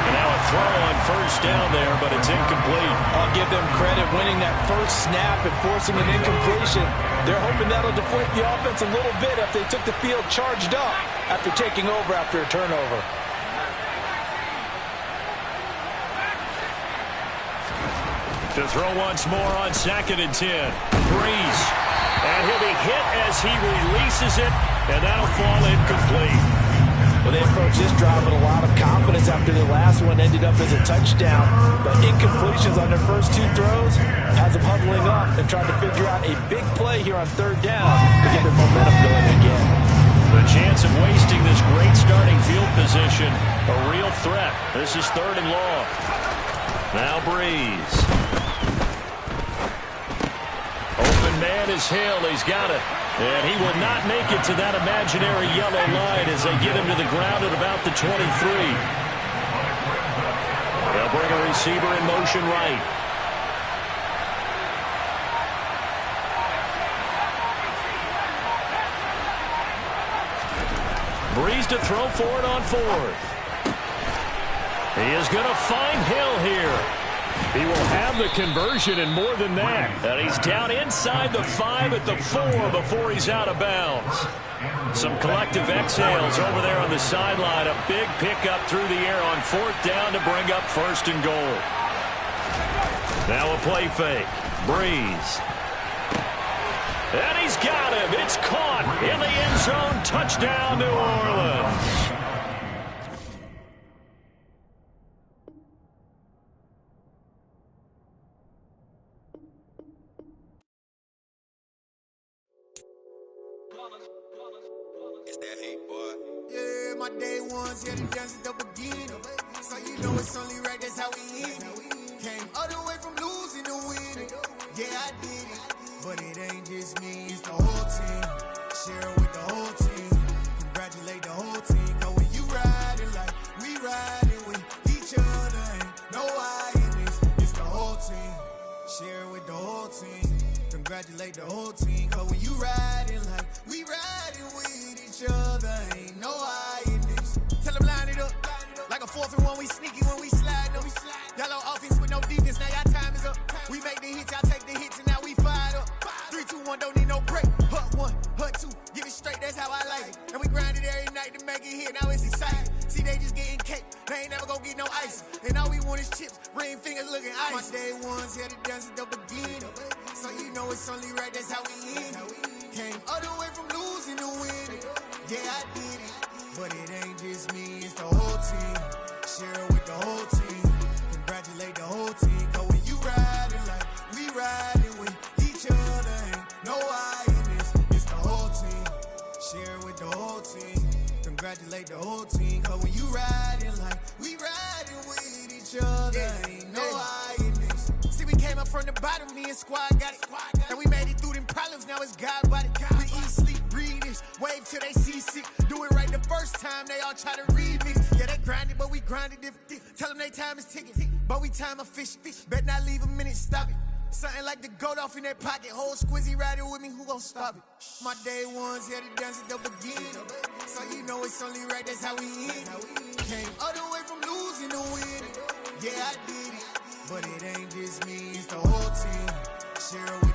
And now a throw on first down there, but it's incomplete. I'll give them credit winning that first snap and forcing an incompletion. They're hoping that'll deflate the offense a little bit if they took the field charged up after taking over after a turnover. To throw once more on 2nd and 10. Breeze. And he'll be hit as he releases it, and that'll fall incomplete. Well, they approached this drive with a lot of confidence after the last one ended up as a touchdown. But incompletions on their first 2 throws has them huddling up and trying to figure out a big play here on 3rd down to get their momentum going again. The chance of wasting this great starting field position, a real threat. This is 3rd and long. Now Breeze. Open man is Hill. He's got it. And he will not make it to that imaginary yellow line as they get him to the ground at about the 23. They'll bring a receiver in motion right. Breeze to throw for it on 4th. He is going to find Hill here. He will have the conversion and more than that. And he's down inside the 5 at the 4 before he's out of bounds. Some collective exhales over there on the sideline. A big pickup through the air on 4th down to bring up 1st and goal. Now a play fake. Breeze. And he's got him. It's caught in the end zone. Touchdown, New Orleans. It's that hate, boy. Yeah, my day ones, yeah, the dance at the beginning. So you know it's only right, that's how we end it. Came all the way from losing to winning. Yeah, I did it. But it ain't just me, it's the whole team. Share it with the whole team. Congratulate the whole team. Cause when you riding like we riding with each other, ain't no I in this. It's the whole team. Share it with the whole team. Congratulate the whole team. Cause when you riding like we riding with each other, ain't no I in this. Tell them line it up. Like a 4th and 1, we sneaky when we slide up. Yellow offense with no defense, now y'all time is up. We make the hits, y'all take the hits, and now we fired up. 3, 2, 1, don't need no break. Hut 1, hut 2, give it straight, that's how I like it. And we grind it every night to make it hit, now it's exciting. See, they just getting cake, they ain't never gonna get no ice. And all we want is chips, ring fingers looking ice. My day ones, yeah, the dance at the beginning. So you know it's only right, that's how we end it. Came all the way from losing to winning. Yeah, I did it. But it ain't just me, it's the whole team. Share it with the whole team. Congratulate the whole team. Cause when you riding like we riding with each other, ain't no I in this. It's the whole team. Share it with the whole team. Congratulate the whole team. Cause when you riding like we riding with each other, ain't no I in this. See, we came up from the bottom, me and squad got it. And we made it through them problems, now it's God body. We eat, sleep, breathe this, wave till they see sick. Do it right the first time, they all try to remix. Yeah, they grinded, but we grinded different. Tell them they time is ticking, but we time a fish. Bet not leave a minute, stop it. Something like the goat off in that pocket. Whole squizzy riding with me, who gon' stop it? My day ones, yeah, the dance at the beginning. So you know it's only right, that's how we end it. Came all the way from losing to winning. Yeah, I did it. But it ain't just me, it's the whole team. Share it with